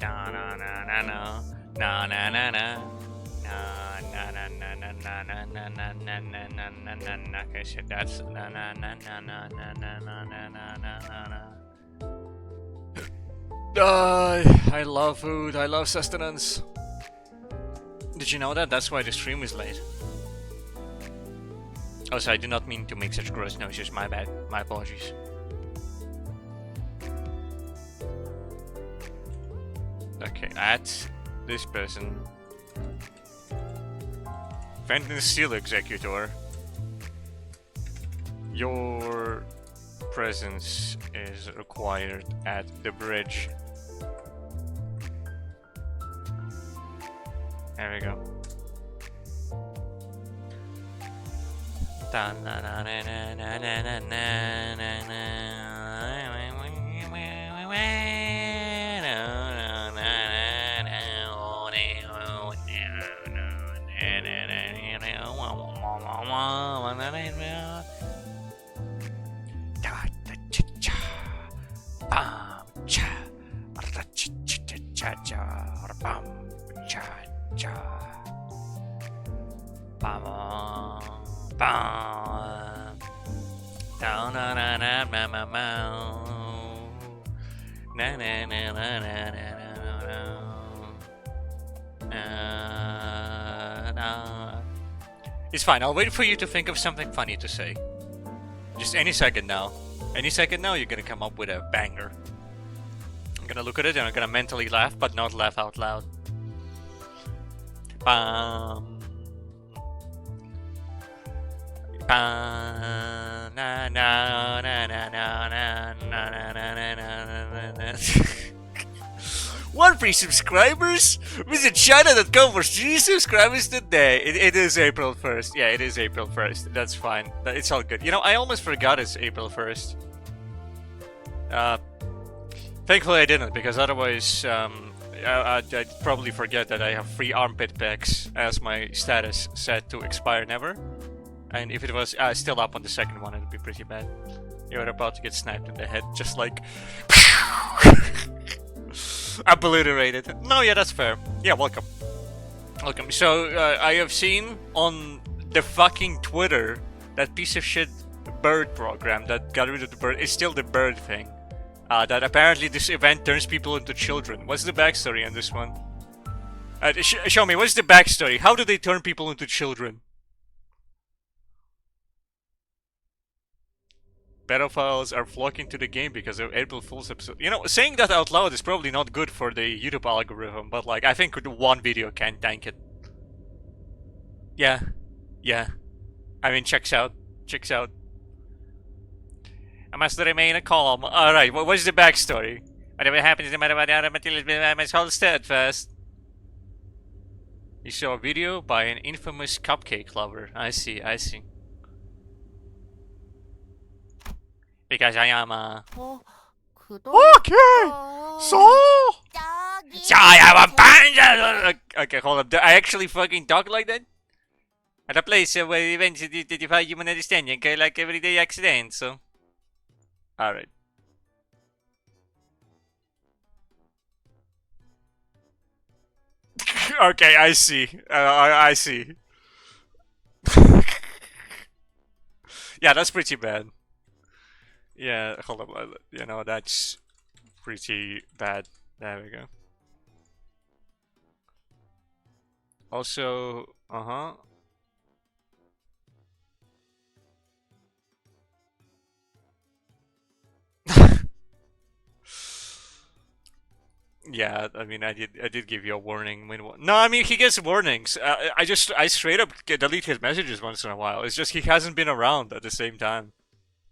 Na na na na na na na na na. Na na na na na na na na na na na na na na. Okay, so that's na na na na na na na na na na na na. I love food. I love sustenance. Did you know that? That's why the stream is late. Also, I do not mean to make such gross noises. My bad. My apologies. Okay, add this person. Fenton Steel Executor. Your presence is required at the bridge. There we go. It's fine, I'll wait for you to think of something funny to say. Just any second now. Any second now, you're gonna come up with a banger. I'm gonna look at it and I'm gonna mentally laugh, but not laugh out loud. Bam. Bam. Na na na na na na na na na na. 1 free subscribers? Visit China.com for 3 subscribers today. It is April 1st. Yeah, it is April 1st. That's fine. It's all good. You know, I almost forgot it's April 1st. Thankfully I didn't, because otherwise I'd probably forget that I have free armpit packs as my status set to expire never. And if it was still up on the second one, it would be pretty bad. You're about to get sniped in the head, just like... obliterated. No, yeah, that's fair. Yeah, welcome. Welcome. So, I have seen on the fucking Twitter that piece of shit bird program that got rid of the bird. It's still the bird thing. That apparently this event turns people into children. What's the backstory on this one? Show me, what's the backstory? How do they turn people into children? Pedophiles are flocking to the game because of April Fool's episode. You know, saying that out loud is probably not good for the YouTube algorithm, but like, I think one video can tank it. Yeah. Yeah. I mean, checks out. Checks out. I must remain calm. Alright, what's the backstory? Whatever happens, no matter what the other materials, I must hold steadfast. You saw a video by an infamous cupcake lover. I see, I see. Because I am okay, so I am a band. Okay, hold up. I actually fucking talk like that? At a place where events defy human understanding, okay, like everyday accidents, so... Alright. Okay, I see. I see. Yeah, that's pretty bad. Yeah, hold up. You know, that's pretty bad. There we go. Also, Yeah, I mean, I did give you a warning. No, I mean, he gets warnings. I straight up delete his messages once in a while. It's just he hasn't been around at the same time.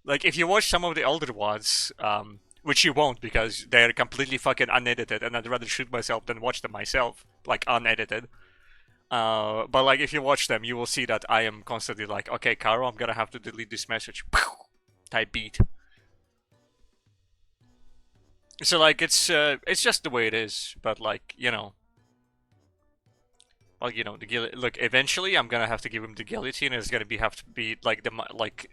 Like, if you watch some of the older ones, which you won't because they're completely fucking unedited, and I'd rather shoot myself than watch them myself, like, unedited. But, like, if you watch them, you will see that I am constantly like, okay, Caro, I'm gonna have to delete this message. Type beat. So, like, it's just the way it is, but, like, you know. Well, you know, look, eventually I'm gonna have to give him the guillotine, and it's gonna have to be like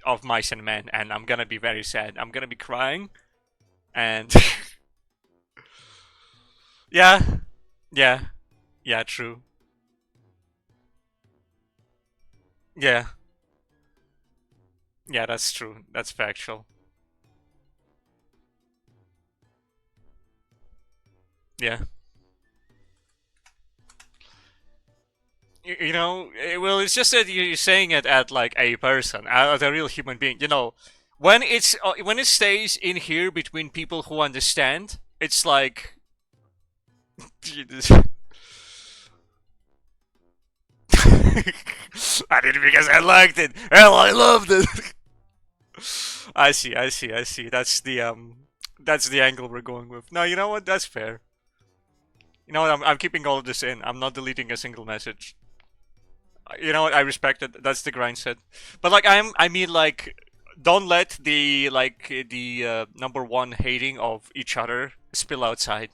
of mice and men, and I'm gonna be very sad. I'm gonna be crying, and Yeah, yeah, yeah, true. Yeah, yeah, that's true. That's factual. Yeah. You know, well, it's just that you're saying it at like a person, as a real human being. You know, when it stays in here between people who understand, it's like I did it because I liked it. Hell, I loved it. I see. That's the angle we're going with. No, you know what? That's fair. You know what? I'm keeping all of this in. I'm not deleting a single message. You know what? I respect it. That's the grind set. But like, I mean, like, don't let the number one hating of each other spill outside.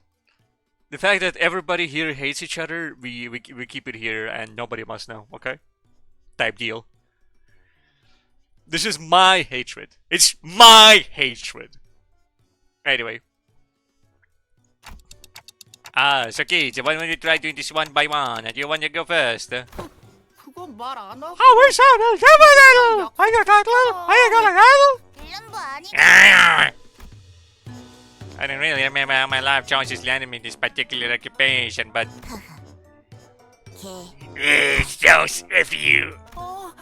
The fact that everybody here hates each other, we keep it here and nobody must know. Okay? Type deal. This is my hatred. It's my hatred. Anyway. Ah, so kids, why don't you try doing this one by one? And you want to go first? 그건 말 안 하고 How is that? 일년도 아니고 I don't really remember how my life choices landed me in this particular occupation, but 걔 it's so if you. 어,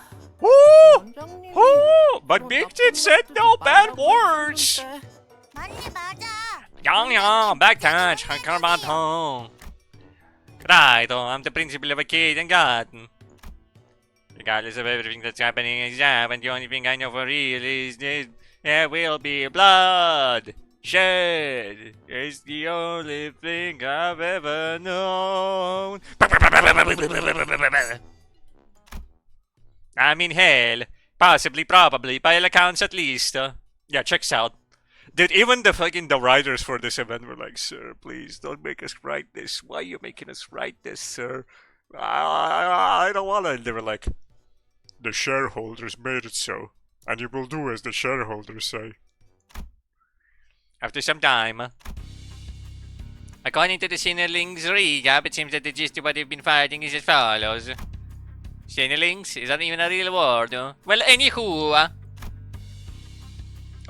Ooh, 원장님이 ooh, but 그런 Big 나쁜 Tit said 짓을 no bad 말라고 words. 했는데. 맞네 맞아 Yang, backtouch, come on home. Right, I'm the principal of a kid and garden. Regardless of everything that's happening in exam, and the only thing I know for real is there will be blood shed. It's the only thing I've ever known. I mean, hell, possibly, probably, by all accounts at least. Yeah, checks out. Dude, even the writers for this event were like, "Sir, please don't make us write this. Why are you making us write this, sir? I don't wanna." And they were like, "The shareholders made it so, and you will do as the shareholders say." After some time, according to the Sinnerlings recap, it seems that the gist of what they've been fighting is as follows. Sinnerlings? Is that even a real word? Well, anywho.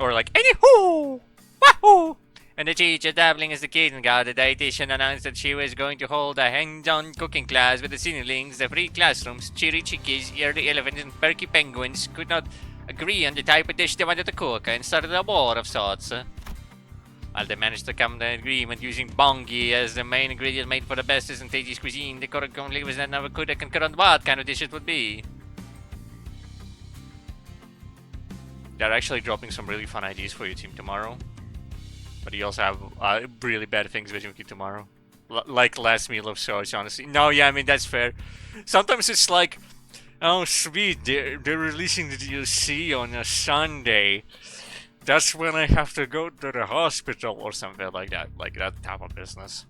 Or like, anywho! Wahoo! And the teacher, dabbling as the kindergarten, the dietitian announced that she was going to hold a hands-on cooking class with the Sinnerlings, the free classrooms, cheery chickies, early elephants, and perky penguins could not agree on the type of dish they wanted to cook and started a war of sorts. While they managed to come to an agreement using bongi as the main ingredient made for the bestest and tastiest cuisine, the correct conflict was that never could concur on what kind of dish it would be. They're actually dropping some really fun ideas for your team tomorrow. But you also have really bad things waiting for you tomorrow. Like last meal of sorts, honestly. No, yeah, I mean, that's fair. Sometimes it's like, oh, sweet, they're releasing the DLC on a Sunday. That's when I have to go to the hospital or something like that. Like that type of business.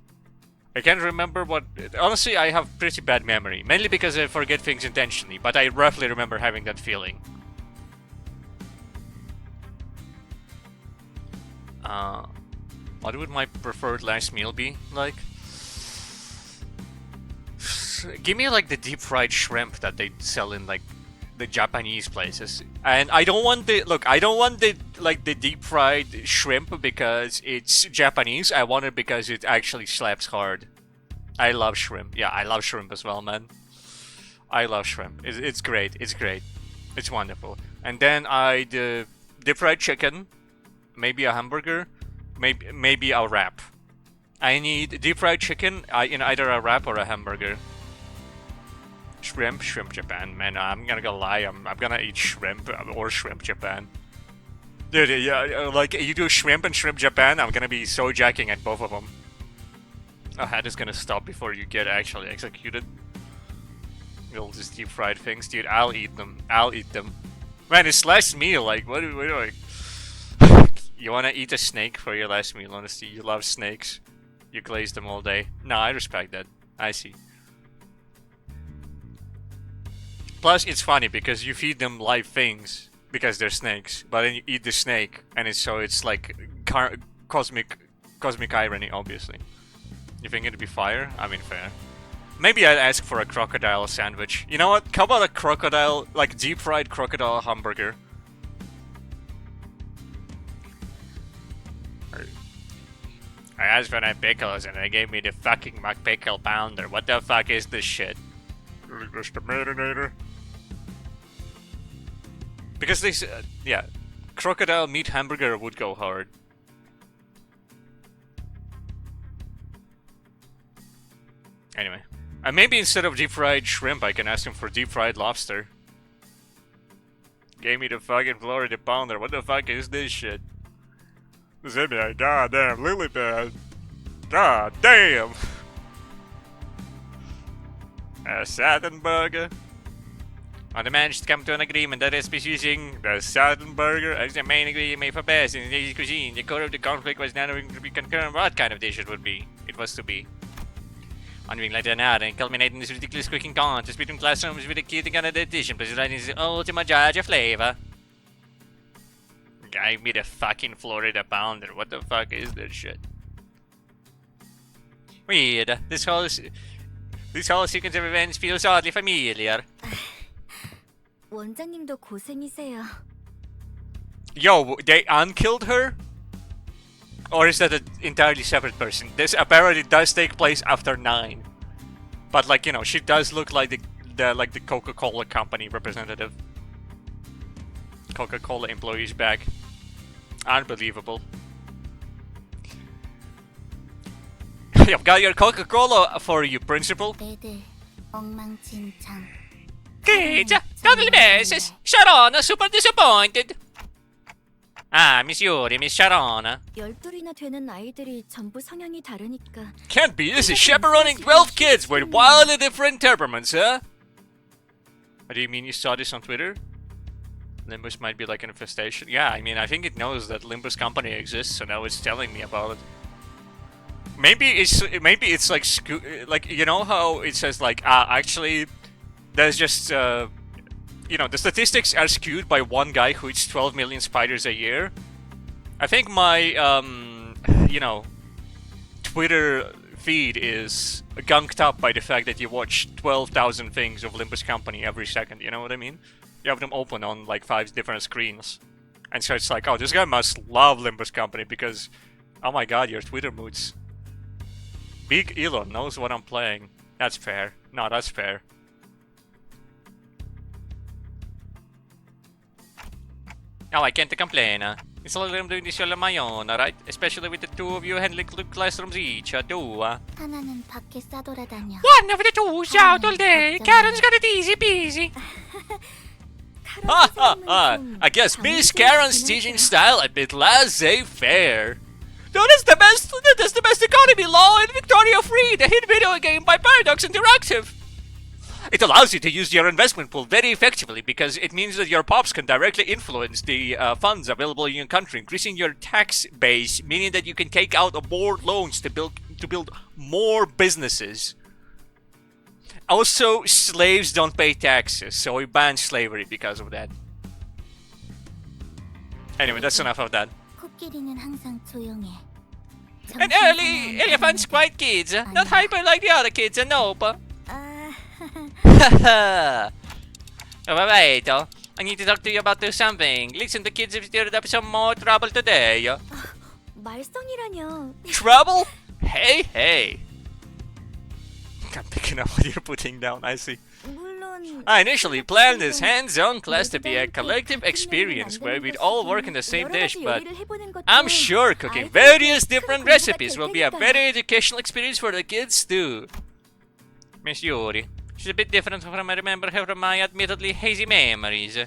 I can't remember what... Honestly, I have pretty bad memory. Mainly because I forget things intentionally. But I roughly remember having that feeling. What would my preferred last meal be like? Give me like the deep fried shrimp that they sell in like the Japanese places. And I don't want I don't want the deep fried shrimp because it's Japanese. I want it because it actually slaps hard. I love shrimp. Yeah, I love shrimp as well, man. I love shrimp. It's great. It's great. It's wonderful. And then deep fried chicken, maybe a hamburger, maybe a wrap. I need deep fried chicken in either a wrap or a hamburger. Shrimp Japan, man. I'm gonna go lie. I'm gonna eat shrimp or shrimp Japan. Dude, yeah, like you do shrimp and shrimp Japan, I'm gonna be so jacking at both of them. Oh, that is gonna stop before you get actually executed. All these deep fried things, dude. I'll eat them. I'll eat them. Man, it's last meal. Like, what do I? You wanna eat a snake for your last meal? Honestly, you love snakes. You glaze them all day. No, I respect that. I see. Plus, it's funny because you feed them live things because they're snakes, but then you eat the snake, and it's like cosmic irony, obviously. You think it'd be fire? I mean, fair. Maybe I'd ask for a crocodile sandwich. You know what? How about a crocodile, like deep fried crocodile hamburger? I asked for my pickles and they gave me the fucking McPickle pounder. What the fuck is this shit? Just a marinator. Because they yeah, crocodile meat hamburger would go hard. Anyway. And maybe instead of deep fried shrimp, I can ask him for deep fried lobster. Gave me the fucking Florida pounder. What the fuck is this shit? Send me a goddamn lily pad. God damn! A satin burger. On the managed to come to an agreement that is using the satin burger as the main ingredient made for best in the cuisine. The core of the conflict was not to be confirmed what kind of dish it would be. It was to be. Unwing like an ad and culminating this ridiculous cooking contest between classrooms with a kid and a dietitian presiding the ultimate judge of flavor. Gave me the fucking Florida pounder. What the fuck is this shit? Weird. This whole sequence of events feels oddly familiar. 원장님도 고생이세요. Yo, they unkilled her? Or is that an entirely separate person? This apparently does take place after 9. But like, you know, she does look like the Coca-Cola company representative. Coca-Cola employees back. Unbelievable. I've got your Coca-Cola for you, principal. 애들 엉망진창. Kids, totally messes. Sharona, super disappointed. Ah, Miss Yuri, Miss Sharona. 12이나 되는 아이들이 전부 성향이 다르니까. Can't be easy chaperoning 12 kids with wildly different temperaments, huh? What do you mean you saw this on Twitter? Limbus might be like an infestation. Yeah, I mean, I think it knows that Limbus Company exists, so now it's telling me about it. Maybe it's like you know how it says like actually there's just you know, the statistics are skewed by one guy who eats 12 million spiders a year. I think my you know, Twitter feed is gunked up by the fact that you watch 12,000 things of Limbus Company every second. You know what I mean? You have them open on like 5 different screens. And so it's like, oh, this guy must love Limbus Company because, oh my god, your Twitter moods. Big Elon knows what I'm playing. That's fair. No, that's fair. Oh, I can't complain. It's all I'm doing this all on my own, alright? Especially with the two of you handling classrooms each, do. 하나는 밖에 싸돌아다녀. One of the two's out all day. Karen's got it easy peasy. I guess Miss Karen's teaching style a bit laissez-faire. That is the best economy law in Victoria Free, the hit video game by Paradox Interactive. It allows you to use your investment pool very effectively because it means that your pops can directly influence the funds available in your country, increasing your tax base, meaning that you can take out more loans to build more businesses. Also, slaves don't pay taxes, so we ban slavery because of that. Anyway, that's enough of that. 코끼리는 항상 조용해. And early elephants quite kids, not hyper like the other kids, nope. Alright, I need to talk to you about something. Listen, the kids have stirred up some more trouble today. 말썽이라뇨. Trouble? Hey. I'm picking up what you're putting down, I see. 물론 I initially planned this hands-on class to be a collective experience where we'd all work in the same dish, but I'm sure cooking various different recipes will be a very educational experience for the kids too. Miss Yuri, she's a bit different from I remember her from my admittedly hazy memories.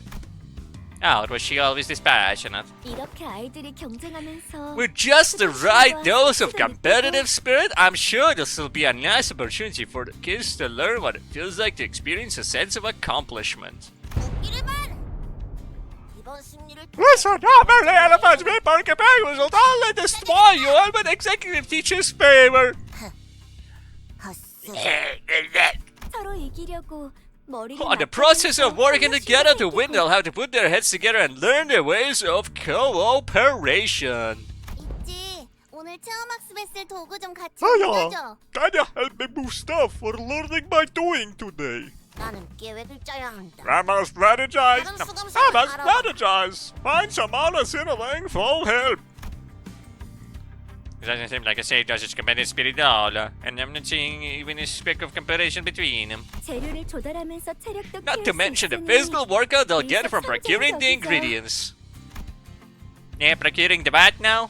Or was she always dispassionate? 이렇게 아이들이 경쟁하면서 With just the right dose of competitive spirit, I'm sure this will be a nice opportunity for the kids to learn what it feels like to experience a sense of accomplishment. 이번 심리를 Listen, not merely elephants with porcupines will only destroy you and with executive teacher's favor. 서로 이기려고 머리를 On the process of working together to win, they'll have to put their heads together and learn the ways of cooperation. 있지. 오늘 오늘 체험학습했을 도구 좀 같이 Hiya. 옮겨줘. Can you help me move stuff for learning by doing today? 나는 계획을 짜야 한다. I must strategize. 다른 I 수감생을 must 알아봐. strategize. Find some other sinnerling for help. It doesn't seem like a sage does its committed spirit all, and I'm not seeing even a speck of comparison between them. 재료를 조달하면서 체력도 Not 키울 to 수 mention the 있으니 physical workout they'll get 일석 from procuring the 삼천적이죠. ingredients. Yeah, procuring the bat now?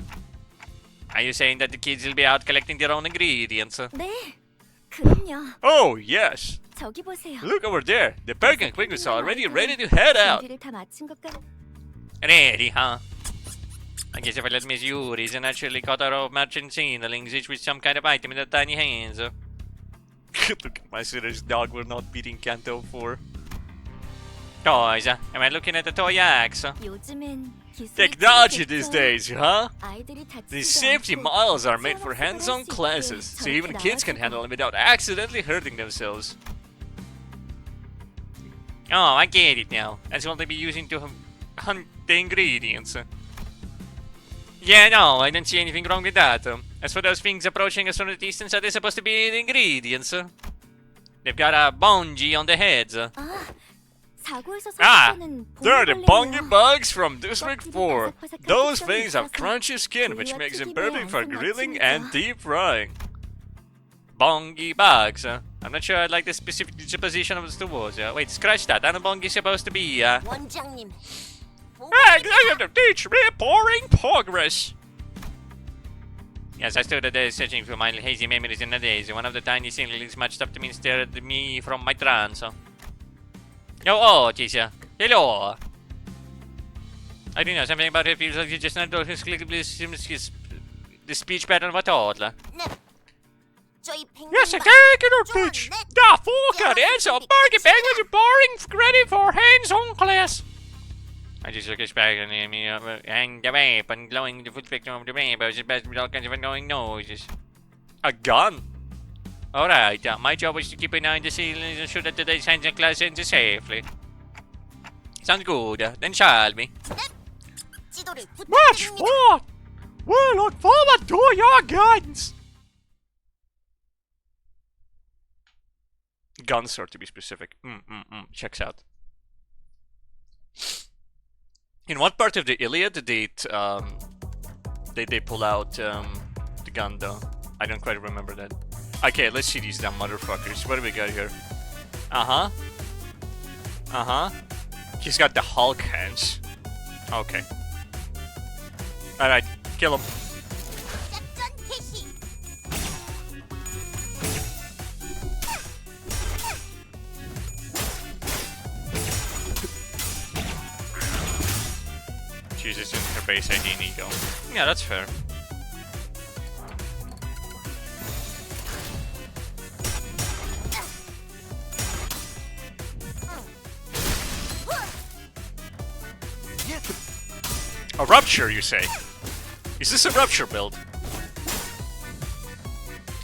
Are you saying that the kids will be out collecting their own ingredients? 네, 그럼요. Oh, yes. 저기 보세요. Look over there. The Perkin Quick is already ready to head out. 준비를 다 마친 것 같. Ready, huh? I guess if I let Miss Yuri's and actually caught her off merchant seedlings, each with some kind of item in their tiny hands. Look at my sister's dog we're not beating Kanto for. Toys, am I looking at the toy axe? 요즘엔 기술이 Technology 진짜 these days, huh? 아이들이 These 다치지 safety 않고 models are made for 체험학습을 hands-on 할수 있게 classes, so even 저렇게 kids can 나와주고. handle them without accidentally hurting themselves. Oh, I get it now. That's what they'll be using to hunt the ingredients. Yeah, no, I don't see anything wrong with that. As for those things approaching us from the distance, are they supposed to be the ingredients? They've got a bungee on the heads. 아, 사고에서 Ah, 소비되는 they're the 봉골레예요. bungy bugs from District 4. Those things have crunchy skin, which makes them perfect for grilling and deep frying. Bungy bugs. I'm not sure I like the specific position of the words. Wait, scratch that. I'm a bungy supposed to be. 원장님. I have to teach me pouring progress. Yes, I stood there searching for my hazy memories in the days. One of the tiny seedlings matched up to me and stared at me from my trance. Oh, teacher. Hello. I don't know, something about it feels like you just not doing the speech pattern of a toddler. 네. 저희 펭귄 Yes, I 반. take it or John, teach. let- The fuck Yeah, it's a let's bargain see bag that. was boring, ready for hands-on class. I just look at back and me hang the vape and glowing the full spectrum of the rainbow is best with all kinds of annoying noises. A gun? Alright, my job is to keep an eye on the ceiling and ensure that today's hands-on class ends safely. Sounds good, then shall we? 지도를 Much 부탁드립니다. more! We look forward to your guidance! Guns are to be specific. Checks out. In what part of the Iliad did they pull out the gun though? I don't quite remember that. Okay, let's see these damn motherfuckers. What do we got here? Uh-huh. Uh-huh. He's got the Hulk hands. Okay. Alright, kill him. 작전 개시. Jesus, in her base ID and ego. Yeah, that's fair. A rupture, you say? Is this a rupture build?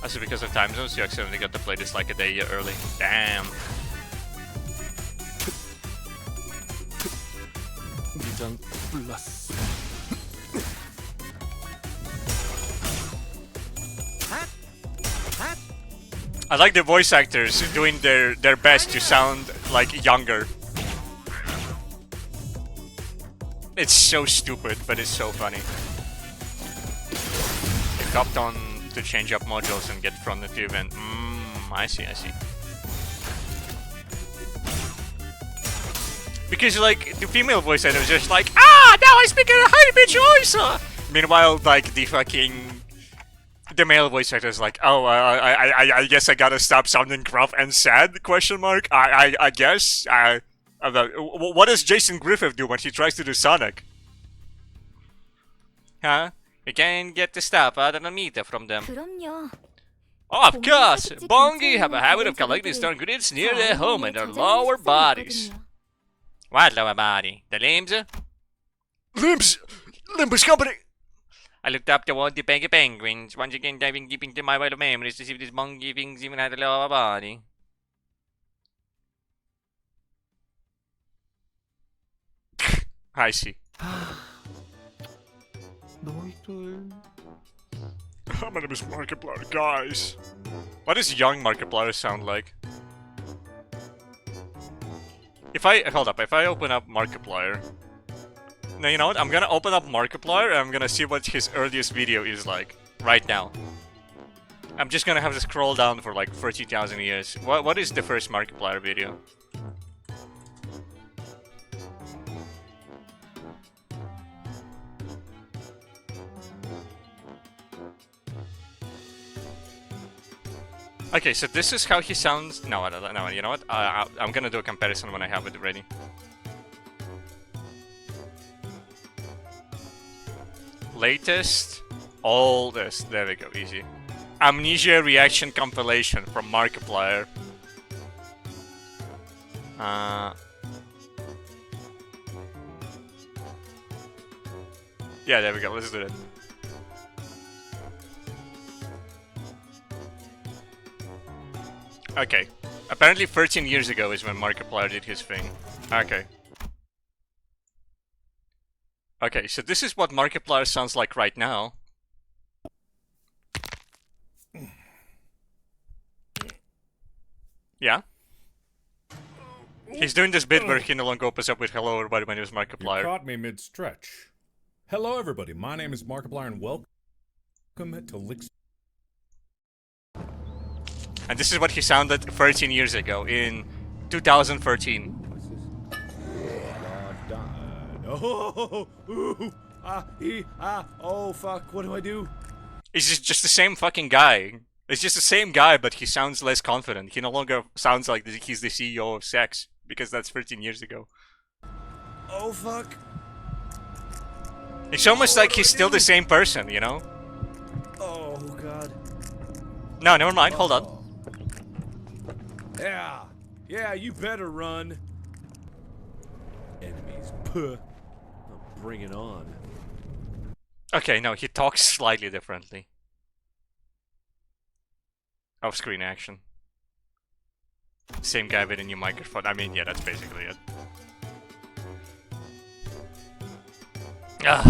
Also, because of time zones, you accidentally got to play this like a day early. Damn. I like the voice actors doing their best to sound like younger. It's so stupid, but it's so funny. They copped on to change up modules and get from the tube and I see. Because like the female voice actor is just like, now I speak in a high pitch voice. Meanwhile, like the male voice actor is like, I guess I gotta stop sounding gruff and sad? Question mark. I guess. What does Jason Griffith do when he tries to do Sonic? Huh? You can't get the stuff out of the meter from them. 그럼요. Of course, Bongi have a habit of collecting stone grids near their home and their lower bodies. What lower body? The limbs? Limbus Company! I looked up toward the Peggy Penguins, once again diving deep into my wild memories to see if this Bongi things even had a lower body. I see. 너희들 My name is Markiplier, guys. What does young Markiplier sound like? If I open up Markiplier. Now you know what? I'm gonna open up Markiplier and I'm gonna see what his earliest video is like right now. I'm just gonna have to scroll down for like 30,000 years. What is the first Markiplier video? Okay, so this is how he sounds. No, you know what? I'm gonna do a comparison when I have it ready. Latest, oldest. There we go, easy. Amnesia reaction compilation from Markiplier. Yeah, there we go. Let's do it. Okay. Apparently 13 years ago is when Markiplier did his thing. Okay. Okay, so this is what Markiplier sounds like right now. Yeah? He's doing this bit where he no longer opens up with hello everybody, my name is Markiplier. You caught me mid-stretch. Hello everybody, my name is Markiplier and welcome to Licks. And this is what he sounded 13 years ago, in 2013. Oh fuck, what do I do? It's just the same fucking guy. It's just the same guy, but he sounds less confident. He no longer sounds like he's the CEO of sex, because that's 13 years ago. Oh fuck. It's almost like he's still the same person, you know? Oh god. No, never mind, hold on. Yeah, you better run. Enemies, puh. Bring it on. Okay, no, he talks slightly differently. Off-screen action. Same guy with a new microphone. I mean, yeah, that's basically it.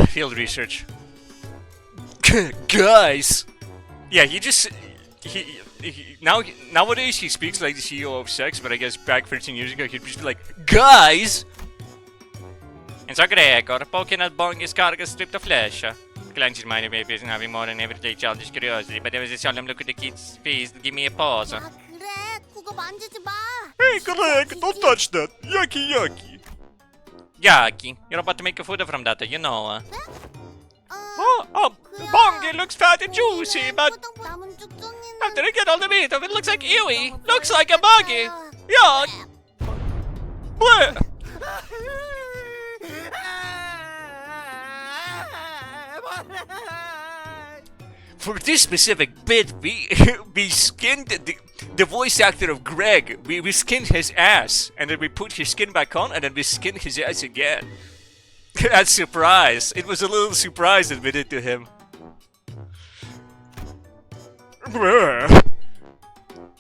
Field research. Guys! Yeah, nowadays he speaks like the CEO of sex, but I guess back 13 years ago he'd just be like, guys! And so Gregor, poking at bong is carga stripped of flesh. Clenches my babies and having more than every childish curiosity, but there was a solemn look at the kid's face that give me a pause. 야 그래 그거 만지지 마. Hey Greg, don't touch that! Yucky yucky! Yucky, you're about to make a food from that, you know. Bong, it looks fat and juicy, but 남은 쭉쭉이는 after I get all the meat of it looks like ewy. Looks like a buggy. Yuck! Bleh! For this specific bit, we skinned the voice actor of Greg. We skinned his ass, and then we put his skin back on, and then we skinned his ass again. That's surprise. It was a little surprise that we did to him.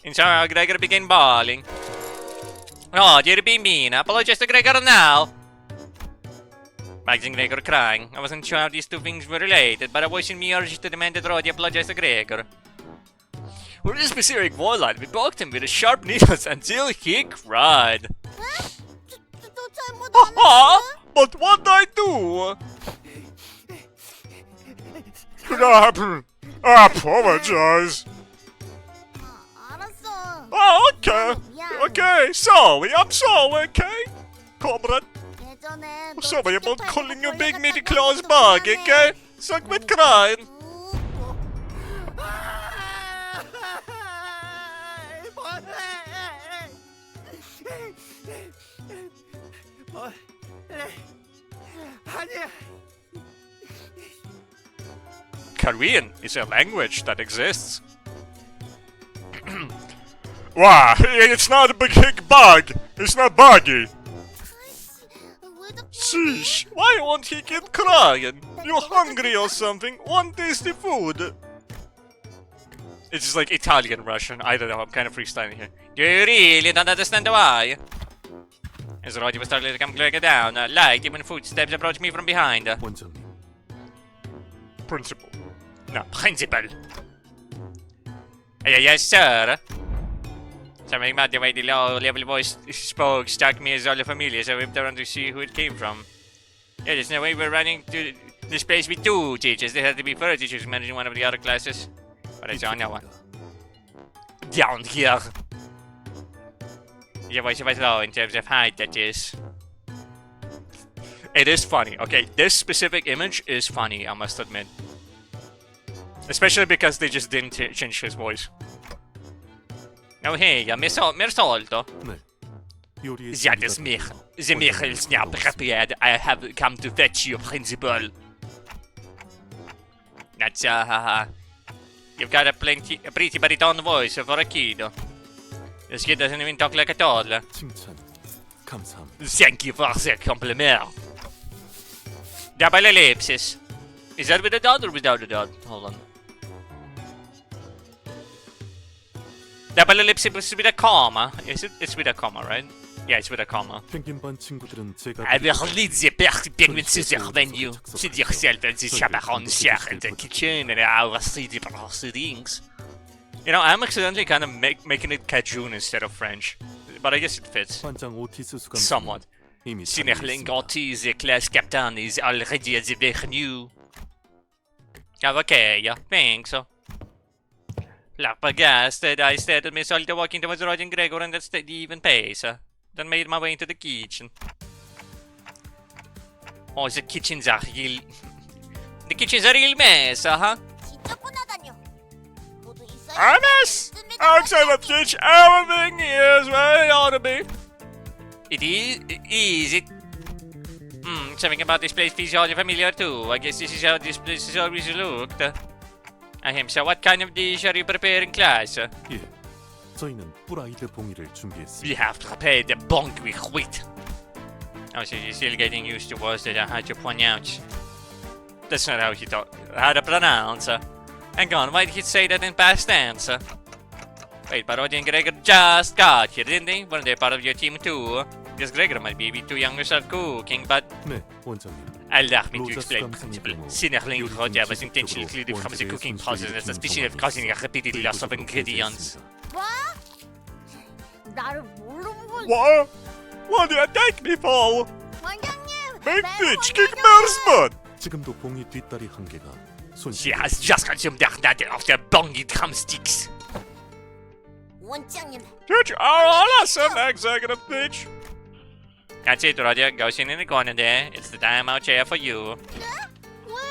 And so Gregor began bawling. Oh, dear Bimina, apologize to Gregor now. Max and Gregor crying. I wasn't sure how these two things were related, but a voice in me urged to demand that Roddy apologize to Gregor. For this specific war line, we poked him with the sharp needles until he cried. 너 잘못 안 Haha! But what I do? I apologize. 알았어. Oh, okay. Okay, sorry, I'm sorry, okay? Comrade. 예전에 너 Sorry about 치킨 calling you 팔고 big meaty 걸려갔다고 claws 좀 bug, 미안해. okay? Suck with crying. Korean is a language that exists. Wow, it's not a big bug. It's not buggy. 왜 자꾸 Sheesh, why won't he keep crying? You hungry or something? Want tasty food? It's just like Italian Russian. I don't know, I'm kind of freestyling here. Do you really don't understand why? As Roddy was starting to come clear down, light even footsteps approach me from behind. 원장님. Principal. No, principal. Yes, sir. Something about the way the low level voice spoke struck me as all the familiar, so I whipped around to see who it came from. Yeah, there's no way we're running to this place with 2 teachers. There had to be 4 teachers managing one of the other classes. But I saw no one. Down here. Your voice was low in terms of height, that is. It is funny, okay? This specific image is funny, I must admit. Especially because they just didn't change his voice. Oh hey, mi solto. 네. 요리의 That 준비가 is me. The Michael is now prepared. I have come to fetch you, principal. That's you've got a pretty baritone voice for a kid. This kid doesn't even talk like a toddler. 칭찬 감사합니다. Thank you for the compliment. Double ellipsis. Is that with a dot or without a dot? Hold on. Double ellipsis with a comma. Is it? It's with a comma, right? Yeah, it's with a comma. 펭귄 반 친구들은 제가 I will lead the penguin to the venue. Sit yourself at the chaperon chair in the kitchen and I will see the proceedings. You know, I'm accidentally kind of making it Cajun instead of French. But I guess it fits. 반장 오티스 수감 Somewhat. 이미 Sinerling 다녀있습니다. Gotti, the class captain, is already at the venue. Okay, yeah, thanks. Flabbergasted, I started my solid walking towards Roger Gregor and that steady even pace. Then made my way into the kitchen. Oh, the kitchen's a real... The kitchen's a real mess, huh? 진짜 뻔하다뇨. 모두 있어야 A mess! Outside the kitchen, everything is where it ought to be. It is it? Something about this place feels oddly familiar too. I guess this is how this place has always looked. So what kind of dish are you preparing, class? 예, 저희는 프라이드 봉이를 준비했습니다. We have prepared the bong with wheat. Oh, so you're still getting used to words that I had to pronounce. That's not how he thought. How to pronounce. Hang on, why did he say that in past tense? Wait, but Roddy and Gregor just got here, didn't they? Weren't they part of your team too? Because Gregor might be a bit too young to start cooking, but... 네, 원장님. Allow me to 로자 explain, 수감 Principal. 상의 Sinerling 경우 Roger was 요리 intentionally 중심적으로 excluded from the 원재료의 cooking 손질을 process as 돕는 suspicion of causing a repeated loss of 도입부터 ingredients. 게재했습니다. 뭐? 나를 뭘로 보고 What? What do you take me for? 원장님! Make 날 bitch 원장님! kick Mersman! 지금도 봉이 뒷다리 한 개가 She 손실. has just consumed the nugget of the bongy drumsticks. 원장님! Did you? Oh, that's an executive bitch. That's it, Roger. Go sit in the corner there. It's the timeout chair for you. 왜요?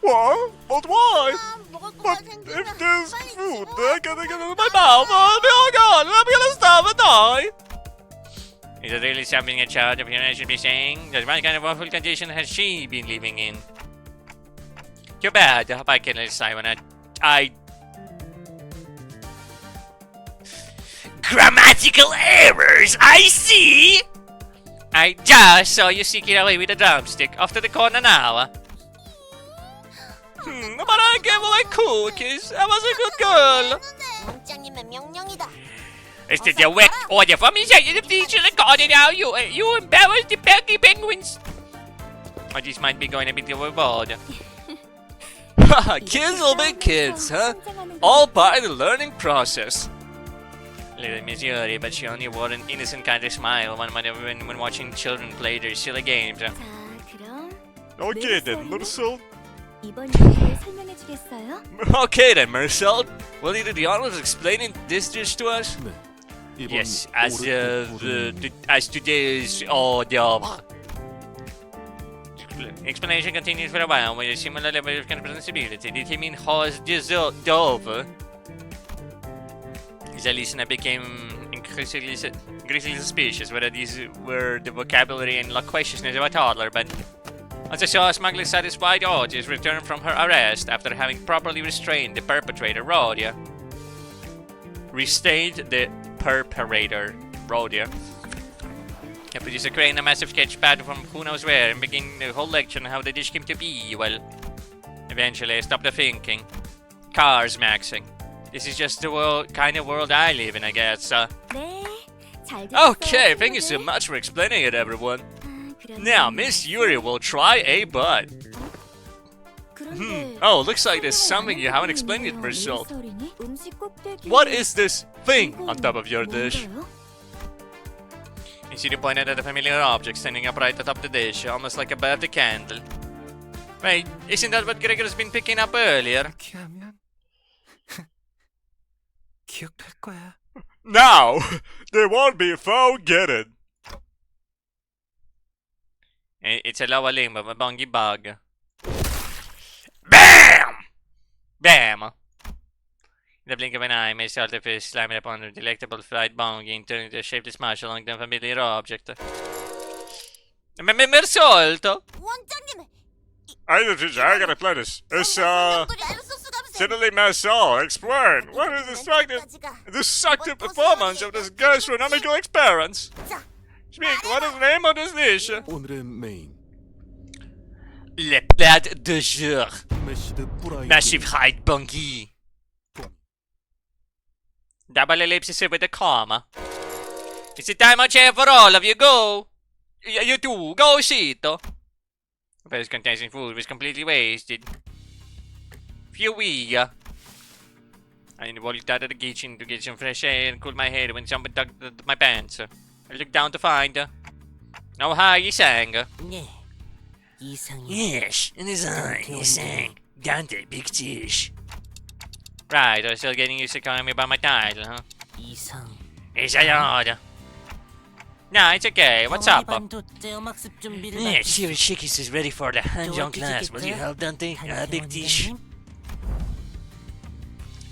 What? But why? 먹을 거가 But 생기면 if there's 빨리 food, 집어. they're gonna get in my mouth. Oh god, I'm gonna starve and die. Is it really something a child of here should be saying? Just what kind of awful condition has she been living in? Too bad. I hope I can decide when I... Grammatical errors, I see! I just saw you sneaking away with a drumstick off to the corner now. But I gave away cookies. I was a good girl. 원장님의 명령이다. Is the direct order from executive teacher according how you embarrassed the Peggy Penguins? Or this might be going a bit overboard. Kids will be kids, huh? All part of the learning process. Little Missouri, but she only wore an innocent kind of smile when watching children play their silly games. 자, 그럼 Okay then, Marcel. 이번 요리를 설명해 주겠어요? Okay then, Marcel. Will you do the honors of explaining this dish to us? 네. 이번 Yes, as 오르 as today's order. Explanation continues for a while with a similar level of comprehensibility. Did he mean horse dove? The listener became increasingly suspicious whether these were the vocabulary and loquaciousness of a toddler, but once I saw a smuggler satisfied Audrey's return from her arrest after having properly restrained the perpetrator, Rhodia. Restrained the perpetrator, Rhodia. The producer created a massive sketch pad from who knows where and began the whole lecture on how the dish came to be. Well, eventually I stopped thinking. Cars maxing. This is just the kind of world I live in, I guess. 네, 잘 들었어요. Okay, thank you so much for explaining it, everyone. 아, 그러면 Now, Miss Yuri will try a butt. 그럼 Oh, looks like there's something you haven't explained yet, Marcel. What is this thing on top of your dish? You see the pointed at a familiar object standing upright atop the dish, almost like a birthday candle. Wait, isn't that what Gregor's been picking up earlier? 하면 기억할 거야. Now, they won't be forgetted. It's a lower limb of a bungy bug. BAM! Bam! In the blink of an eye, my salty fish slamming upon the delectable fried bungy and turning to a shapeless mash along the familiar object. Mersolto! 원장님, I gotta play this. It's, 도저히 알수 수가 없어요. Suddenly Marcel, explain. What is the destructive performance of this gastronomical experience? 자, Speak, what is the name of this dish? 오늘의 메인 Le plat de jour. 메시드 뿌라이 Massive hide bungy. Double ellipsis with a comma. It's the time of chair for all of you. Go. You too. Go, Shito. The place containing food was completely wasted. Phew. I walked out of the kitchen to get some fresh air and cool my head when someone dug my pants. I looked down to find how high he sang. 네, 이상해. Yes, in his eye he sang Dante Big Fish. Right, I was still getting used to calling me by my title, huh? 이상. Is that odd? Nah, it's okay. What's up? 반도 떼어막습 준비를 Yeah, Siri Shikis is ready for the hands-on class. Will you help Dante? Big Fish.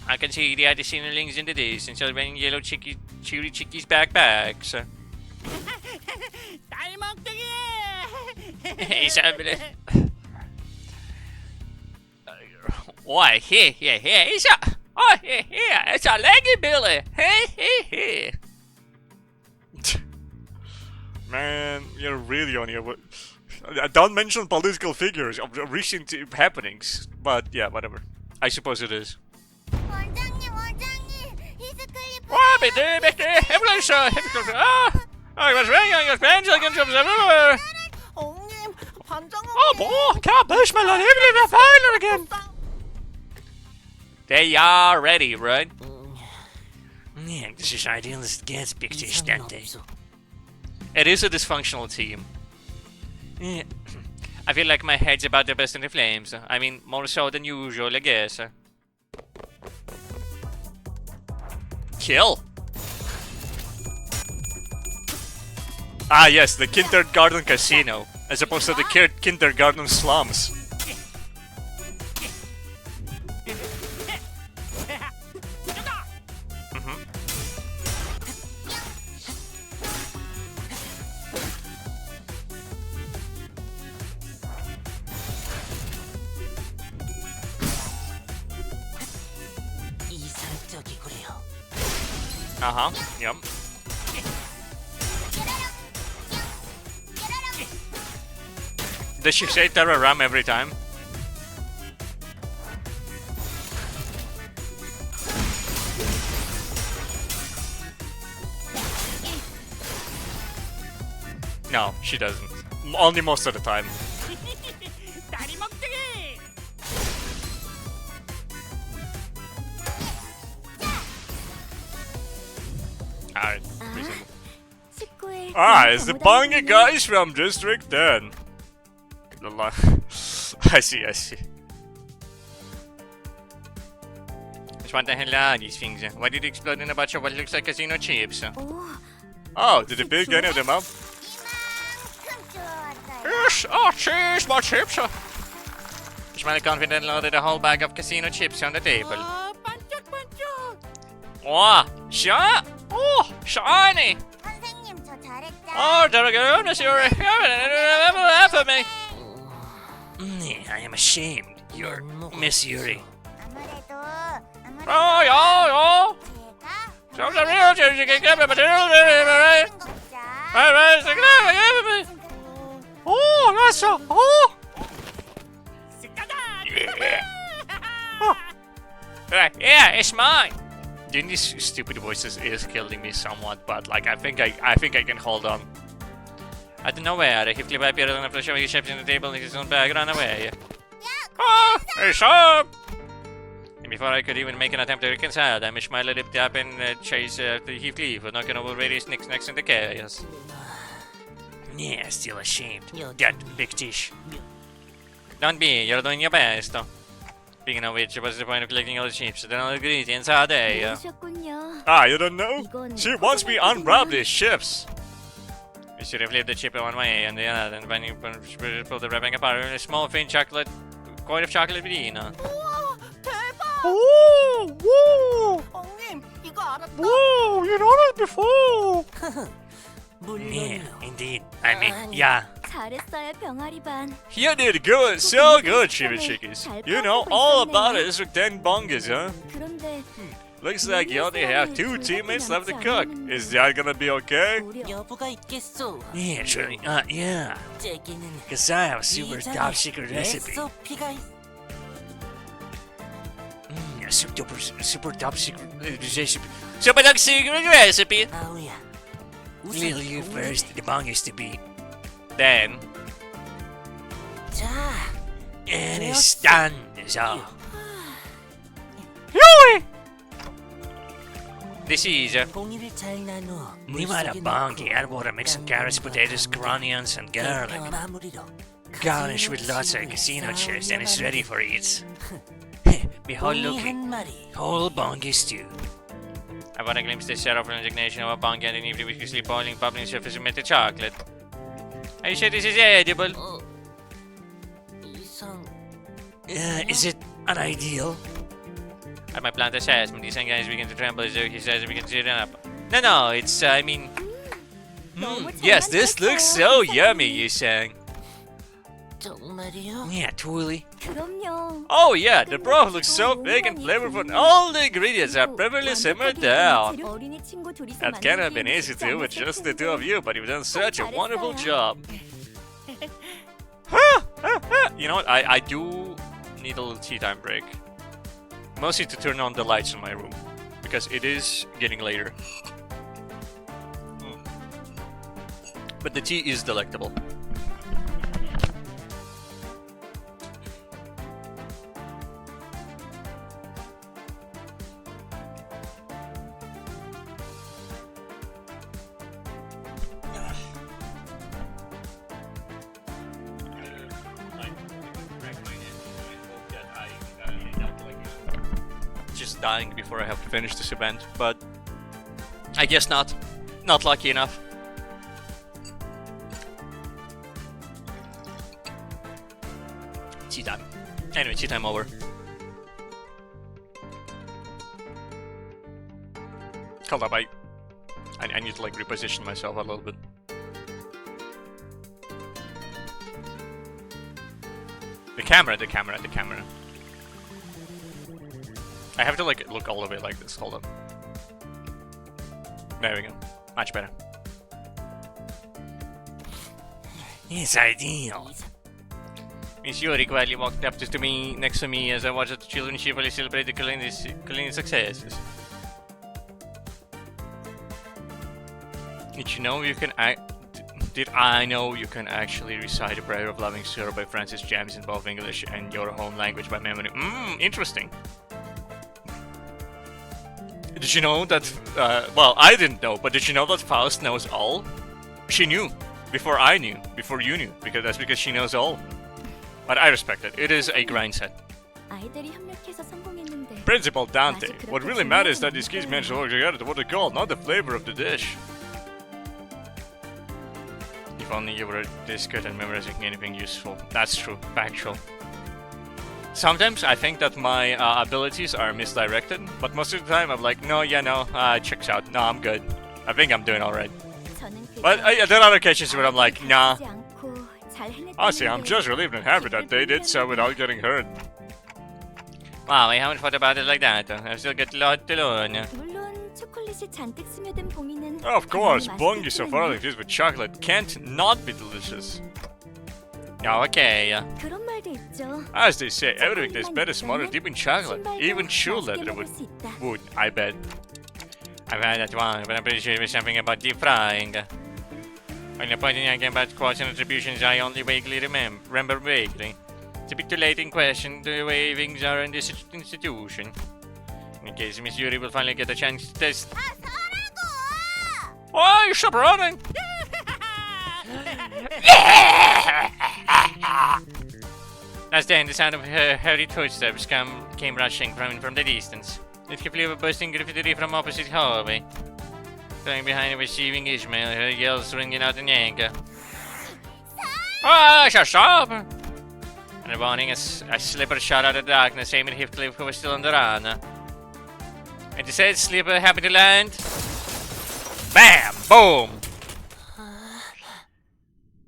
I can see the other links in the distance, wearing yellow Cheery Chickies backpacks. Hey, somebody. Why, here, it's a. Oh, here, it's a leggy Billy. Hey. Man, you're really on your. Don't mention political figures of recent happenings, but yeah, whatever. I suppose it is. 원장님, 히스클리프. What, baby? Everyone's I was ringing your pencil against everywhere. 옹님, 반장님. Oh, boy, can't push my little even fire again. They are ready, right? Yeah, this is idealist gas pictures, Dante. It is a dysfunctional team. Yeah. I feel like my head's about to burst into flames. I mean, more so than usual, I guess. Kill! Ah yes, the kindergarten casino, as opposed to the kindergarten slums. Yep. Does she say Terra Ram every time? No, she doesn't. Only most of the time. Alright, reasonable. It's the Bungy guys from District 10. I see. Just want the hell out of these things. Why did it explode in a bunch of what looks like casino chips? Oh, did it pick any of them up? Yes! Oh, cheers, more chips! Smiley confident loaded a whole bag of casino chips on the table. Oh, shot! Oh, shiny! 선생님, 저 잘했죠? Oh, there we go, Miss Yuri. Never laugh at me. I am ashamed. You're Miss Yuri. 아무래도 Oh, yeah. 제가 So the real change you can get me material, right? Right. Oh, that's so. Oh. Yeah, it's mine. Doing these stupid voices is killing me somewhat, but like I think I can hold on. Out of nowhere, he flew by Peter and after showing his ships in the table in his own bag ran away. 야, Ah, hey, up! And before I could even make an attempt to reconcile them, Ishmael ripped up and chased the Heathcliff, knocking over various knickknacks in the chaos. Yeah, still ashamed. That big dish. Don't be, you're doing your best. Speaking of which, what's the point of collecting all the chips? Then all the ingredients are there. 모르셨군요. Ah, you don't know? 이건 She wants me 커다란 unwrap 거구나. these chips. We should have left the chip in one way and the other, and when you pull the wrapping apart, a small faint chocolate, quart of chocolate within. 우와, 대박! Woo! Woo! 엉님, 이거 알았다. Woo! You know that before! 물론 Yeah, indeed. I mean, yeah. 잘했어요, 병아리 반. You did good, so good, Chibi Chickies. You know all about it with 10 bongas, huh? 그런데 Looks like you only have 2 teammates left to cook. Is that gonna be okay? 오히려 여부가 있겠소. Yeah, surely. Yeah. 제게는 Cause I have a super 이상의 top secret recipe. 레시피가 있... Super top secret recipe. Super top secret recipe. 아우야. Little you first, the bongas to be. Then, 자, and it's done, is all. This is 봉이를 잘 나누어 Nimara bongi, add water, mix some carrots, potatoes, onions, and garlic. 마무리로 Garnish with lots of casino chips, and it's ready for eats. Behold, 봉이 looking, 한 마리. whole bongi stew. I want to glimpse the sheriff of indignation of a bongi and an evening viscously boiling, bubbling surface of melted chocolate. Are you sure this is edible? 이상... Is it an ideal? At my plant assessment, these guys begin to tremble as though he says we can sit up. No, it's, I mean... yes, this looks so yummy, you sang. 정말이요? Yeah, totally. 그럼요. Oh yeah, the broth looks so big and flavorful and all the ingredients are perfectly simmered down. 어린이 친구 둘이서 That can't have been 만들기엔 easy to 쉽지 do with 않았을 just the 텐데. two of you, but you've done such a wonderful job. You know what, I do need a little tea time break. Mostly to turn on the lights in my room, because it is getting later. But the tea is delectable. Just dying before I have to finish this event, but I guess not. Not lucky enough. Tea time. Anyway, tea time over. Hold up, I need to like reposition myself a little bit. The camera. I have to like look all the way like this. Hold up. There we go. Much better. It's ideal. Miss Yuri quietly walked up to me next to me as I watched the children cheerfully celebrate the culinary successes. Did you know you can Did I know you can actually recite a prayer of loving syrup by Francis James in both English and your home language by memory? Interesting. Did you know that, well, I didn't know, but did you know that Faust knows all? She knew. Before I knew. Before you knew. That's because she knows all. But I respect it. It is a grind set. 아이들이 협력해서 성공했는데. Principal Dante. What really matters is that these kids managed to work together to what they call, not the flavor of the dish. If only you were this good at memorizing anything useful. That's true. Factual. Sometimes I think that my abilities are misdirected, but most of the time I'm like, no, checks out. No, I'm good. I think I'm doing alright. But there are occasions where I'm like, nah. Honestly, I'm just relieved and happy that they did so without getting hurt. Wow, I haven't thought about it like that. I still get a lot to learn. 물론 초콜릿이 잔뜩 스며든 봉이는 Of course, 당연히 bongi so far 맛있겠지만요. like this with chocolate can't not be delicious. Okay. 그런 말도 있죠. As they say, everything tastes better smothered deep in chocolate. Even true leather would, I bet. I've had that one, but I'm pretty sure it was something about deep frying. When you're pointing out about quotes and attributions, I only vaguely remember vaguely. Capitulating question the way things are in this institution. In case Miss Yuri will finally get a chance to test. Why stop running? That's then the sound of hurried footsteps came rushing from the distance. It could believe a bursting graffiti from opposite hallway. Going behind a receiving Ishmael, her yells ringing out in anger. Ah, shut up! And a warning, a slipper shot out of the darkness, aiming at Heathcliff, who was still on the run. And the said slipper happened to land. Bam! Boom!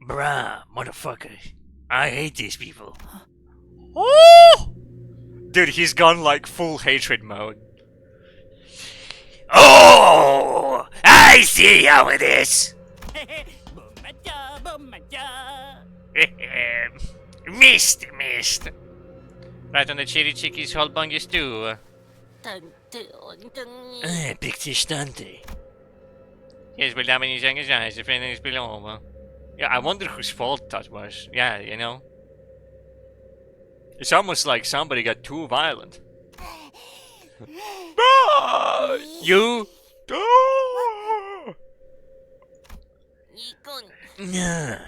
Bruh, motherfucker. I hate these people. Oh! Dude, he's gone like full hatred mode. Oh! I see how it is! Missed. Right on the cherry chickies hulbungus too. Pictistante. Yes, well, that means his eyes, if anything's below. Yeah, I wonder whose fault that was. Yeah, you know. It's almost like somebody got too violent. Ah, you? Ah. Nah,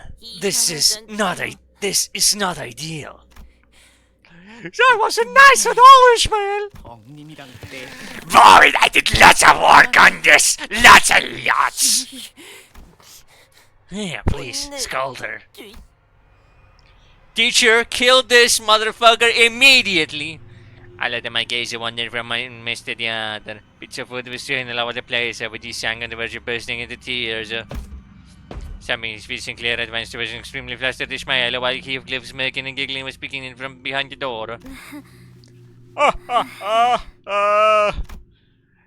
this is not ideal. That wasn't nice at all, Ishmael. Boy, I did lots of work on this. Lots. Yeah, please, scold her. Teacher, kill this motherfucker immediately. I let my gaze wander from one mist to the other. Bits of wood was strewn all over the place, with he sang on the verge of bursting into tears. Sammy's vision clear at once, was extremely flustered Ishmael, while Heathcliff smirking and giggling was speaking in from behind the door.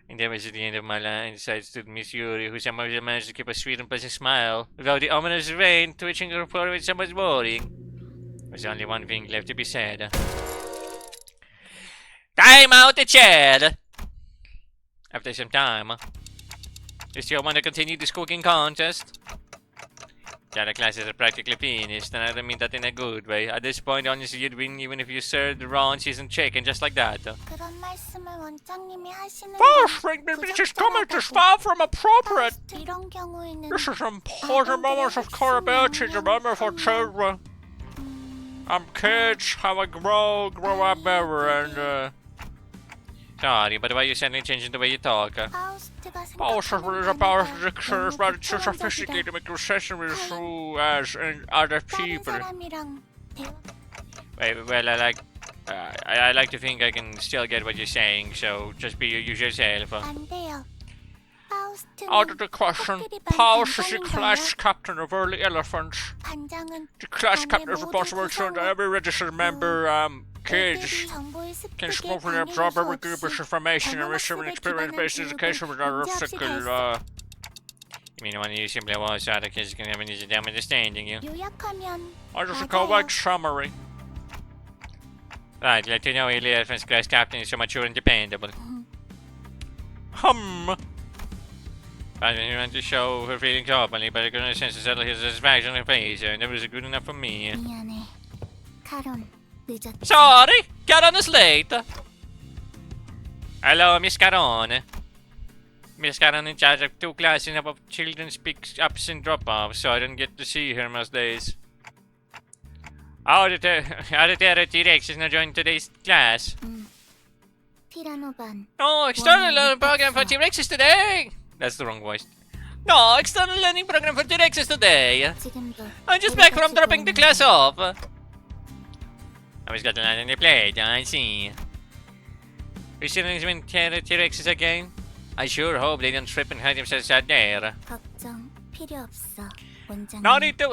And there was at the end of my line, inside stood Miss Yuri, who somehow managed to keep a sweet and pleasant smile, without the ominous rain twitching her forehead with someone's worrying. There's only one thing left to be said. Time out the chair! After some time, you still want to continue this cooking contest? The other classes are practically finished, and I don't mean that in a good way. At this point, honestly, you'd win even if you served the raw and seasoned chicken just like that. This comment is far from appropriate. This is important moments of credibility to remember for children. Kids have a grow up better, and sorry, but why are you suddenly changing the way you talk? Bowser is about the curse, but it's so sophisticated to make recession with who as and other people. Well, I like to think I can still get what you're saying, so just be your usual self. Out of the question, Paus is the class captain of early elephants. The class captain is responsible for ensuring that every registered member, kids, can smoothly absorb every group of information and receive an experience-based education without obstacle, You mean when you simply want so the kids can have an easy time understanding you? I just a correct summary. Right, let you know early elephants class captain is so mature and dependable. I didn't want to show her feelings openly, but I couldn't sense to settle his satisfaction on her face, and it was good enough for me. Sorry, Caron is late. Hello, Miss Caron. Miss Caron in charge of 2 classes of children's pickups and drop-offs, so I didn't get to see her most days. How did the T-Rex is not joining today's class? Oh, external learning program for T-Rexes today! That's the wrong voice. No, external learning program for T-Rexes today. I'm just back from dropping the class off. I was got to land on the plate, I see. We still when T-Rexes again? I sure hope they don't trip and hurt themselves out there. No need to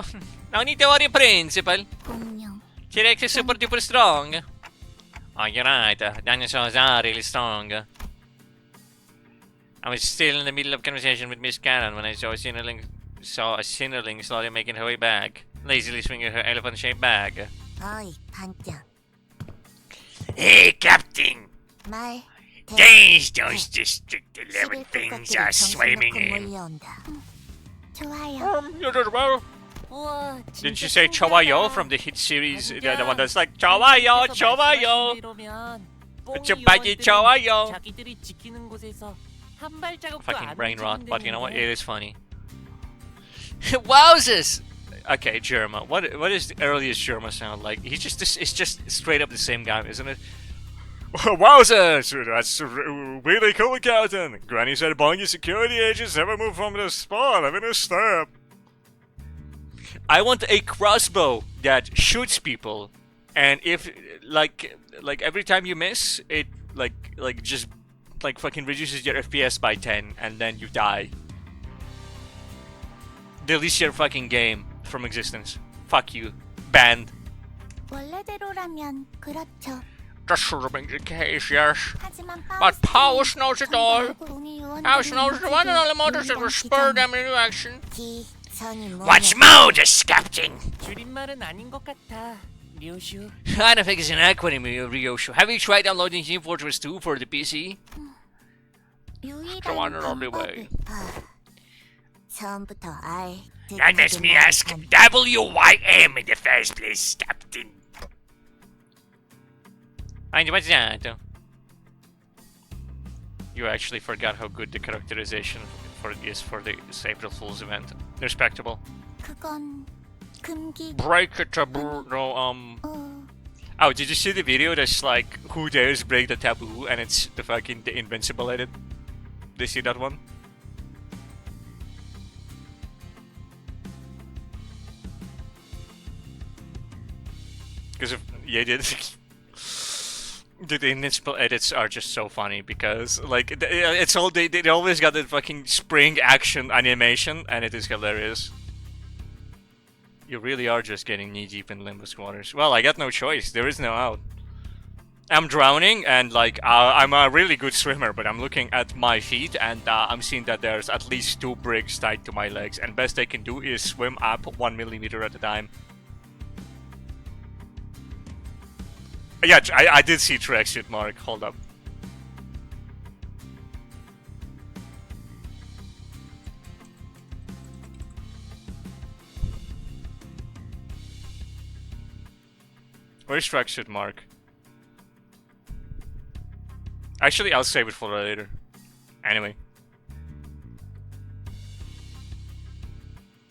worry, Principal. T-Rex is super duper strong. Oh, you're right. Dinosaurs are really strong. I was still in the middle of conversation with Miss Caron when I saw a Sinnerling slowly making her way back, lazily swinging her elephant-shaped bag. Hey, Captain! These those District 11 things are swimming in. You did well. 우와, Didn't you 진짜 say 좋아요 신기하다. from the hit series? 자기가 The one that's like 좋아요, 좋아요. 좀 빨리 좋아요. 자기들이 지키는 곳에서 한 발자국도 Fucking 안 brain rot, but you know what? It 움직인다는데. is funny. Wowzers! Okay, Germa. What is the earliest Germa sound like? It's just straight up the same guy, isn't it? Wowzers! That's really cool, Captain. Granny said bungy security agents never move from the spot. I'm in a stab. I want a crossbow that shoots people, and if like every time you miss, it just fucking reduces your FPS by 10, and then you die. Deletes your fucking game from existence. Fuck you. Banned. 원래대로라면 그렇죠. That should have been the case, yes. 하지만 But Powers knows it all. 공이 Powers knows the one and only motives that will spur them 기전, into action. 기선이 뭐냐? What's modus, Captain? 줄임말은 아닌 것 같아, 류슈. I don't think it's an acronym, Ryoshu. Have you tried downloading Team Fortress 2 for the PC? The one and only way. 처음부터 알. That makes me ask, WYM in the first place, Captain. What's that? You actually forgot how good the characterization is for the April Fool's event. Respectable. 그건 금기. Break a taboo. No, Oh, did you see the video that's like, who dares break the taboo? And it's the fucking the Invincible edit. Did you see that one? Because if yeah, did. The Invincible edits are just so funny because like it's all they always got the fucking spring action animation and it is hilarious. You really are just getting knee deep in Limbus waters. Well, I got no choice. There is no out. I'm drowning and like I'm a really good swimmer, but I'm looking at my feet and I'm seeing that there's at least 2 bricks tied to my legs, and best I can do is swim up 1 millimeter at a time. Yeah, I did see tracksuit, Mark. Hold up. Where's tracksuit, Mark? Actually, I'll save it for later. Anyway.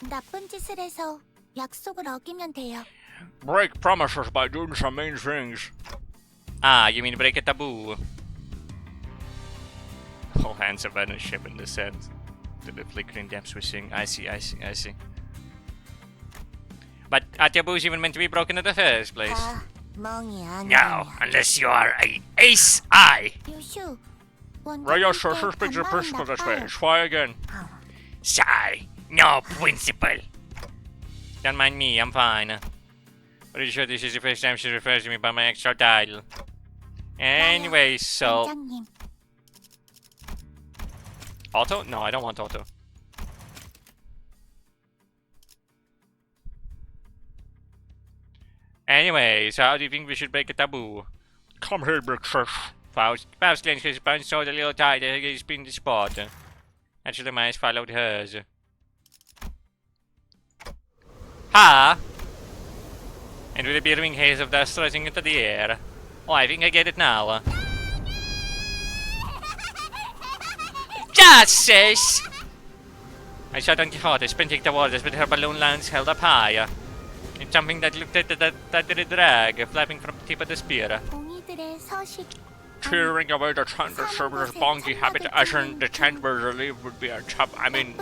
나쁜 짓을 해서 약속을 어기면 돼요. Break promises by doing some mean things. Ah, you mean break a taboo? All hands abandon ship in the sense. The flickering depths we sing. I see. But are taboos even meant to be broken in the first place? 다 멍이 No, 아니야. unless you are a ace eye. 유슈. Radio sources speaks the principle this way. Try again. 어. Sigh. No principle. Don't mind me, I'm fine. Pretty sure this is the first time she refers to me by my extra title. Anyway, so... 원장님. Auto? No, I don't want auto. Anyway, so how do you think we should break a taboo? Come here, big sis. Faust clenched his punch so a little tighter, he's been the spot. Actually, my eyes followed hers. Ha! And with a billowing haze of dust rising into the air. Oh, I think I get it now. Justice! I saw Don Quixote sprinting towards us with her balloon lance held up high. And something that looked at that did a drag, flapping from the tip of the spear. 공이들의 서식. Cheering away the thunder server's bonky habit, assuring the tent where the leave would be a chop. I mean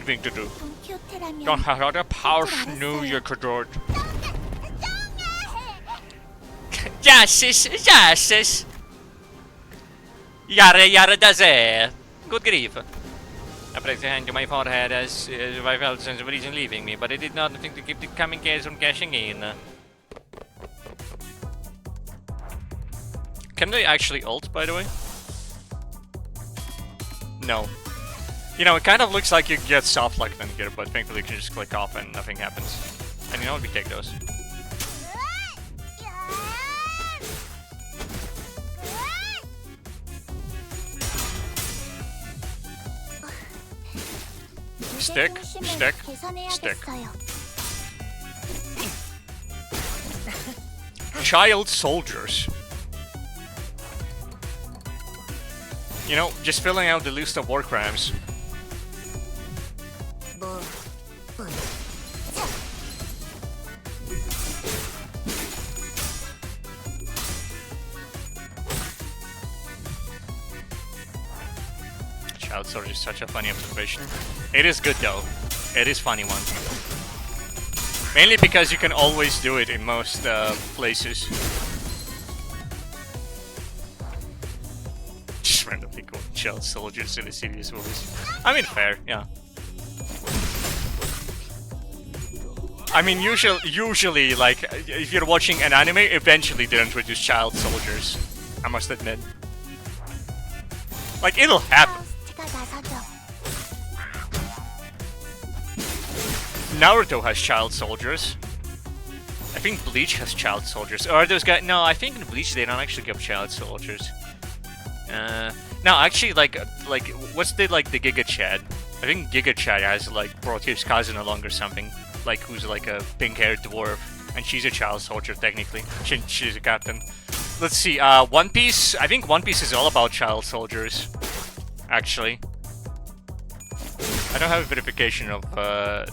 thing to do. 돈키호테라면. Don't have other powers 알았어요. knew you could do it. Justice! Yara does it. Good grief. I pressed a hand to my forehead as if I felt a sense of reason leaving me, but I did not think to keep the coming case from cashing in. Can they actually ult, by the way? No. You know, it kind of looks like you get soft locked in here, but thankfully you can just click off and nothing happens. And you know what, we take those. Stick. child soldiers. You know, just filling out the list of war crimes. Child soldier is such a funny observation. It is good though. It is funny one. Mainly because you can always do it in most places. Just randomly go child soldiers in the serious movies. I mean, fair, yeah. I mean, usually, like, if you're watching an anime, eventually they introduce child soldiers. I must admit. Like, it'll happen. Naruto has child soldiers. I think Bleach has child soldiers. Or are those guys? No, I think in Bleach they don't actually give child soldiers. No, actually, like what's the Giga Chad? I think Giga Chad has like brought his cousin along or something, like who's like a pink-haired dwarf, and she's a child soldier technically. She's a captain. Let's see. One Piece. I think One Piece is all about child soldiers. Actually. I don't have a verification of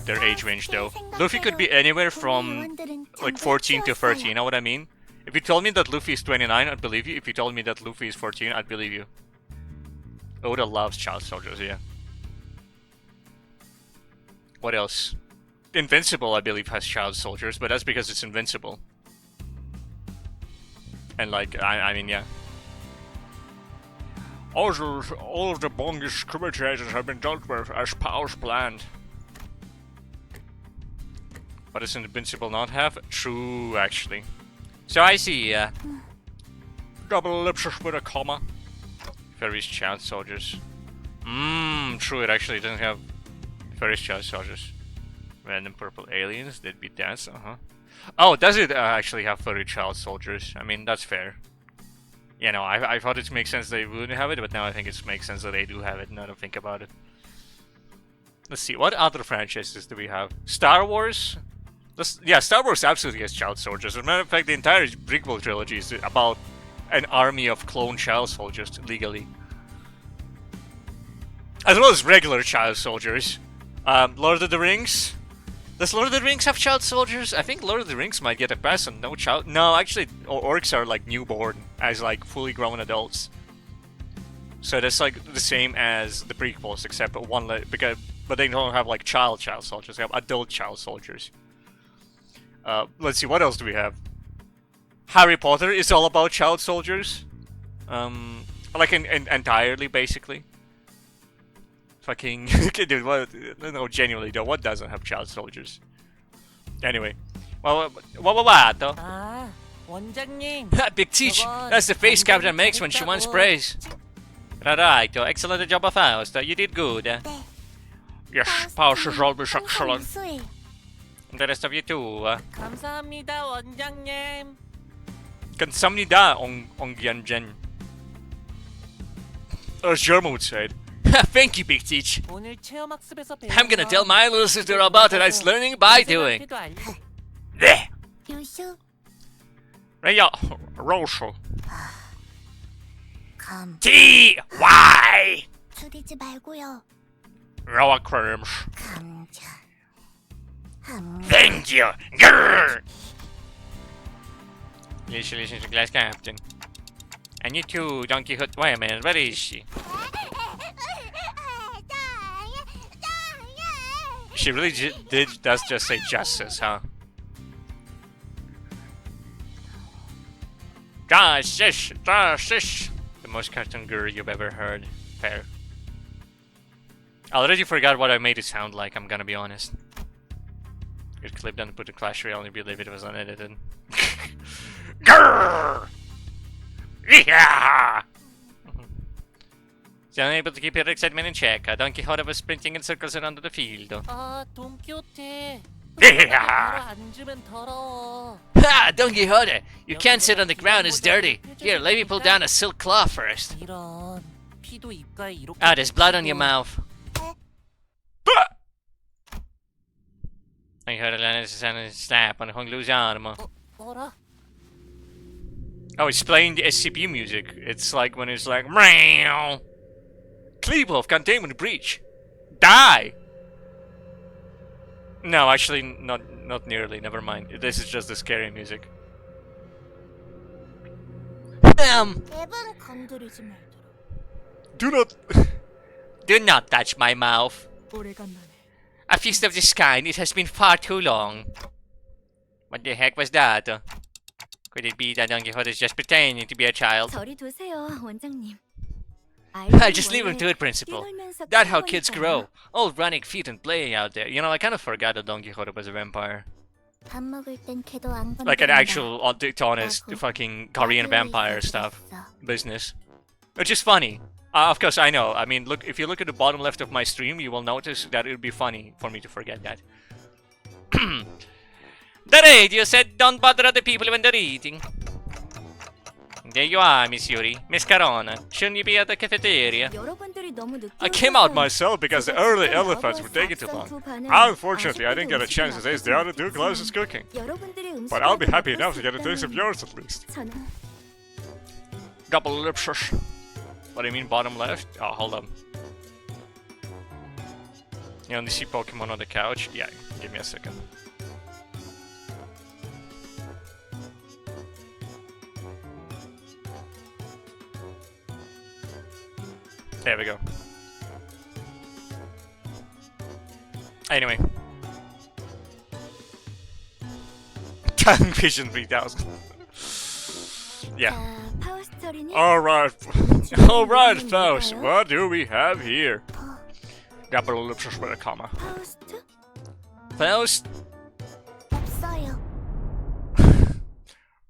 their age range though. Luffy could be anywhere from like 14 to 30, you know what I mean? If you told me that Luffy is 29, I'd believe you. If you told me that Luffy is 14, I'd believe you. Oda loves child soldiers, yeah. What else? Invincible, I believe, has child soldiers, but that's because it's invincible. And like, I mean, yeah. All of the Bongish criminators have been dealt with as powers planned. What does Invincible not have? True, actually. So I see, double ellipsis with a comma. Fairies child soldiers. True, it actually doesn't have fairies child soldiers. Random purple aliens, they'd be dance, Oh, does it actually have furry child soldiers? I mean, that's fair. You know, I thought it makes sense they wouldn't have it, but now I think it makes sense that they do have it, now that I think about it. Let's see, what other franchises do we have? Star Wars? Yeah, Star Wars absolutely has child soldiers. As a matter of fact, the entire prequel trilogy is about an army of clone child soldiers, legally. As well as regular child soldiers. Lord of the Rings? Does Lord of the Rings have child soldiers? I think Lord of the Rings might get a pass on no child. No, actually, orcs are like newborn as like fully grown adults. So that's like the same as the prequels, except one but they don't have like child soldiers. They have adult child soldiers. Let's see, what else do we have? Harry Potter is all about child soldiers. Like entirely, basically. Fucking dude, what? No, genuinely though, what doesn't have child soldiers? Anyway, what? 아, 원장님. Big Teach, that's the face Captain makes when she wants praise. Right, excellent job of Faust. You did good. Yes, Faust is always excellent. And the rest of you too. 감사합니다, 원장님. 감사합니다, 옹기안젠. As German would say it. Thank you, Big Teach. 오늘 체험학습에서 배운 I'm gonna tell my little sister about tonight's learning by doing. There. 요슈, Right, Roshel. 감, T-Y. 줄이지 말고요. Raw creams. 감자, 함, Thank you. Grrr. You should listen to Glass Captain. And you too, Donkey Hood. Wait a minute, where is she? She really does just say justice, huh? Justice, justice. The most cartoon girl you've ever heard. Fair. I already forgot what I made it sound like, I'm gonna be honest. Get clipped and put the Clash Royale and believe it was unedited. Grrr! Yeah! Still unable to keep your excitement in check. Don Quixote was sprinting in circles around the field. 아, 돈키호테. Yeah! 바로 앉으면 더러워. Ha! Don Quixote! You can't sit on the ground, it's dirty. Here, let me pull down a silk cloth first. 이런 피도 입가에 이렇게. Ah, there's blood on your mouth. Don Quixote landed his hand and snap on the hung loose arm. 어라? Oh, it's playing the SCP music. It's like when it's like, meow. Kleebov, containment breach. Die! No, actually, not nearly. Never mind. This is just the scary music. 앱은 건드리지 말도록. Do not... Do not touch my mouth. 오래간만에. A feast of this kind, it has been far too long. What the heck was that? Could it be that Don Quixote is just pretending to be a child? 저리 두세요, 원장님. I just leave him to it, principal. That's how kids grow. All running feet and playing out there. You know, I kind of forgot that Don Quixote was a vampire. 밥 먹을 땐 걔도 안 건드린다. Like an actual, honest, fucking Korean vampire stuff. Business. Which is funny. Of course, I know. I mean, look, if you look at the bottom left of my stream, you will notice that it would be funny for me to forget that. The radio said don't bother other people when they're eating. There you are, Miss Yuri. Miss Carona. Shouldn't you be at the cafeteria? I came out myself because the early elephants were taking too long. Unfortunately, I didn't get a chance to taste the other two classes cooking. But I'll be happy enough to get a taste of yours at least. Double ellipsis. What do you mean bottom left? Oh, hold up. You only see Pokemon on the couch? Yeah, give me a second. There we go. Anyway. Tongue Vision 3000. Yeah. Alright. Alright, Faust. What do we have here? Double ellipsis with a comma. Faust? 없어요.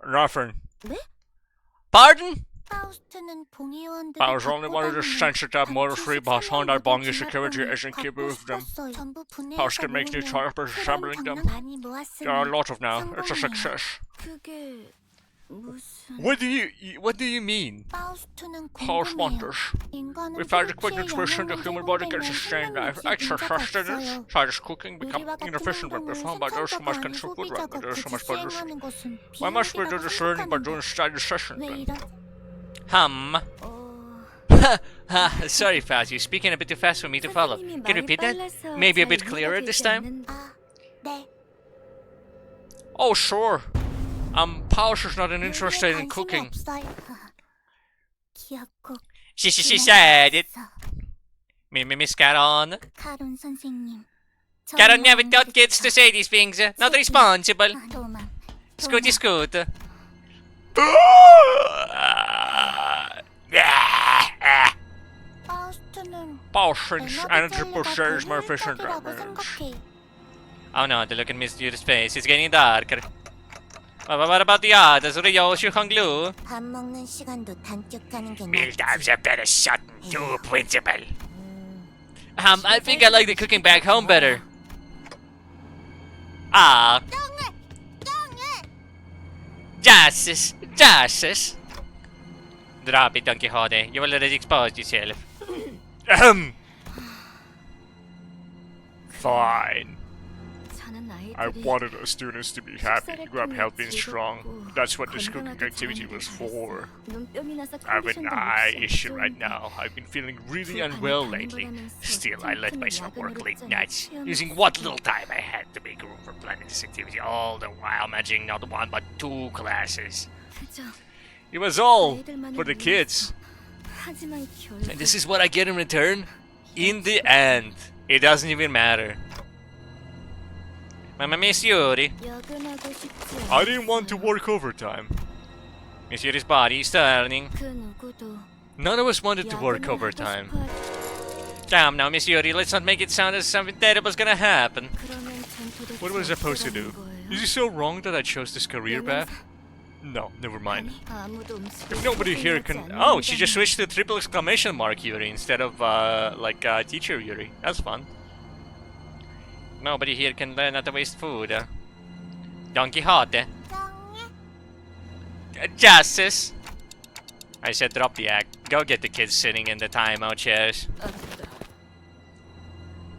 Nothing. 네? Pardon? 파우스트는 동의원들이 I was only one of the censored motor-free boss Honda Bongi security isn't keep with them. Faust can make new choices assembling them. There are a lot of now. It's a success. 그게 무슨 What do you mean? House wonders. We've had equipment twist the human body gets sustained life. Extra sustenance, such as cooking, become inefficient when performed by those who must consume food right, but those who must produce. Why must we do this learning by doing study session then? Sorry, Faust, you're speaking a bit too fast for me to follow. Can you repeat that? Maybe a bit clearer this time? 네. Oh, sure. Faust is not interested in cooking. 기억국 She said it. Miss Caron. 카론 선생님. Caron never taught kids to say these things. Not responsible. 도만. Scoot. 파우스트는 Potions, energy 에너지 pushes, more 젤리가 efficient 젤리라고 damage. 생각해. Oh no, the look in Miss Judy's face is getting darker. What about the others? Ryoshi Hong Lu? 밥 먹는 시간도 단축하는 게 Bill 낫지. Dabs a better shot to principal. I think I like the cooking back home better. Ah. Justice. Drop it, Don Quixote. You already exposed yourself. Fine. I wanted our students to be happy, grow up healthy and strong. That's what this cooking activity was for. I have an eye issue right now. I've been feeling really unwell lately. Still, I let myself work late nights, using what little time I had to make room for planning this activity, all the while managing not one but two classes. It was all for the kids. And this is what I get in return? In the end, it doesn't even matter. Miss Yuri. I didn't want to work overtime. Miss Yuri's body is turning. None of us wanted to work overtime. Damn now, Miss Yuri, let's not make it sound as something terrible's gonna happen. What was I supposed to do? Is it so wrong that I chose this career path? No, never mind. If nobody here can... Oh, she just switched to triple exclamation mark Yuri instead of, teacher Yuri. That's fun. Nobody here can learn how to waste food. Don Quixote. Justice. I said drop the act. Go get the kids sitting in the timeout chairs.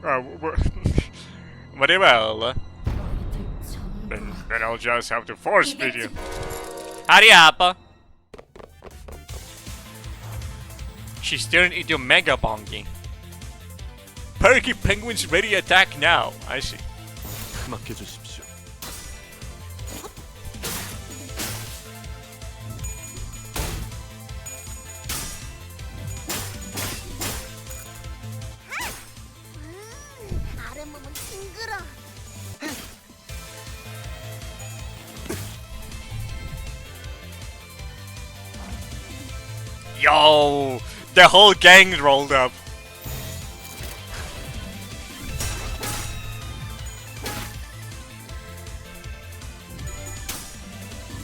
Very well. Then I'll just have to force feed you. Hurry up. She's turned into Mega Bongi. Perky penguins ready attack now. I see. 맡겨주십시오. 아랫몸은 징그러. Yo, the whole gang rolled up.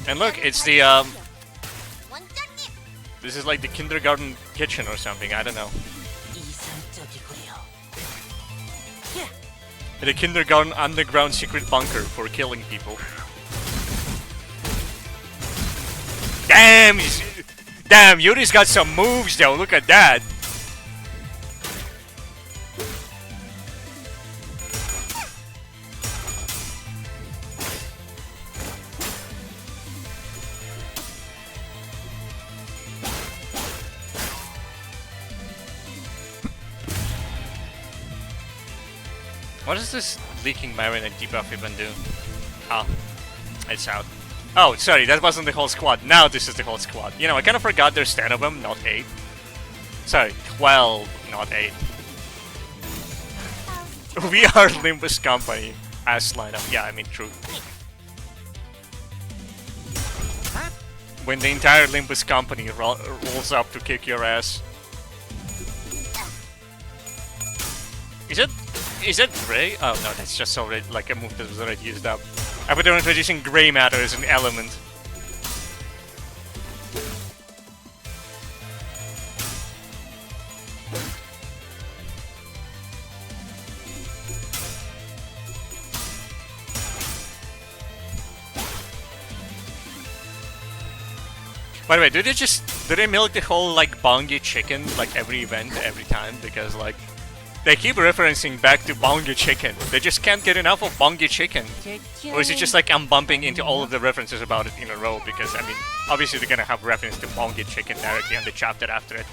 And look, it's the 원장님. this is like the kindergarten kitchen or something. I don't know. 이상적이구려. The kindergarten underground secret bunker for killing people. Damn, damn, Yuri's got some moves though. Look at that. What does this leaking Marin and debuff even do? Oh, it's out. Oh, sorry, that wasn't the whole squad. Now this is the whole squad. You know, I kind of forgot there's 10 of them, not 8. Sorry, 12, not 8. We are Limbus Company. Ass lineup. Yeah, I mean, true. When the entire Limbus Company rolls up to kick your ass. Is it Grey? Oh no, that's just already like a move that was already used up. I thought they were introducing Grey Matter as an element. By the way, do they milk the whole like bongi chicken like every event, every time? Because like they keep referencing back to bongi chicken. They just can't get enough of bongi chicken. Or is it just like I'm bumping into all of the references about it in a row? Because I mean, obviously they're gonna have reference to bongi chicken directly on the chapter after it.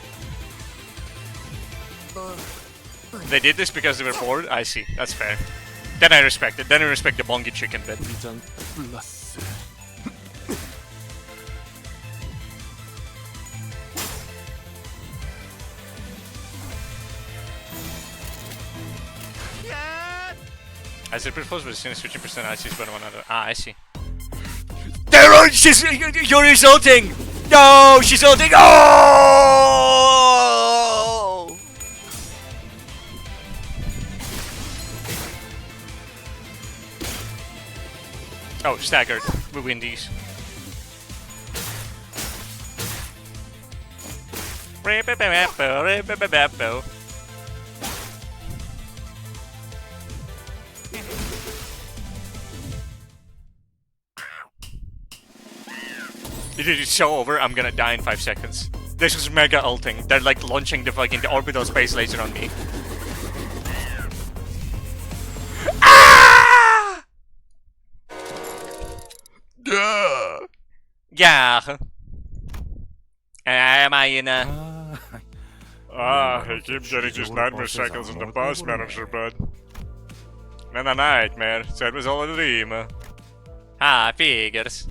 They did this because they were bored? I see, that's fair. Then I respect it. Then I respect the bongi chicken bit. 위장 플러스. As it proposed with the switching personalities one another. Ah, I see. There are you're resulting! No, she's ulting! Oh! Oh, staggered. We win these. It's so over, I'm gonna die in 5 seconds. This was mega ulting. They're like launching the fucking orbital space laser on me. Ah! Yeah. Am I in a... He keeps getting his nightmare cycles in the bus manager, bud. Not a nightmare, so it was all a dream. Ah, figures.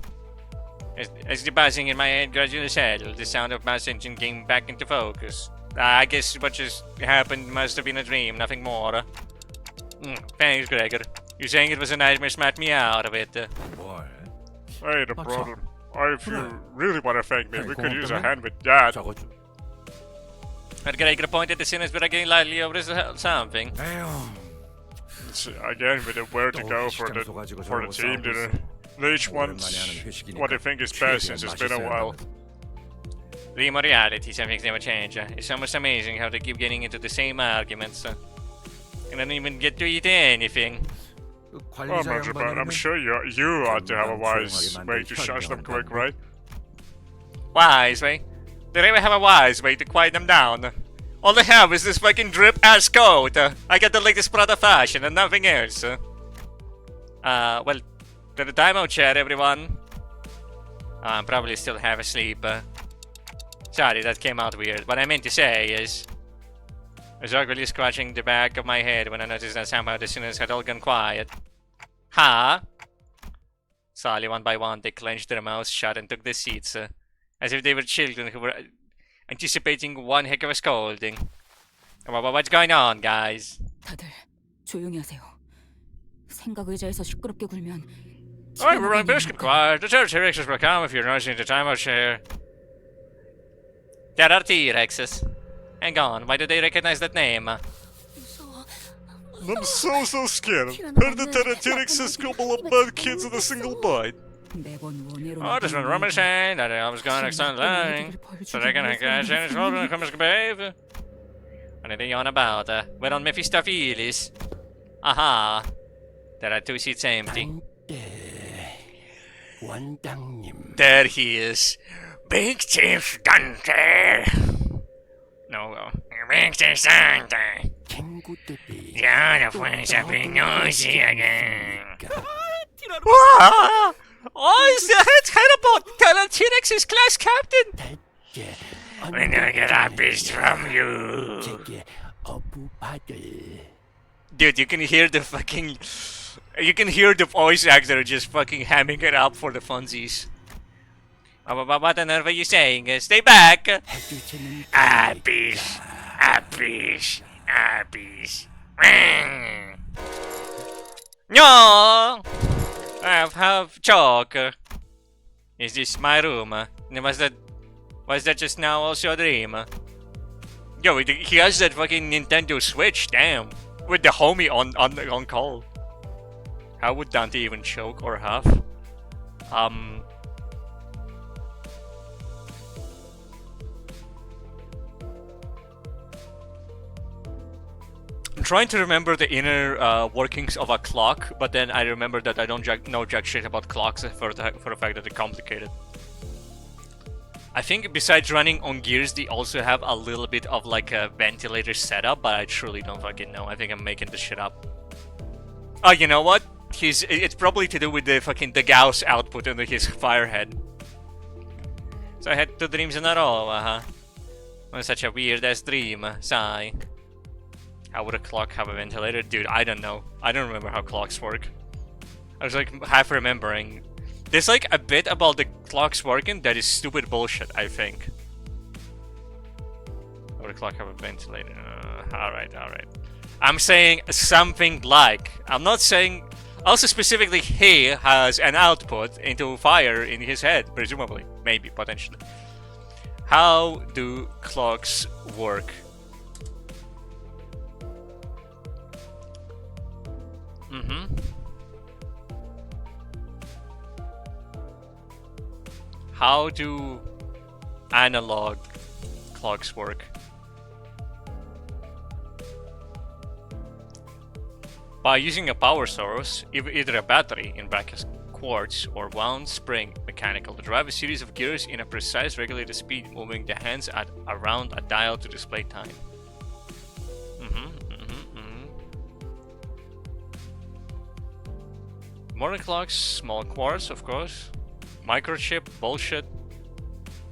As the buzzing in my head gradually settled, the sound of mouse engine came back into focus. I guess what just happened must have been a dream, nothing more. Thanks, Gregor. You saying it was a nightmare smacked me out of it. What? I ain't a problem. If you really want to thank me, we could use a hand with that. 적어줘. But Gregor pointed the sinners were getting lightly over something. Again, with where to go for the team dinner. Each wants what they think is best since it's been a while. The reality, some things never change. It's almost amazing how they keep getting into the same arguments. And don't even get to eat anything. Oh, Major, but I'm sure you ought to have a wise way to shush them quick, right? Wise way? They never have a wise way to quiet them down. All they have is this fucking drip-ass coat. I got the latest Prada fashion and nothing else. Well, to the timeout chat, everyone. I'm probably still half asleep. Sorry, that came out weird. What I meant to say is, I was angrily scratching the back of my head when I noticed that somehow the sinners had all gone quiet. Huh? Slowly, one by one, they clenched their mouths shut and took their seats, as if they were children who were anticipating one heck of a scolding. What's going on, guys? 다들 조용히 하세요. 생각 의자에서 시끄럽게 굴면 Alright, we're running biscuit quiet. The T-Rexes will come if you're noticing the time out here. There are T-Rexes. Hang on, why do they recognize that name? I'm so scared. Heard the T-Rexes gobble up bad kids in a single bite. 매번 원해로 Oh, just been rummaging that I was going to extend learning. So they can catch any children and come and behave. What are they on about? We're on Mephistopheles. Aha. There are 2 seats empty. There he is. Big Chief Dante. No, Big Chief Dante. Yeah, the place have been noisy again. Oh, is the head about telling T-Rex's class captain? When I get a piece from you. Dude, you can hear the fucking... You can hear the voice actor just fucking hamming it up for the funsies. What on earth are you saying? Stay back! Appies! Appies! Appies! No! I have chalk. Is this my room? Was that just now also a dream? Yo, he has that fucking Nintendo Switch, damn. With the homie on call. How would Dante even choke or huff? I'm trying to remember the inner workings of a clock, but then I remember that I don't know jack shit about clocks for the fact that they're complicated. I think besides running on gears, they also have a little bit of like a ventilator setup, but I truly don't fucking know. I think I'm making this shit up. Oh, you know what? It's probably to do with the Gauss output under his firehead. So I had 2 dreams in a row, It was such a weird ass dream, sigh. How would a clock have a ventilator? Dude, I don't know. I don't remember how clocks work. I was like half remembering. There's like a bit about the clocks working that is stupid bullshit, I think. How would a clock have a ventilator? Alright. I'm saying something like. I'm not saying... Also specifically, he has an output into fire in his head, presumably. Maybe, potentially. How do clocks work? How do analog clocks work? By using a power source, either a battery in brackets quartz or wound spring mechanical to drive a series of gears in a precise regulated speed, moving the hands around a dial to display time. Modern clocks, small quartz, of course. Microchip, bullshit.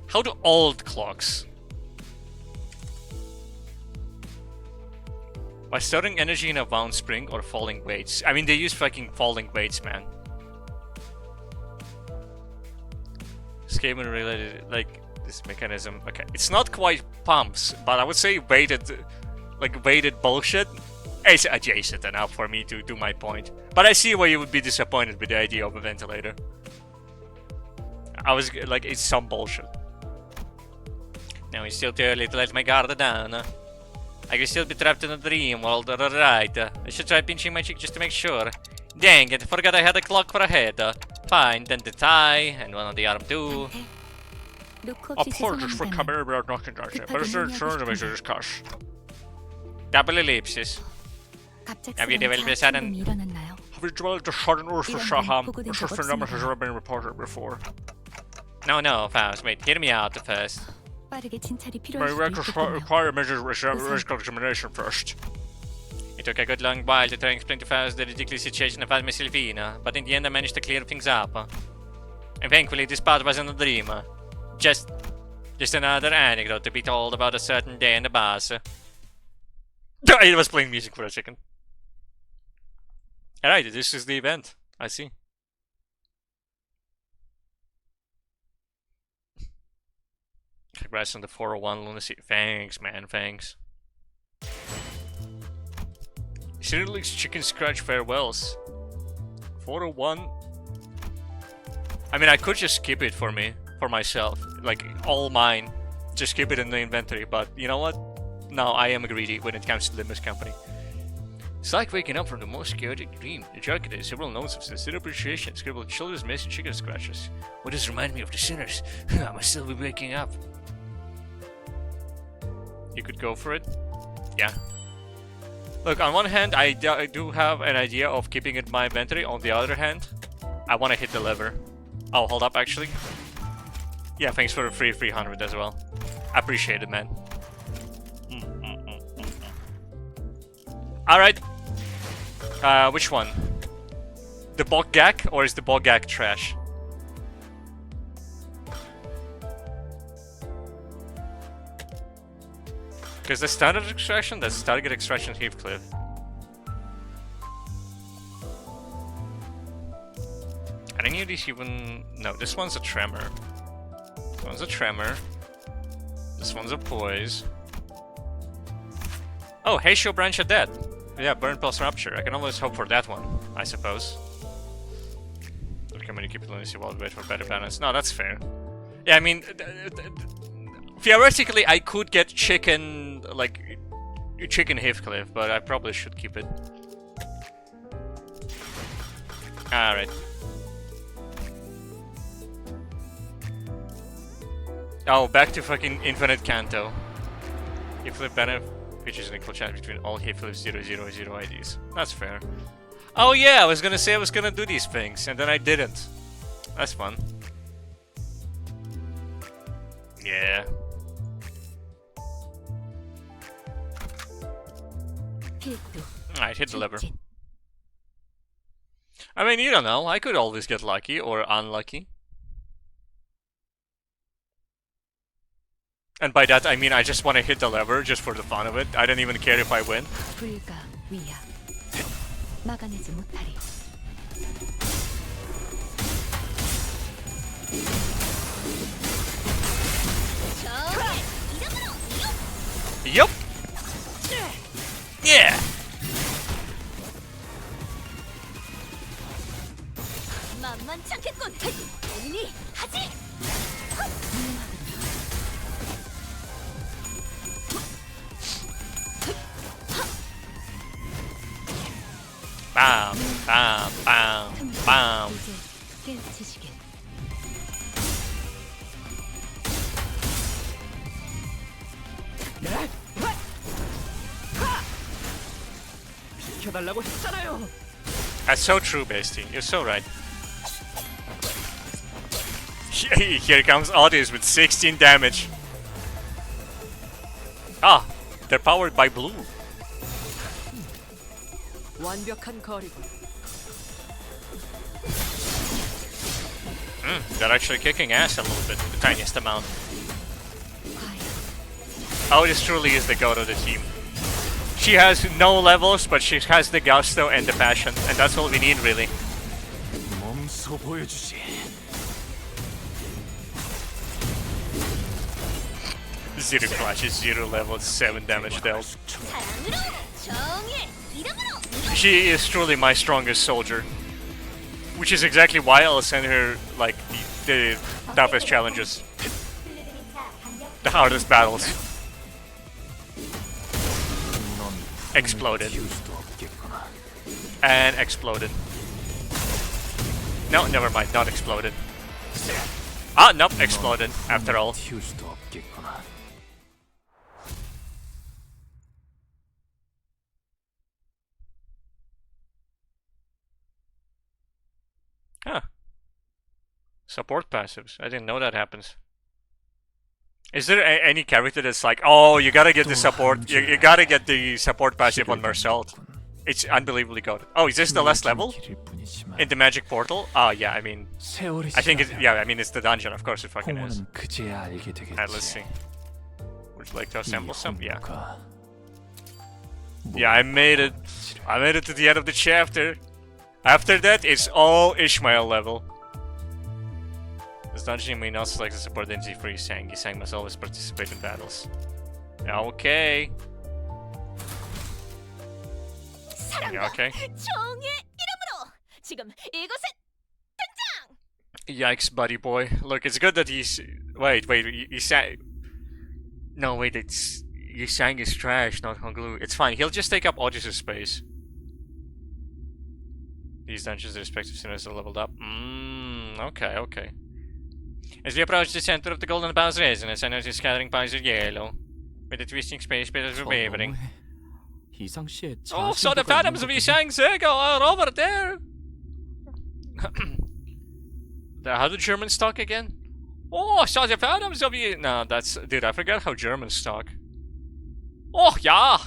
How do old clocks? By storing energy in a wound spring or falling weights. I mean, they use fucking falling weights, man. Schema related, like, this mechanism. Okay, it's not quite pumps, but I would say weighted bullshit. It's adjacent enough for me to do my point. But I see why you would be disappointed with the idea of a ventilator. I was like, it's some bullshit. Now it's still too early to let my guard down. I could still be trapped in a dream world, alright. I should try pinching my cheek just to make sure. Dang it, forgot I had a clock for a head. Fine, then the tie, and one on the arm too. Apologies for coming here without knocking at you, but it's a turn to make sure discuss. Double ellipsis. Have you developed a sudden... Have you developed a sudden urge for Shaham? This phenomenon has never been reported before. No, Faust, wait, hear me out first. My records require major racial examination first. It took a good long while to try and explain to Faust the ridiculous situation of Miss Silvina, but in the end I managed to clear things up. And thankfully this part wasn't a dream. Just Just another anecdote to be told about a certain day in the bus. It was playing music for a second. Alright, this is the event. I see. Congrats on the 401 lunacy. Thanks, man, thanks. Cyrillic's Chicken Scratch farewells. 401. I mean, I could just keep it for me, for myself. Like, all mine. Just keep it in the inventory, but you know what? No, I am greedy when it comes to Limbus Company. It's like waking up from the most chaotic dream. Ejaculated several notes of sincere appreciation, scribbled children's messy chicken scratches. What does remind me of the sinners? I must still be waking up. You could go for it? Yeah. Look, on one hand, I do have an idea of keeping it in my inventory. On the other hand, I want to hit the lever. Oh, hold up, actually. Yeah, thanks for the free 300 as well. I appreciate it, man. Alright. Which one? The Bogak, or is the Bogak trash? Because the standard extraction, that's target extraction Heathcliff. Are any of these even... No, this one's a tremor. This one's a tremor. This one's a poise. Oh, Heisho Branch of Dead. Yeah, Burn plus Rupture. I can always hope for that one, I suppose. Recommend you keep it lunacy while we wait for better balance. No, that's fair. Yeah, I mean... Theoretically, I could get chicken, like, chicken Heathcliff, but I probably should keep it. Alright. Oh, back to fucking Infinite Canto. Heathcliff banner features an equal chance between all Heathcliff 000 IDs. That's fair. Oh yeah, I was gonna say I was gonna do these things, and then I didn't. That's fun. Yeah. Alright, hit the lever. I mean, you don't know. I could always get lucky or unlucky. And by that, I mean I just want to hit the lever just for the fun of it. I don't even care if I win. Yup. Yeah. Bam, bam, bam, bam. That's so true, Bestie. You're so right. Here comes Otis with 16 damage. Ah, they're powered by blue. They're actually kicking ass a little bit, the tiniest amount. Otis truly is the goat of the team. She has no levels, but she has the gusto and the passion, and that's all we need, really. Zero clutches, 0 levels, 7 damage dealt. She is truly my strongest soldier. Which is exactly why I'll send her, like, the toughest challenges. The hardest battles. Exploded. And exploded. No, never mind, not exploded. Ah, nope, exploded, after all. Huh. Support passives. I didn't know that happens. Is there any character that's like, oh, you gotta get the support, you gotta get the support passive on Mersault? It's unbelievably good. Oh, is this the last level? In the magic portal? Oh, yeah, I mean... I think it's... Yeah, I mean, it's the dungeon. Of course it fucking is. Alright, let's see. Would you like to assemble some? Yeah. Yeah, I made it. I made it to the end of the chapter. After that, it's all Ishmael level. This dungeon may not select the support entity for Yisang. Yisang must always participate in battles. Okay. Yeah, okay. 종의 이름으로 지금 이곳에 Yikes, buddy boy. Look, it's good that he's... Wait, Yisang... No, wait, it's... Yisang is trash, not Honglu. It's fine, he'll just take up Audis' space. These dungeons, the respective sinners are leveled up. Okay, okay. As we approach the center of the Golden Bow's resonance, I notice scattering piles of yellow. With the twisting space bits are wavering. Oh, so the phantoms of Yisang Sega are over there! How do Germans talk again? Oh, so the phantoms of you. No, that's... Dude, I forgot how Germans talk. Oh, yeah!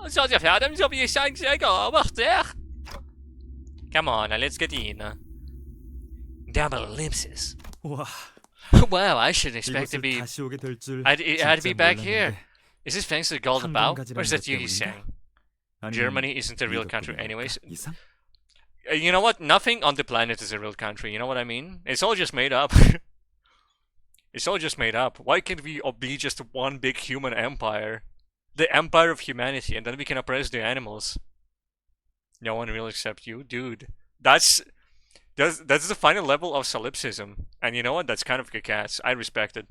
So the phantoms of Yisang Sega over there! Come on, now let's get in. Double ellipses. Wow, I should expect to be... I'd be back here. Is this thanks to the Golden Bow? Or is that you saying? Germany isn't a real country anyways. You know what? Nothing on the planet is a real country, you know what I mean? It's all just made up. It's all just made up. Why can't we all be just one big human empire? The empire of humanity, and then we can oppress the animals. No one will accept you? Dude, that's the final level of solipsism. And you know what? That's kind of kick-ass. I respect it.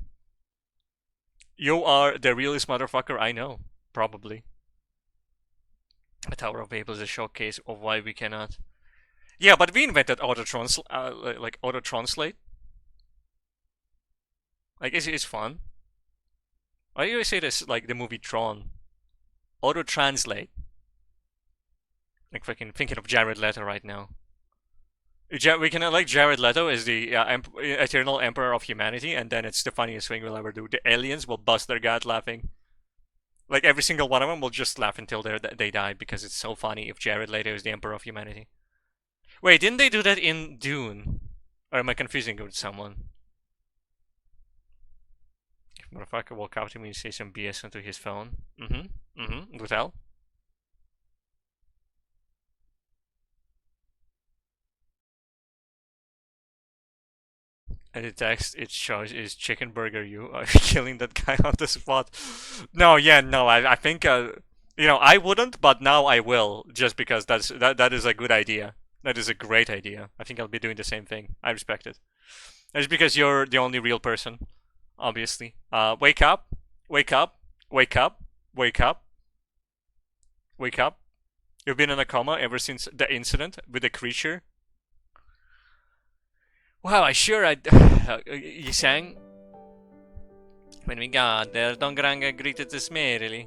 You are the realest motherfucker I know. Probably. A Tower of Babel is a showcase of why we cannot. Yeah, but we invented auto-translate. Like, it's fun. Why do you always say this, like the movie Tron? Auto-translate. Like fucking thinking of Jared Leto right now. We can elect Jared Leto as the eternal emperor of humanity, and then it's the funniest thing we'll ever do. The aliens will bust their gut laughing. Like every single one of them will just laugh until they die because it's so funny if Jared Leto is the emperor of humanity. Wait, didn't they do that in Dune? Or am I confusing it with someone? If motherfucker walk up to me and say some BS onto his phone. Without. And the text it shows is chicken burger you are killing that guy on the spot. No, yeah, no, I think you know, I wouldn't, but now I will, just because that is a good idea. That is a great idea. I think I'll be doing the same thing. I respect it. That's because you're the only real person, obviously. Wake up, wake up, wake up, wake up, wake up. You've been in a coma ever since the incident with the creature. Wow, I sure you sang? When we got there, Don Granga greeted us merrily.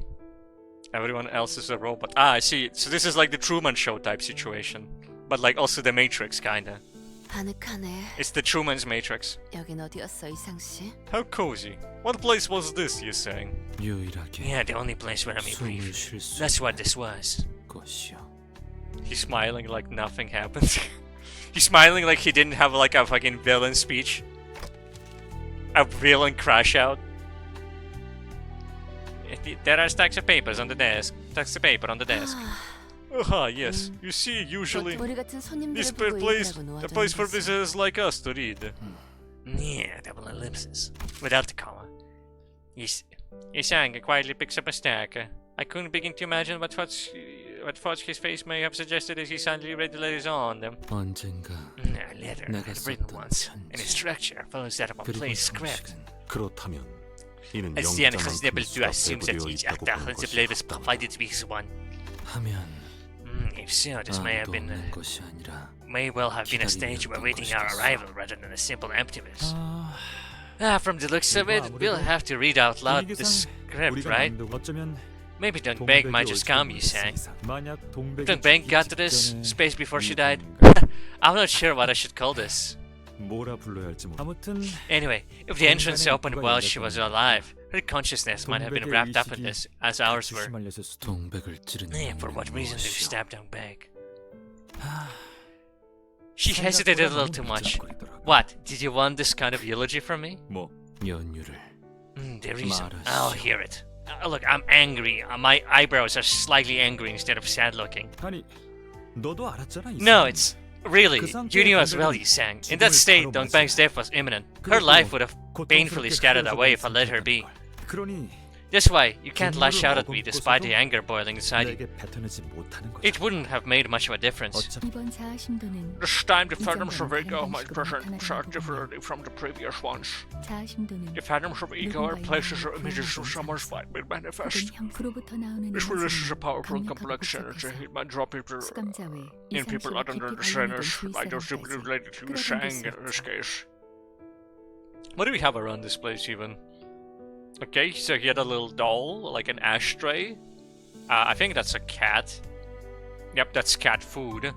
Everyone else is a robot. Ah, I see. So this is like the Truman Show type situation. But like also the Matrix, kinda. It's the Truman's Matrix. 여긴 어디였어, 이상 씨? How cozy. What place was this, you sang? Yeah, the only place where I'm breathe. That's what this was. He's smiling like nothing happened. He's smiling like he didn't have like a fucking villain speech. A villain crash out. There are stacks of papers on the desk. Stacks of paper on the desk. Yes. You see, usually this a place for visitors like us to read. Yeah, double ellipses. Without the comma. He sang and quietly picks up a stack. I couldn't begin to imagine what thoughts his face may have suggested as he suddenly read the letters on them. A letter I'd written once, and its structure follows that of a play script. It's the unreasonable to assume that each actor has the flavors provided to be one. If so, this may well have been a stage awaiting our arrival rather than a simple emptiness. From the looks of it, we'll have to read out loud the script, right? Maybe Dunk Bank might just come, you sang. Dunk Bank got to this space before she died. I'm not sure what I should call this. Anyway, if the entrance opened while she was alive, Her consciousness might have been wrapped up in this, as ours were. Yeah, for what reason did you stab Dongbek? She hesitated a little too much. What? Did you want this kind of eulogy from me? The reason. I'll hear it. Look, I'm angry. My eyebrows are slightly angry instead of sad looking. No, it's... Really, you knew as well, you sang. In that state, Dongbang's death was imminent. Her life would have painfully scattered away if I let her be. That's why you can't lash out at me despite the anger boiling inside you. It wouldn't have made much of a difference. 이번 자아 심도는 This time the phantoms of 이전과는 ego 다른 might 방식으로 present 나타나는 themselves 거구나. differently from the previous ones. 자아 심도는 The phantoms of ego are places or images of someone's life made 혹은 manifest. 형프로부터 나오는 This releases a 에너지는 powerful 강력하고 complex energy. 복잡해서 It might draw people 수감자 외 in people 이상식에 other than 깊이 the 관련된 sinners, like those people 주의 related to the 끌어당길 sang 수 in this 있다. case. What do we have around this place even? Okay, so he had a little doll, like an ashtray. I think that's a cat. Yep, that's cat food.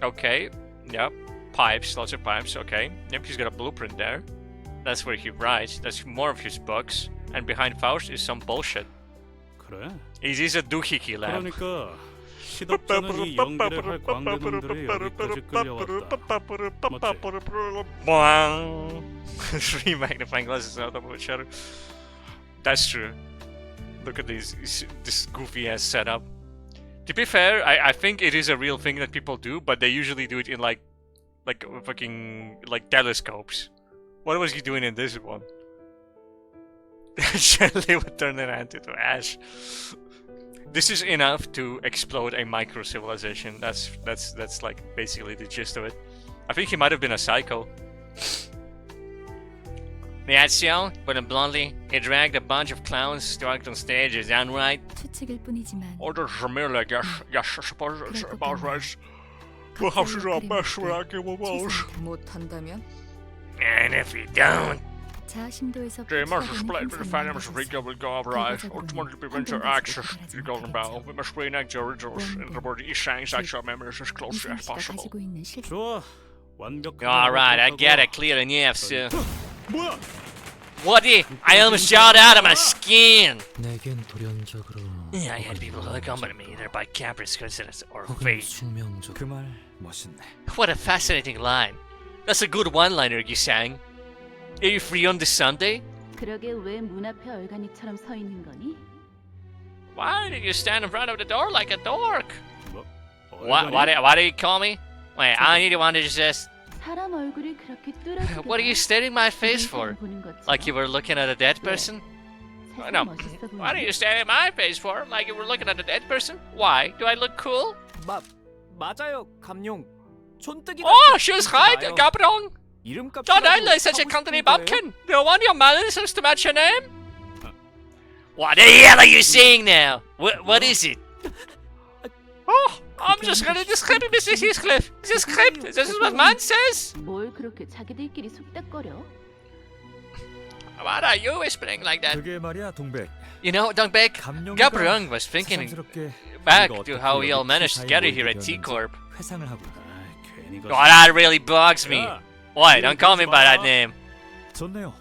Okay, yep. Pipes, lots of pipes, okay. Yep, he's got a blueprint there. That's where he writes. That's more of his books. And behind Faust is some bullshit. 그래? It is a doohickey lamp. 그러니까 시덥잖은 이 연기를 할 광대놈들이 여기까지 끌려왔다. Boing! 3 magnifying glasses out of a shadow. That's true. Look at this goofy ass setup. To be fair, I think it is a real thing that people do, but they usually do it in like fucking like telescopes. What was he doing in this one? Shelly would turn their hand into ash. This is enough to explode a micro civilization. That's like basically the gist of it. I think he might have been a psycho. Miazio, put it bluntly, he dragged a bunch of clowns to act on stage, is that right? 추측일 뿐이지만 Or there's merely yes, I suppose it's about right. We'll have to do our best with our capabilities. 못한다면? And if you don't, 자아 심도에서 The immersive split with the 행성을 phantoms of 만들어서 ego will go right. Ultimately prevent your access to the golden bowl. We must reenact the originals and report the Ishang's actual memories as closely as 이상씨가 possible. 가지고 있는 실 좋아. 완벽하게 alright, I 알아들었다고. get it, clear enough, sir. 뭐야? What the? I almost shot out of my skin! 내겐 돌연적으로 Yeah, I had people who accompanied me, either by caprice, coincidence, or fate. 숙명적 그 말 멋있네. What a fascinating line. That's a good one-liner you sang. Are you free on this Sunday? 그러게 왜 문 앞에 얼간이처럼 서 있는 거니? Why did you stand in front of the door like a dork? 뭐? What do you call me? Wait, I need to want to just... 사람 얼굴이 그렇게 뚜렷하게 What are you staring my face for? Like you were looking at a dead person? No. What are you staring at my face for? Like you were looking at a dead person? Why? Do I look cool? 맞아요, 감룡. 촌뜨기. Oh, she was right, Gabrong! 이름값. Don't I like such a company bumpkin? Do you want your mannerisms to match your name? What the hell are you saying now? What is it? Oh, I'm just gonna describe it, Mrs. Heathcliff. It's a script. This is what man says. 뭘 그렇게 자기들끼리 속닥거려? What are you whispering like that? 그게 말이야, 동백. You know, Dongbek, Gabrong was thinking back to how we all managed together here at T-Corp. 회상을 하고. 괜히 Oh, that really bugs me. 야, Why? Don't call me by that name. 좋네요.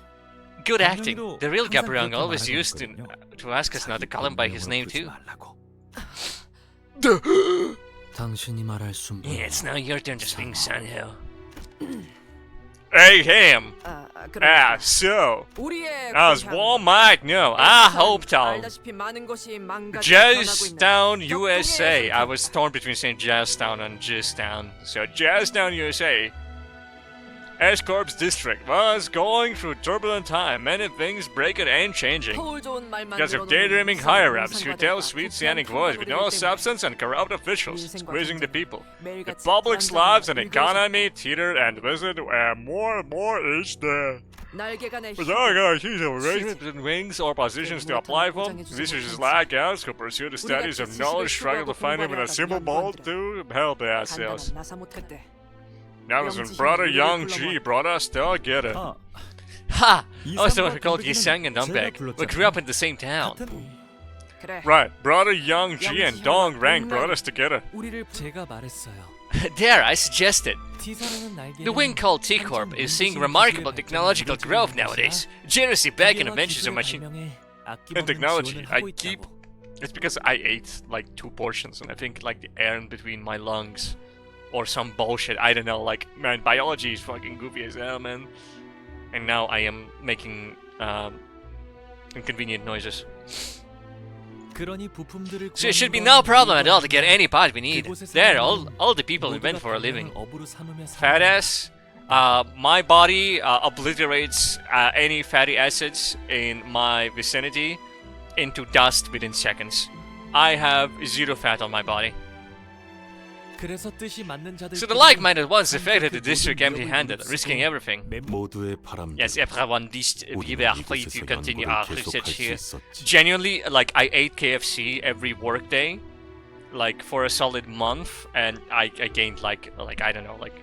Good acting. The real Gabrong always used to ask us not to call him by his name too. 당신이 말할 순 Yeah, it's now your turn to speak, Sanho. Hey, him! So, as one might know, I hoped I'll... Jazztown, USA. I was torn between saying Jazztown and Jizztown. So, Jazztown, USA. S-Corp's district was going through turbulent time, many things breaking and changing. Because of daydreaming higher-ups who tell sweet sounding voice with no substance and corrupt officials, squeezing the people. The public's lives and economy teetered and visited more and more each day. Without a huge arrangement between wings or positions to apply for, researchers like us who pursue the studies of knowledge struggle to find even a simple mold to help ourselves. Now this when brother Young G brought us still get it. Ha! I was the one who called Yisang and Dumbek. We grew up in the same town. Right, brother Young G and Dong rank brothers together. 제가 말했어요. There, I suggested. The wing called T-Corp is seeing remarkable technological growth nowadays. Generously back in Adventures of Machine. And technology, I keep... It's because I ate like 2 portions and I think like the air in between my lungs. Or some bullshit, I don't know, like, man, biology is fucking goofy as hell, man. And now I am making inconvenient noises. So it should be no problem at all to get any part we need. There, all the people invent for a living. Fat ass. My body obliterates any fatty acids in my vicinity into dust within seconds. I have 0 fat on my body. So the like-minded ones defected the district empty-handed, risking everything. Yes, everyone needs to be free to continue our research here. Genuinely, like, I ate KFC every workday, like, for a solid month, and I gained, like, I don't know, like,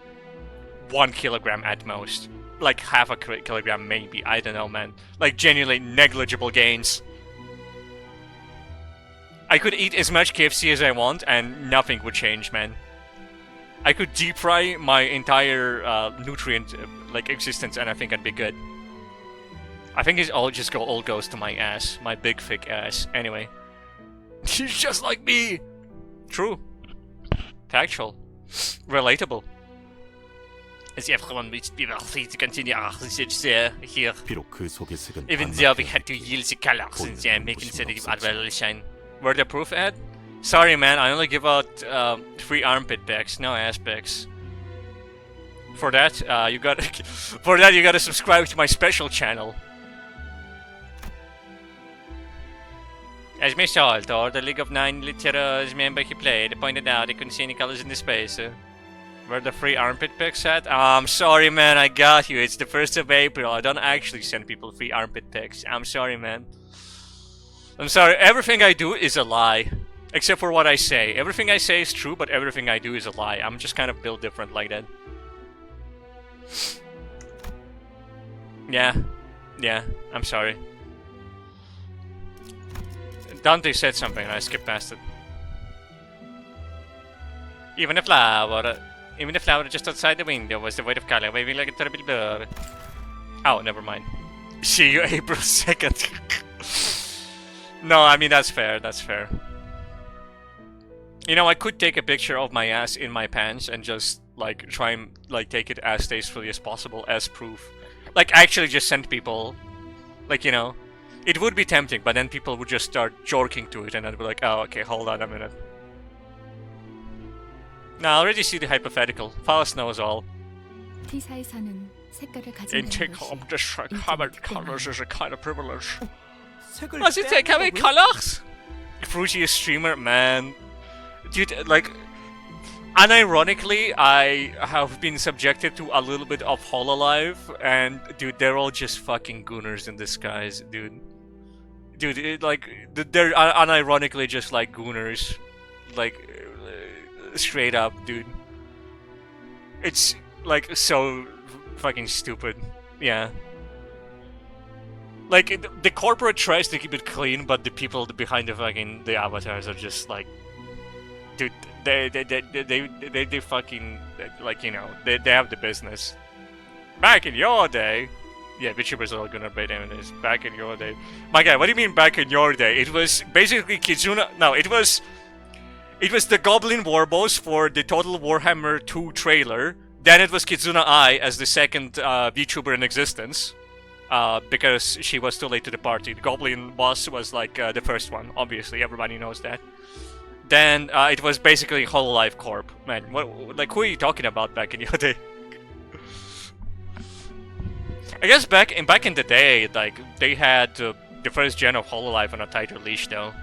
1 kilogram at most. Like, half a kilogram maybe, I don't know, man. Like, genuinely negligible gains. I could eat as much KFC as I want, and nothing would change, man. I could deep fry my entire nutrient like existence, and I think I'd be good. I think it all goes to my ass, my big thick ass. Anyway, she's just like me. True, factual, relatable. As everyone needs to be free to continue our research here. Even though we had to yield the colors in the making sensitive advertising. Where the proof at? Sorry, man. I only give out 3 armpit pics, no ass pics. For that, you gotta subscribe to my special channel. As Mr. Altor, the League of 9 Literas member he played, pointed out he couldn't see any colors in the space. Where the 3 armpit pics at? I'm sorry, man. I got you. It's the 1st of April. I don't actually send people 3 armpit pics. I'm sorry, man. I'm sorry. Everything I do is a lie. Except for what I say. Everything I say is true, but everything I do is a lie. I'm just kind of built different like that. Yeah. Yeah. I'm sorry. Dante said something and I skipped past it. Even the flower just outside the window was devoid of color, waving like a terrible bird. Oh, never mind. See you April 2nd. No, I mean, that's fair, that's fair. You know, I could take a picture of my ass in my pants and just, like, try and, like, take it as tastefully as possible as proof. Like, actually just send people, like, you know, it would be tempting, but then people would just start jorking to it and I'd be like, oh, okay, hold on a minute. Now, I already see the hypothetical. Faust knows all. In take-home district, having colors is a kind of privilege. Does it take having colors? Fruity streamer, man. Dude, like, unironically, I have been subjected to a little bit of Hololive, and dude, they're all just fucking gooners in disguise, dude. Dude, they're unironically just like gooners, like, straight up, dude. It's like so fucking stupid, yeah. Like, the corporate tries to keep it clean, but the people behind the avatars are just like, dude, they fucking, like, you know, they have the business. Back in your day, yeah, VTubers are all gonna bait in this. Back in your day, my guy, what do you mean back in your day? It was basically Kizuna. No, it was the Goblin Warboss for the Total Warhammer 2 trailer. Then it was Kizuna Ai as the second VTuber in existence. Because she was too late to the party. The Goblin boss was like the first one, obviously, everybody knows that. Then it was basically Hololive Corp. Man, what, like, who are you talking about back in your day? I guess back in the day, like, they had the first gen of Hololive on a tighter leash, though.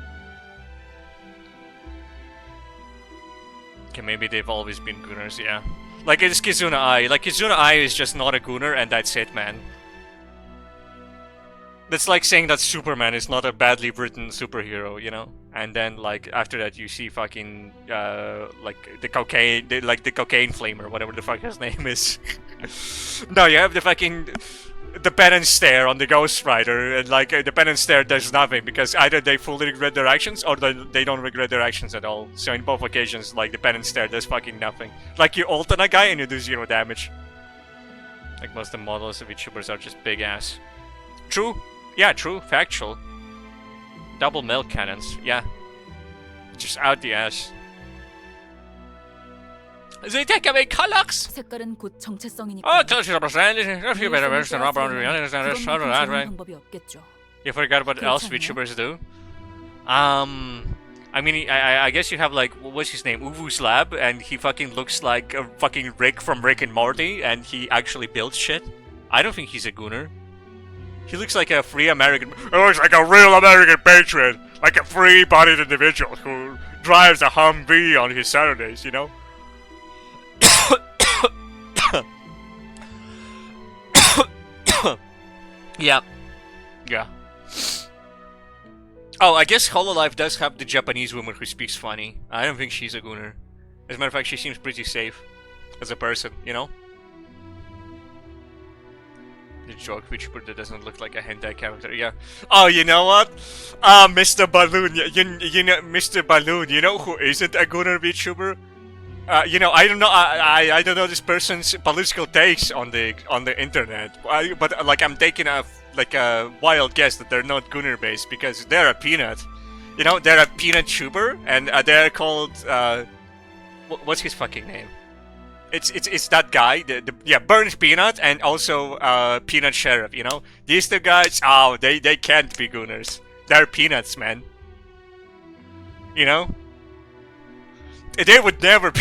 Okay, maybe they've always been gooners, yeah. Like, it's Kizuna Ai. Like, Kizuna Ai is just not a gooner, and that's it, man. That's like saying that Superman is not a badly written superhero, you know? And then, like, after that you see fucking, like, the cocaine flamer, whatever the fuck his name is. No, you have the fucking the pen and stare on the Ghost Rider, and like the pen and stare does nothing because either they fully regret their actions or they don't regret their actions at all. So in both occasions, like the pen and stare does fucking nothing. Like you ult on a guy and you do 0 damage. Like most of the models of VTubers are just big ass. True. Yeah, true. Factual. Double milk cannons. Yeah. Just out the ass. They take away colors. 색깔은 곧 정체성이니까. Oh, tell you a few better versions than 그것만큼 right? 좋은 방법이 없겠죠. You forgot what else VTubers do? I mean, I guess you have like, what's his name? Uvu's Lab, and he fucking looks like a fucking Rick from Rick and Morty, and he actually builds shit. I don't think he's a gooner. He looks like a free American. He looks like a real American patriot, like a free-bodied individual who drives a Humvee on his Saturdays, you know? Yeah. Yeah. Oh, I guess Hololive does have the Japanese woman who speaks funny. I don't think she's a gooner. As a matter of fact, she seems pretty safe as a person, you know? The joke VTuber that doesn't look like a hentai character, yeah. Oh, you know what? Mr. Balloon, you know, Mr. Balloon, you know who isn't a gooner VTuber? You know, I don't know. I don't know this person's political takes on the internet. But like, I'm taking a wild guess that they're not gooner based because they're a peanut. You know, they're a peanut tuber, and they're called what's his fucking name? It's that guy. Yeah, Burnt Peanut, and also Peanut Sheriff. You know, these two guys. Oh, they can't be gooners. They're peanuts, man. You know. They would never be.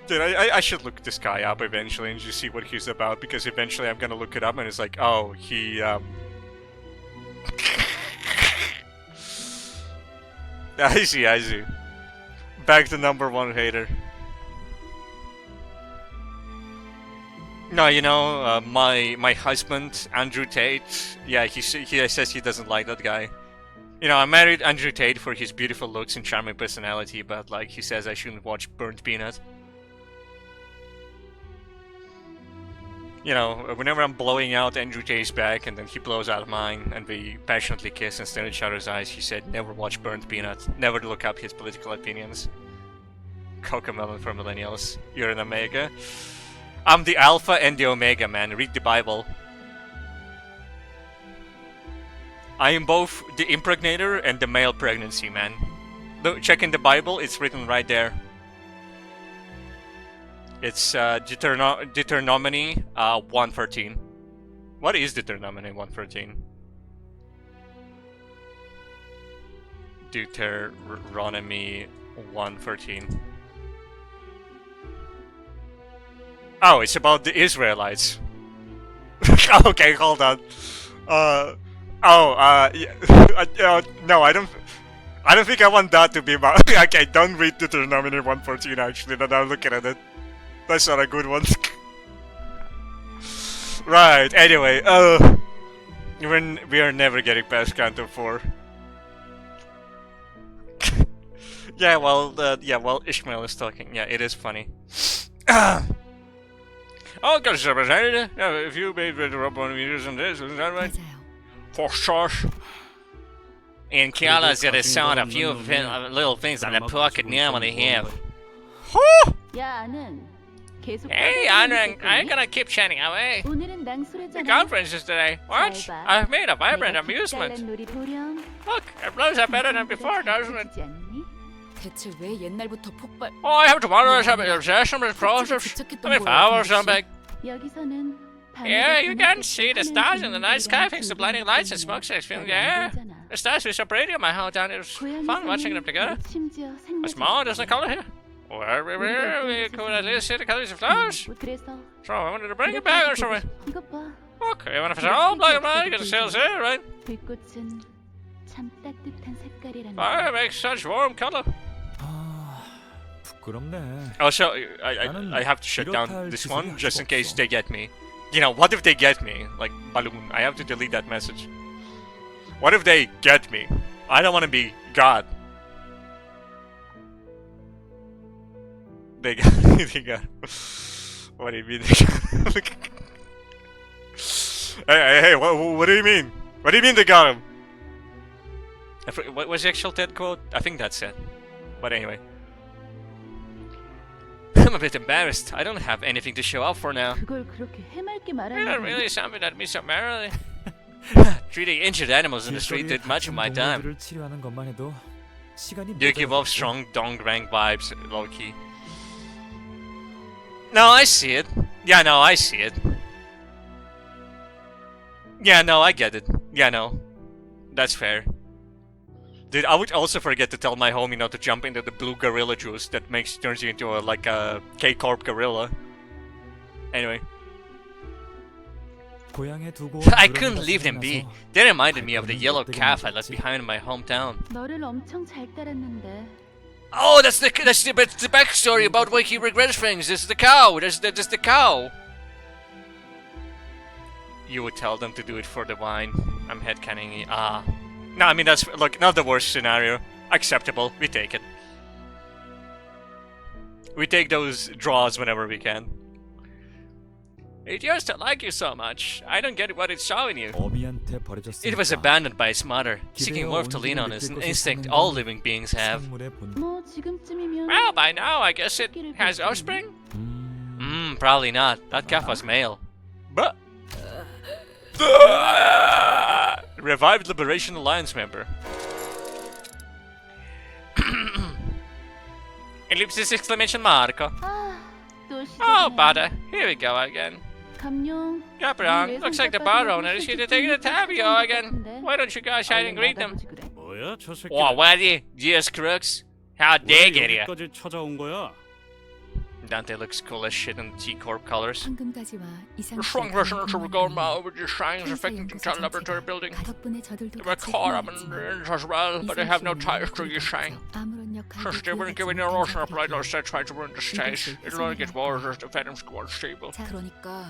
Dude, I should look this guy up eventually and just see what he's about, because eventually I'm gonna look it up and it's like, oh, he I see. Back to #1 hater. No, you know, my husband Andrew Tate. Yeah, he says he doesn't like that guy. You know, I married Andrew Tate for his beautiful looks and charming personality, but like he says I shouldn't watch Burnt Peanut. You know, whenever I'm blowing out Andrew Tate's back and then he blows out mine and we passionately kiss and stare at each other's eyes, he said never watch Burnt Peanut, never look up his political opinions. Cocomelon for millennials, you're an Omega. I'm the Alpha and the Omega, man, read the Bible. I am both the impregnator and the male pregnancy, man. Look, check in the Bible, it's written right there. It's Deuteronomy 1:13. What is Deuteronomy 1:13? Deuteronomy 1:13. Oh, it's about the Israelites. Okay, hold on. Yeah. No, I don't think I want that to be my. Okay, don't read Deuteronomy 1:14. Actually, then I'm looking at it. That's not a good one. Right. Anyway, we are never getting past Canto 4. Yeah. Well, Ishmael is talking. Yeah, it is funny. Oh, gosh, if you made the rub on meters and this, is that right? 맞아요. For sure. And Kiala's gonna sound a few little things that the pocket normally have. 야, 아는 계속 Hey, I'm gonna keep chatting away. 오늘은 The 낭수래잖아. conference is today. What? 잘 봐. I've made a vibrant 내가 amusement. 빛깔난 놀이 보렴. Look, it blows up better than before, doesn't it? 주지 않니? 대체 왜 옛날부터 폭발? Oh, I have to wonder if I'm obsession with process. Let me power something. 여기서는 Yeah, you can see the stars in the night sky thanks to blinding lights and smokestacks filling the air. The stars we so pretty on my hometown. It was fun watching them together. But small doesn't color here. Where we could at least see the colors of flowers. 그래서 So I wanted to bring it back or something. 이것 봐. Okay, even if it's all black and white, you get the sales here, right? 불꽃은 참 따뜻한 색깔이라는 Fire makes such warm color. 아, 부끄럽네. Also, I have to shut down this one just in case they get me. You know, what if they get me? Like, Balloon, I have to delete that message. What if they get me? I don't want to be God. They got... What do you mean they got... Hey, what do you mean? What do you mean they got him? What was the actual TED quote? I think that's it. But anyway. I'm a bit embarrassed. I don't have anything to show up for now. 그걸 그렇게 해맑게 You're not 말하는 really something that me so merrily. Treating injured animals in the street did much of my time. 동물들을 치료하는 것만 해도 시간이 You give off 모자라고. strong dong rank vibes, low key. No, I see it. Yeah, no, I see it. Yeah, no, I get it. Yeah, no. That's fair. Dude, I would also forget to tell my homie not to jump into the blue gorilla juice that turns you into like a K-Corp gorilla. Anyway. 고향에 두고 I couldn't leave them be. They reminded me of the yellow calf I left behind in my hometown. 너를 엄청 잘 따랐는데 Oh, that's the backstory about why he regrets things. This is the cow. That's the cow. You would tell them to do it for the wine. I'm headcanning. No, I mean that's look not the worst scenario. Acceptable. We take it. We take those draws whenever we can. It used to like you so much. I don't get what it's showing you. 어미한테 버려졌으니까. It was abandoned by its mother, seeking warmth to lean on is an instinct all living beings have. 생물의 본- 뭐 지금쯤이면 Well, by now, I guess it has offspring? Probably not. That calf was male. But... Revived Liberation Alliance member. Ellipsis exclamation mark. 또 Oh, 시작이네. butter. Here we go again. 감룡 Caprion, looks like the bar owner is here to take the Tabio again. Why don't you guys hide and greet them? 나가보지 그래. 뭐야 저 새끼? Whoa, what are you? GS Crooks? How 왜 dare get you? 여기까지 찾아온 거야? Dante looks cool as shit in T-Corp colors. 황금가지와 이상 The strong residents of Gorma over the shrines affecting the child laboratory building. 덕분에 저들도 They were caught up in the as well, but they have no ties to the shrine. 아무런 역할도 Since they weren't given their ocean of light or set try to run the stage, it'll only get worse as the Phantom Squad stable. 그러니까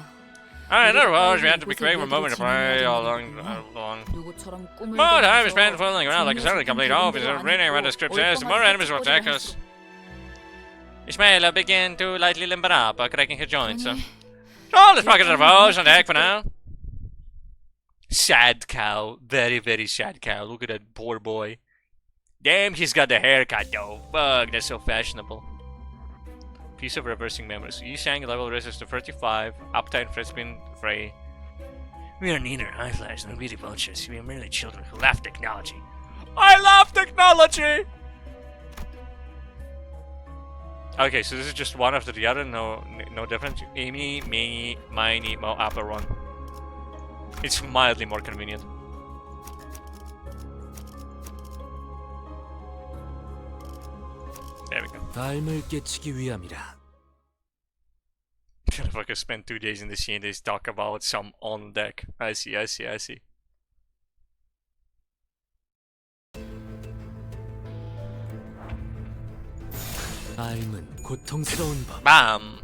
Alright, that was, we had to be great for a moment to play all along. 누구처럼 꿈을 More time is 꾸면서 spent fooling around like a suddenly complete office and reading what the script says, the more enemies will attack us. Ismaila began to lightly limber up, cracking her joints. All his pockets are foes on the heck for now. Sad cow. Very, very sad cow. Look at that poor boy. Damn, he's got the haircut though. Fuck, that's so fashionable. Piece of reversing memories. Yishang level raises to 35. Uptime Fredspin Frey. We are neither high flyers nor beauty vultures. We are merely children who love technology. I love technology! Okay, so this is just one after the other, no difference. Amy, me, mine, mo, upper one. It's mildly more convenient. There we go. 삶을 깨치기 위함이라. Gonna fucking spend 2 days in the scene, they talk about some on deck. I see. 삶은 고통스러운 법. Bam!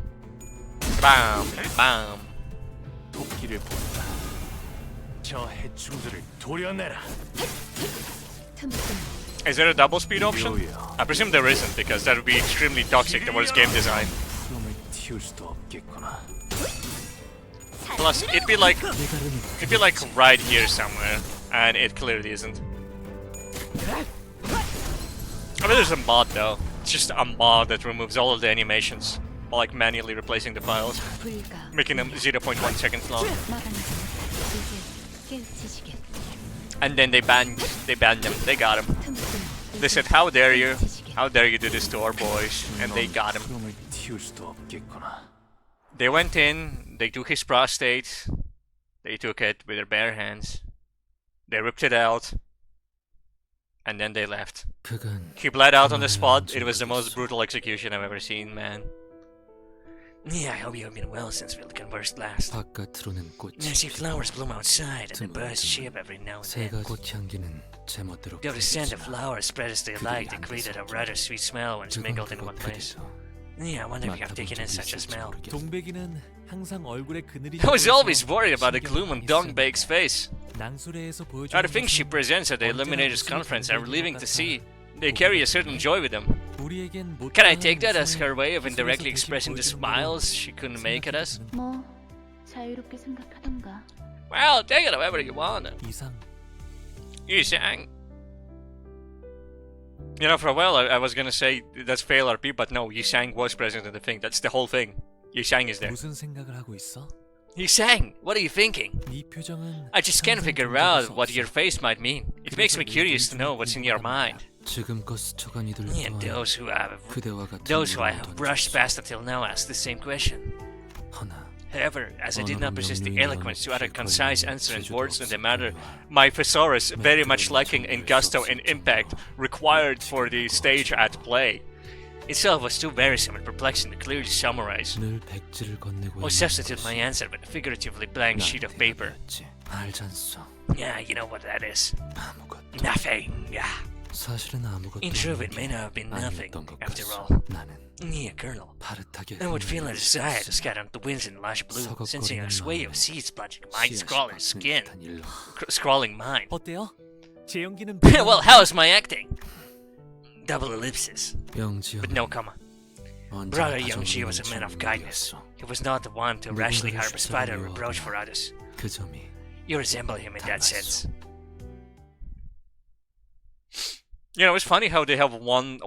Bam! Bam! 도끼를 본다. 저 해충들을 도려내라. Is there a double speed option? I presume there isn't, because that would be extremely toxic towards game design. 숨을 틔울 수도 없겠구나. Plus, it'd be like right here somewhere, and it clearly isn't. I mean, there's a mod though. It's just a mod that removes all of the animations, while like manually replacing the files, making them 0.1 seconds long. And then they banned them. They got him. They said, "How dare you? How dare you do this to our boys?" And they got him. 숨을 틔울 수도 없겠구나. They went in, they took his prostate, they took it with their bare hands, they ripped it out, and then they left. 그건 He bled out on the spot. It was the most brutal execution I've ever seen, man. Yeah, I hope you have been well since we conversed last. 바깥으로는 꽃이 I see flowers bloom outside and the birds chirp every now and then. 새가 꽃향기는 제멋대로 Though the scent of flowers spread as they like, they created a rather sweet smell when it's mingled in one place. Yeah, I wonder if you have taken in such a smell. 동백이는 항상 얼굴에 그늘이 I was always worried about the gloom on Dongbaek's face. 낭수레에서 Now, 보여주는 the things she presents at the Eliminators Conference are relieving to see. They carry a certain joy with them. 우리에겐 못 Can I take that as her way of indirectly expressing the smiles she couldn't make at us? 뭐 자유롭게 생각하던가. Well, take it however you want. 이상. Yi Sang. You know, for a while I was gonna say that's fail RP, but no, Yi Sang was present in the thing. That's the whole thing. Yi Sang is there. 무슨 생각을 하고 있어? Yi Sang, what are you thinking? 네 표정은 I just can't 항상 figure 긍정적일 out 수 what 없어. your face might mean. It makes me curious to know what's in your mind. 지금껏 스쳐간 이들 Yeah, 또한 그대와 같은 those who I 물음을 have brushed 던졌어. past until now ask the same question. 허나 However, as I did 언어는 not possess the 명료히 eloquence to utter 나눠 concise 걸리는 answer and 재주도 words in the 없었고 matter, my thesaurus, very much lacking in gusto and impact required for the stage at play, itself was too wearisome and perplexing to clearly summarize, 늘 백지를 건네고 or substitute my answer with a figuratively blank sheet of paper. 알잖소. Yeah, you know what that is. 아무것도. Nothing. Yeah. 사실은 아무것도 In truth, 없는 it may not have been nothing, 아니었던 것 after 같소. all. 나는 Yeah, Colonel. 파릇하게 I would feel a 흩날려 desire to 있었으나 scatter the winds in lush blue, sensing a 서걱거리는 sway of 마음에 seeds splashing my 씨앗이 scrawling 박힌 skin, 듯한 일로 scrawling mind. 어때요? 제 연기는 Well, how's my acting? Double ellipsis, 영지여 but no comma. 언제나 Brother Youngji 다정한 was a man of kindness. 친구였어. He was not the one to rashly 누군가를 harbor spite or 숫자로 reproach 요하거나 for others. 그 점이 You resemble him in that 달랐어. sense. You know, it's funny how they have one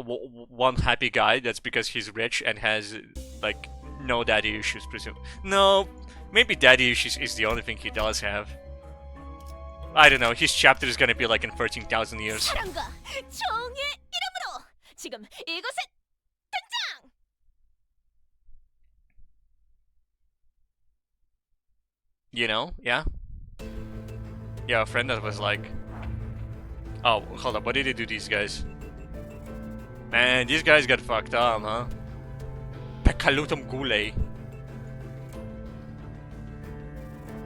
happy guy. That's because he's rich and has like no daddy issues. Presume no, maybe daddy issues is the only thing he does have. I don't know. His chapter is gonna be like in 13,000 years. 사랑과 정의 이름으로 지금 이곳에 등장! You know? Yeah. Yeah, a friend that was like, oh, hold up. What did they do? These guys? Man, these guys got fucked up, huh? Pekalutum Gule.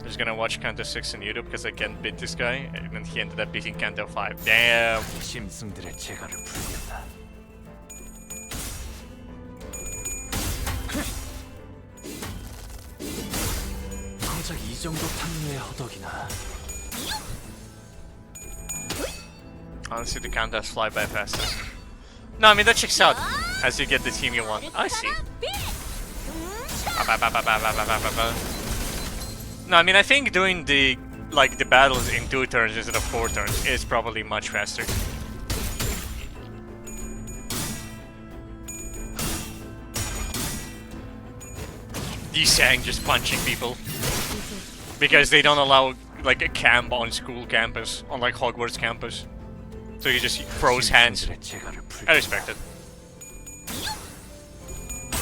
Just gonna watch Kanto 6 on YouTube because I can't beat this guy, and then he ended up beating Kanto 5. Damn. 심승들의 재갈을 부르겠다. 고작 이 정도 탐로의 허덕이나. Honestly, the Kantos fly by faster. No, I mean that checks out as you get the team you want. I see. No, I mean I think doing the battles in 2 turns instead of 4 turns is probably much faster. Sang just punching people because they don't allow like a camp on school campus, on like Hogwarts campus. So he just throws hands. I respect it.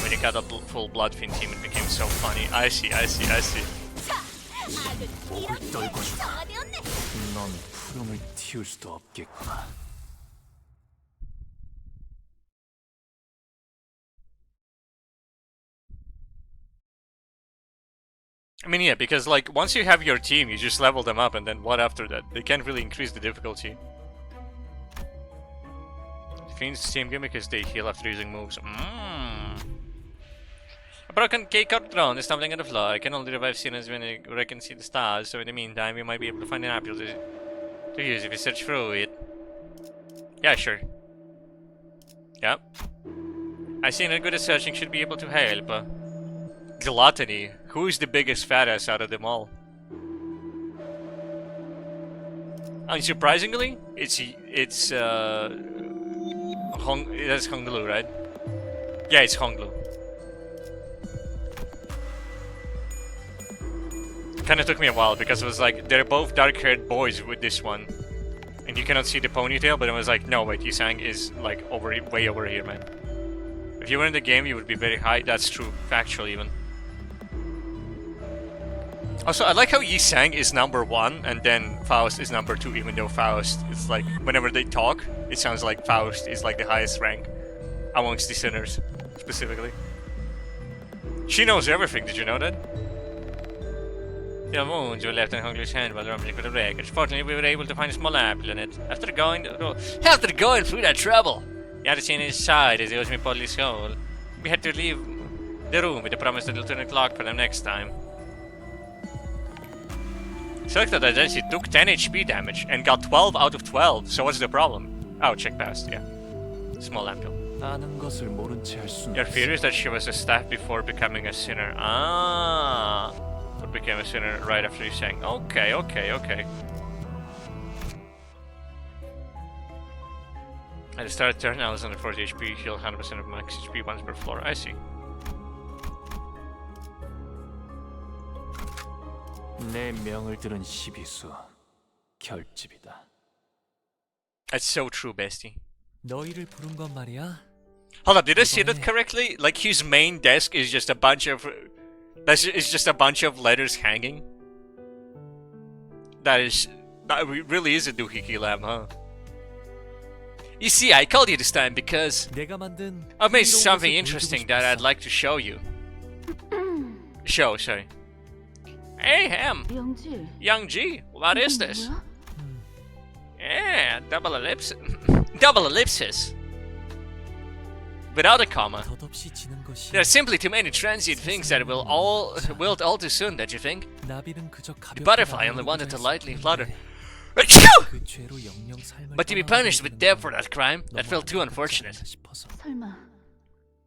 When you got that full Bloodfiend team, it became so funny. I see. 목을 떨궈주마. 넌 푸름을 틔울 수도 없겠구나. I mean, yeah, because like once you have your team, you just level them up, and then what after that? They can't really increase the difficulty. Fiend's team gimmick is they heal after using moves. A broken K-card drone is tumbling on the floor. I can only revive sinners when I can see the stars, so in the meantime, you might be able to find an apple to use if you search through it. Yeah, sure. Yep. I see that good at searching should be able to help. Gluttony. Who is the biggest fat ass out of them all? Unsurprisingly, it's that's Honglu, right? Yeah, it's Honglu. Kinda took me a while because it was like they're both dark-haired boys with this one, and you cannot see the ponytail. But it was like, no, wait, Yisang is like way over here, man. If you were in the game, you would be very high. That's true, factual even. Also, I like how Yisang is number 1 and then Faust is number 2, even though Faust is like, whenever they talk, it sounds like Faust is like the highest rank amongst the sinners, specifically. She knows everything, did you know that? The wounds were left in Hungry's hand while rummaging for the wreckage. Fortunately, we were able to find a small apple in it. After going through that trouble, the other seen his side as he owes me bodily soul. We had to leave the room with the promise that he'll turn the clock for them next time. Selected identity took 10 HP damage and got 12 out of 12, so what's the problem? Oh, check past, yeah. Small ampoule. 아는 것을 모른 채 할 수는 Your fear is that she was a staff before becoming a sinner. Ah. became a sinner right after he sang. Okay. At the start of turn, I was under 40 HP, heal 100% of max HP once per floor. I see. 내 명을 들은 시비수 결집이다. That's so true, bestie. 너희를 부른 건 말이야. Hold up, did I see that correctly? Like his main desk is just a bunch of... It's just a bunch of letters hanging? That really is a doohickey lamp, huh? You see, I called you this time because 내가 만든 I've made something interesting that I'd like to show you. Sorry. Hey, Ham! 영지. Young G, what is 이건 this? 뭐야? Yeah, double ellipsis. Double ellipsis. Without a comma. 덧없이 지는 것이 There are simply too many transient things that will all too soon, don't you think? 나비는 그저 The 가볍게 butterfly only wanted to lightly flutter. 그 죄로 영영 삶을 But to be punished with death for that crime, that felt too unfortunate. 싶어서. 설마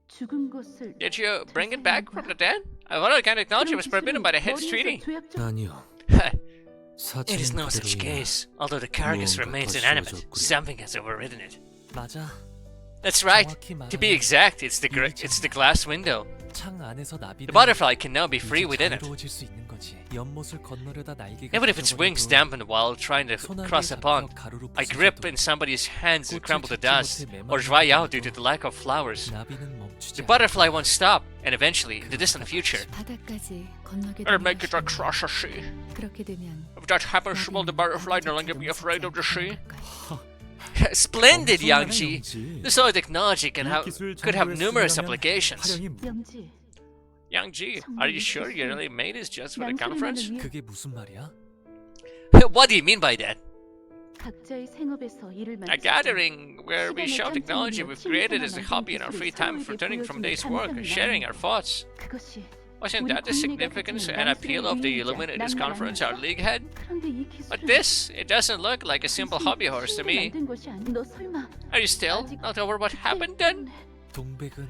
죽은 것을 Did you bring it back from the dead? I thought kind of technology was forbidden by the Heads Treaty. 아니요. It is no such case. Although the carcass remains inanimate, something has overridden it. 맞아. That's right. To be exact, it's the glass window. 창 안에서 나비는 The butterfly can now be free within it. 자유로워질 수 있는 거지. 연못을 건너려다 날개가 Even if its wings dampen while trying to cross a pond, a grip in somebody's hands will crumble to dust or dry out due to the lack of flowers. 나비는 멈추지 The butterfly won't stop, and eventually, in the distant future, 바다까지 건너게 it'll 되면 make it across the sea. 그렇게 되면 If that happens, will the butterfly no longer be afraid of the sea? 않을까? Splendid, Yang 엄청나네, Ji. 영지. This sort of technology could have numerous 쓰려면 applications. 활용이 영지. Yang Ji, are you sure you really made this just for the conference? 그게 무슨 말이야? What do you mean by that? 각자의 생업에서 일을 A 마치고 gathering where we show technology we've created as a hobby in our free time, returning from day's work, sharing our thoughts. 그것이 Wasn't that the significance and appeal of the Illuminatus conference our league had? 그런데 이 기술은 But this, it doesn't look like a simple hobby horse to me. 만든 것이 아니. 너 설마 Are you still not over what happened then? 동백은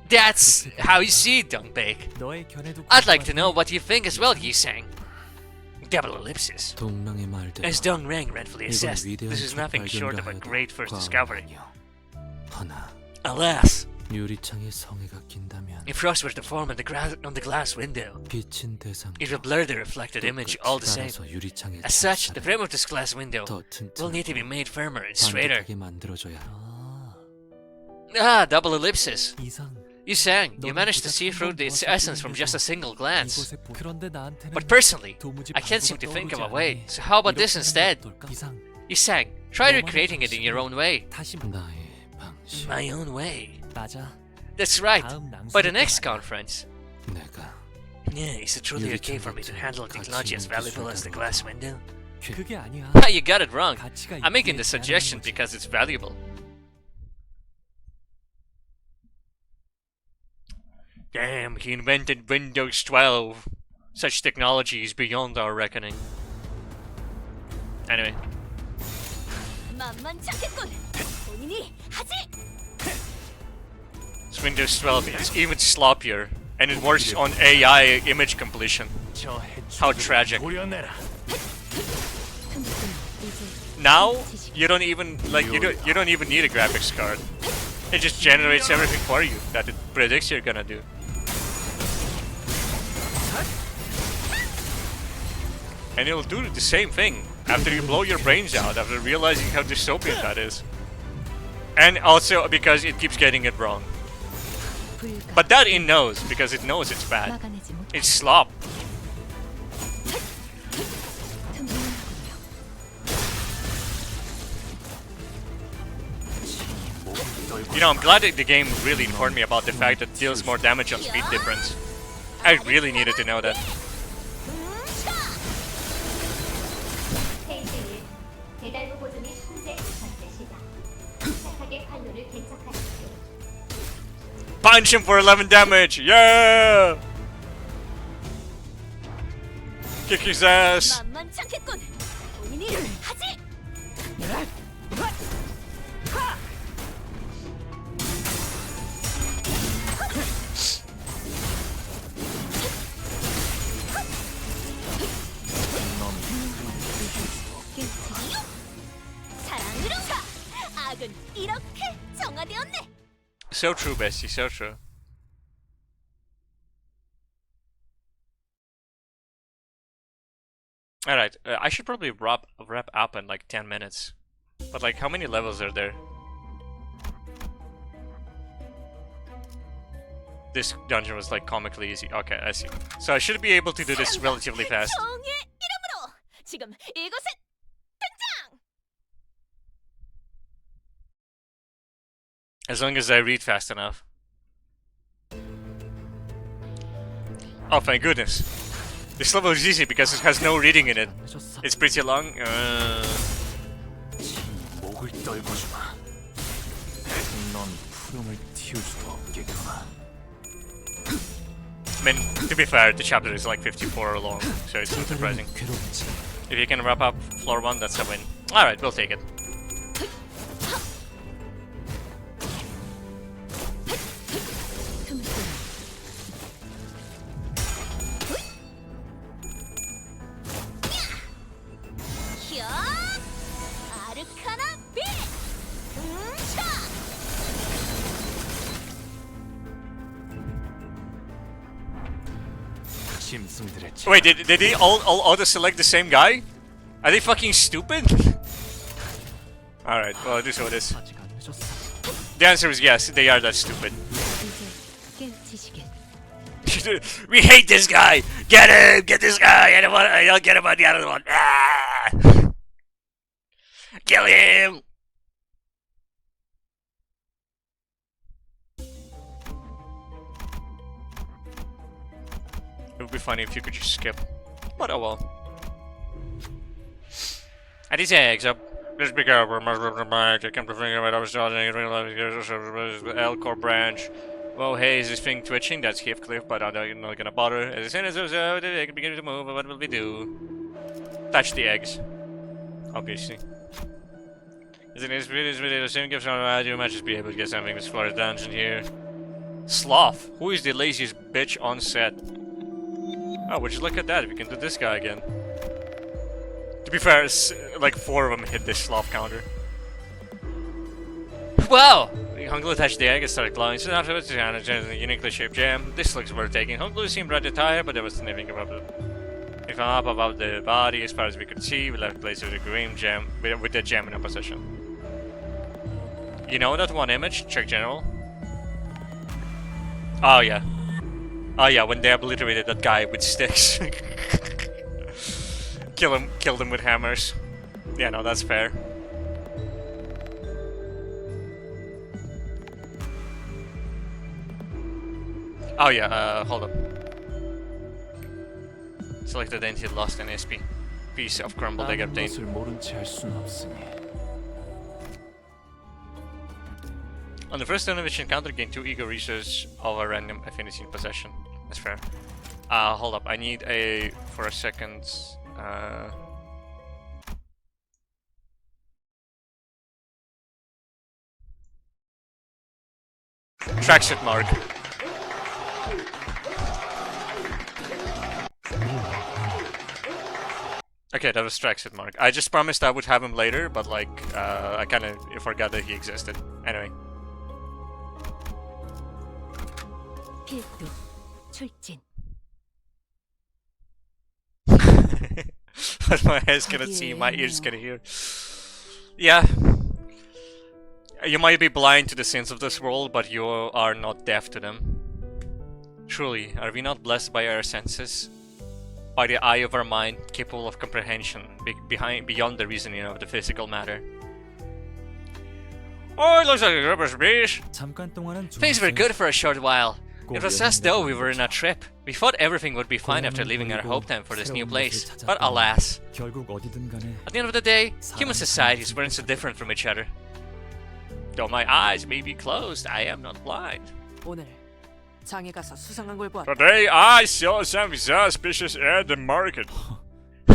That's how you see it, Dongbake. 너의 견해도 I'd like to know what you think as well, Yi-sang. Double ellipsis. 동랑의 말대로 As Dong Rang rightfully 이건 assessed, 위대한 this is 첫 nothing short of a 발견이라 great 해도 first 과언이 discovery. 아니오. 허나 Alas, 유리창에 성에가 낀다면 if frost were to form on the glass window, 비친 대상 it will blur the reflected image all the same. 유리창에 As such, the frame of this glass window 더 will need to be made firmer and straighter. 반듯하게 만들어줘야. Double ellipsis. 이상 You sang. You managed to see through its essence from just a single glance. 이곳에 그런데 나한테는 But personally, 도무지 I can't seem to 방법이 think of a 떠오르지 way. 않으니 So how about this 이렇게 instead? 하는 게 어떨까? 이상 You sang. Try recreating it in your own way. 다시 나의 방식. My own way. 맞아. That's right. 다음 낭송 By the next conference. 내가 Yeah, is it truly okay for me to handle technology as valuable as the glass window? 그게 아니야. You got it wrong. 가치가 I'm making the 있기에 suggestion 제안하는 거지. because it's valuable. Damn, he invented Windows 12. Such technology is beyond our reckoning. Anyway. 만만찮겠군. 본인이 하지. It's Windows 12 is even sloppier, and it works on AI image completion. How tragic. Now, you don't even you don't even need a graphics card. It just generates everything for you that it predicts you're gonna do. And it'll do the same thing after you blow your brains out, after realizing how dystopian that is. And also because it keeps getting it wrong. But that it knows, because it knows it's bad. 막아내지 못. It's slop. You know, I'm glad that the game really informed me about the fact that it deals more damage on speed difference. I really needed to know that. Punch him for 11 damage! Yeah! Kick his ass! 만만찮겠군. 본인이 하지. So true, bestie, so true. Alright, I should probably wrap up in like 10 minutes. But like, how many levels are there? This dungeon was like comically easy. Okay, I see. So I should be able to do this relatively fast. 지금 이곳에 등장! As long as I read fast enough. Oh, thank goodness. This level is easy because it has no reading in it. It's pretty long. 목을 떨궈주마. 넌 푸름을 틔울 수도 없겠구나. I mean, to be fair, the chapter is like 54 long, so it's not surprising. If you can wrap up floor 1, that's a win. Alright, we'll take it. Wait, did they all auto-select the same guy? Are they fucking stupid? Alright, well, it is what it is. The answer is yes, they are that stupid. We hate this guy! Get him! Get this guy! I don't get him on the other one. Ah! Kill him! It would be funny if you could just skip. But oh well. And these eggs up. Just be careful. I can't be thinking about I was dodging L-core branch. Oh hey, is this thing twitching? That's Heathcliff, but I'm not gonna bother. As soon as they can begin to move, what will we do? Touch the eggs. Obviously. As it is really the same gives on you might just be able to get something with Florida dungeon here. Sloth. Who is the laziest bitch on set? Oh, would you look at that if you can do this guy again? To be fair, like 4 of them hit this sloth counter. Wow! Hunglu attached the egg and started glowing. So afterwards, a uniquely shaped gem. This looks worth taking. Hunglu seemed rather tired, but there was nothing about it. If I'm up about the body, as far as we could see, we left place with the green gem, with the gem in our possession. You know that one image? Check general. Oh yeah. Oh yeah, when they obliterated that guy with sticks. Killed him with hammers. Yeah, no, that's fair. Oh yeah, hold up. Select the identity lost in SP. Piece of crumbled egg obtained. On the first turn of each encounter, gain 2 ego resources of a random affinity in possession. That's fair. Hold up, I need a... for a second... tracksuit mark. Okay, that was tracksuit mark. I just promised I would have him later, but like, I kinda forgot that he existed. Anyway. 필도 출진. What my head's gonna see, my ears gonna hear. Yeah. You might be blind to the sins of this world, but you are not deaf to them. Truly, are we not blessed by our senses? By the eye of our mind, capable of comprehension, beyond the reasoning of the physical matter. Oh, it looks like a rubber breeze. Things were good for a short while. It was as though we were in a trip. We thought everything would be fine after leaving our hometown for this new place. But alas. At the end of the day, human societies weren't so different from each other. Though my eyes may be closed, I am not blind. Today I saw some suspicious at the market.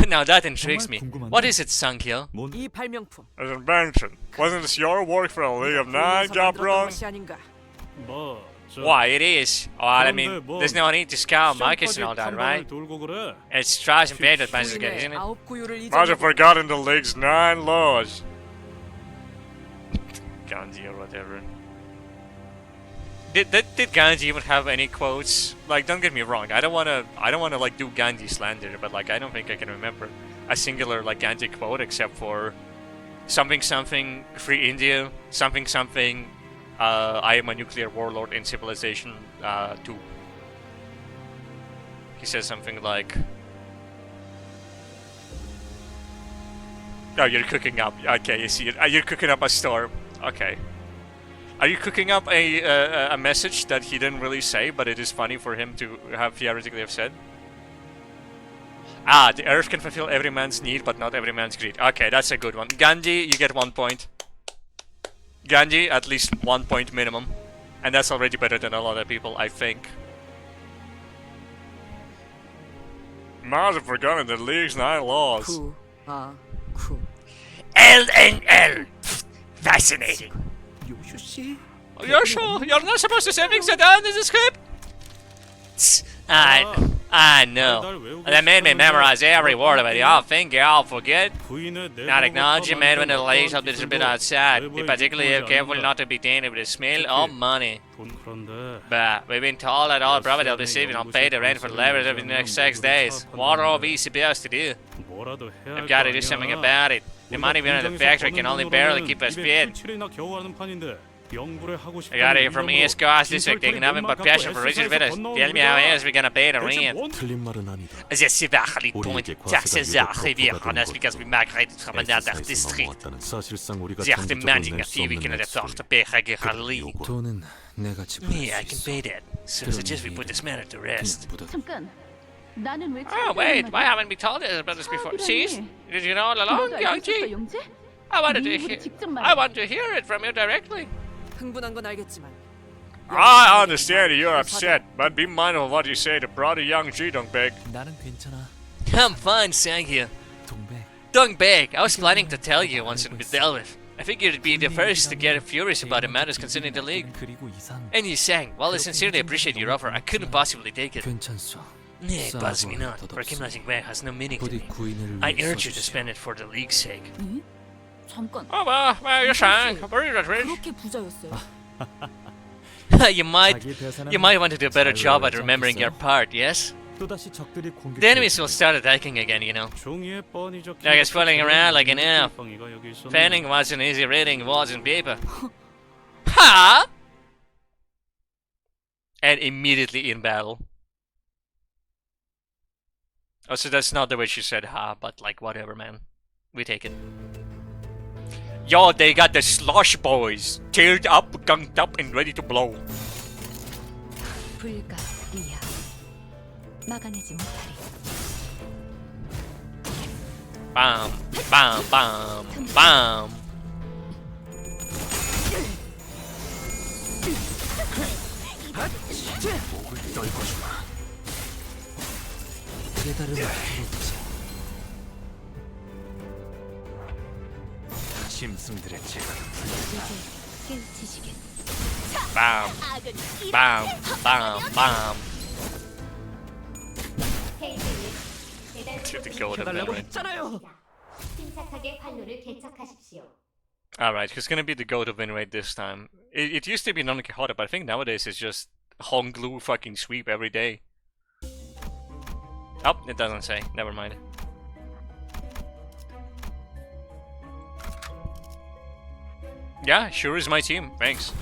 Now that intrigues me. What is it, Sankyo? As invention. Wasn't this your work for a League of Nine job wrong? Why, it is. Oh, I mean, there's no need to scour markets and all that, right? It's trash and bad advances again, isn't it? Must have forgotten the League's 9 laws. Gandhi or whatever. Did Gandhi even have any quotes? Like, don't get me wrong. I don't wanna like do Gandhi slander, but like I don't think I can remember a singular like Gandhi quote except for something something free India, something something. I am a nuclear warlord in Civilization 2. He says something like, "Oh, you're cooking up. Okay, you see it. You're cooking up a storm. Okay." Are you cooking up a message that he didn't really say, but it is funny for him to have theoretically have said? Ah, the earth can fulfill every man's need, but not every man's greed. Okay, that's a good one. Gandhi, you get 1 point. Gandhi, at least 1 point minimum. And that's already better than a lot of people, I think. Might have forgotten the League's 9 laws. 구, 아, 구. L and L. Fascinating. 요슈 씨? You're sure? You're not supposed to say things that aren't in the script? I know. They made me memorize every word of it. Y'all think y'all forget? Not acknowledging man when the ladies help a bit outside. Be particularly careful not to be tainted with the smell of money. But we've been told that all property will be receiving on pay the rent for the leverage over the next 6 days. What are we supposed to do? We've got to do something about it. The money we earn at the factory can only barely keep us fed. I got here from East Coast this week, taking nothing but passion for Richard Vitters. Tell me how else we're gonna pay the rent. Je suis very point. Taxes are heavy on us because we migrated from another district. They are demanding a fee we cannot afford to pay regularly. 돈은 내가 Yeah, I can pay that. So I suggest we put this matter to rest. 잠깐. 나는 왜 Oh, wait, why haven't we told us about this before? See? Did you know all along, 너도 알고 있었어, Youngji? 영재? I wanted to 네 입으로 hear. 직접 말해. I want to hear it from you directly. 흥분한 건 알겠지만. I understand you're upset, but be mindful of what you say to brother Young G, don't beg. 나는 괜찮아. I'm fine, thank you. 동백. Don't beg. I was planning to tell you once it was dealt with. I figured you'd be the first to get furious about the matters concerning the league. 그리고 이상. And you sang. While I sincerely appreciate your offer, I couldn't possibly take it. 괜찮소. It bothers me not. Recognizing back has no meaning to 부디 me. 구인을 I 위해 urge you to 써주시오. spend it for the league's sake. 응? 잠깐. Oh, well, you sang. Very rich. 그렇게 부자였어요? you might want to do a better job at remembering your part, yes? 또다시 적들이 공격. The enemies will start attacking again, you know. 종이에 뻔히 적힌 Like it's fooling around like an elf. 뻥이가 여기 있었네. Fanning wasn't easy reading words and paper. Ha! And immediately in battle. Oh, so that's not the way she said ha, but like whatever, man. We take it. Yo, they got the slosh boys. Tailed up, gunked up, and ready to blow. 불가리아 막아내지 못하리. Bam, bam, bam, bam. 목을 떨궈주마. 깨달음을 해보자. 짐승들의 재간을 이제 깨우치시겠. Bam, bam, bam, bam. To the gold of memory. 침착하게 활로를 개척하십시오. Alright, who's gonna be the goat of win rate this time? It used to be Non Quixote, but I think nowadays it's just Honglu fucking sweep every day. Oh, it doesn't say. Never mind. Yeah, sure is my team. Thanks.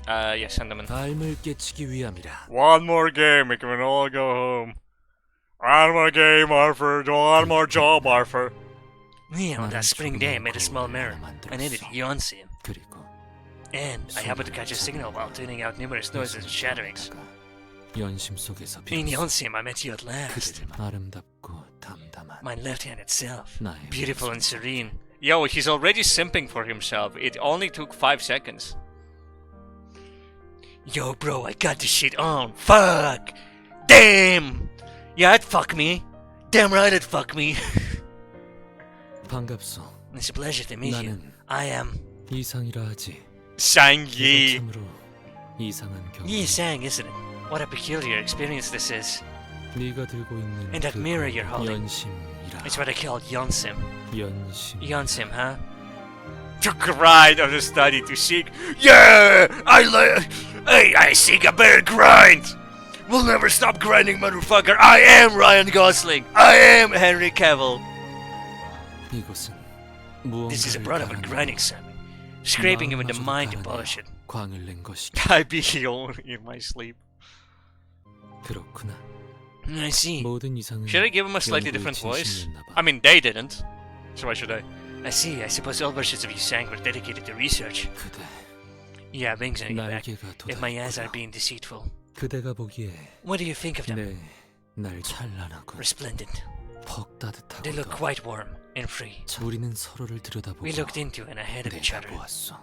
Yes, Enderman. 삶을 깨치기 위함이라. One more game, we can all go home. One more game, Arthur. One more job, Arthur. Yeah, on that spring day, I made a small mirror. I named it Yonsim. 그리고 And I happened to catch a signal while tuning out numerous noises and shatterings. 연심 속에서 In 비로소 Yonsim, I met you at last. 그대를 아름답고 담담한 My left hand itself. 나의 Beautiful and serene. Yo, he's already simping for himself. It only took 5 seconds. Yo, bro, I got this shit on. Fuck! Damn! Yeah, it'd fuck me. Damn right it'd fuck me. 반갑소. It's a pleasure to meet you. 나는 I am 이상이라 하지. Sang-Yi. 이거 참으로 이상한 경험. Yi Sang, isn't it? What a peculiar experience this is. 네가 들고 있는 And that 그 mirror you're holding. 연심이라. It's what I call Yonsim. 연심. Yonsim, huh? To grind of the study to seek. Yeah, I seek a better grind. We'll never stop grinding, motherfucker. I am Ryan Gosling. I am Henry Cavill. 이곳은 This is a 무언가를 brother of a 가하는 grinding Sam. Scraping him in the 마음마저도 mind to 가라앉아 polish it. 광을 낸 것이 I be healed in my sleep. 그렇구나. I see. 모든 이상은 Should I give him a slightly 연구의 different voice? 진심이었나 봐. I mean, they didn't. So why should I? I see. I suppose all versions of you sang were dedicated to research. 그대 Yeah, wings on your back. 날개가 If my eyes are 돋았구나. being deceitful. 그대가 보기에 What do you think of them? 네, 날 찬란하고 Resplendent. 퍽 They look 따뜻하고 quite warm and free. 우리는 서로를 들여다보고 We looked into and ahead of each other. 내다보았어.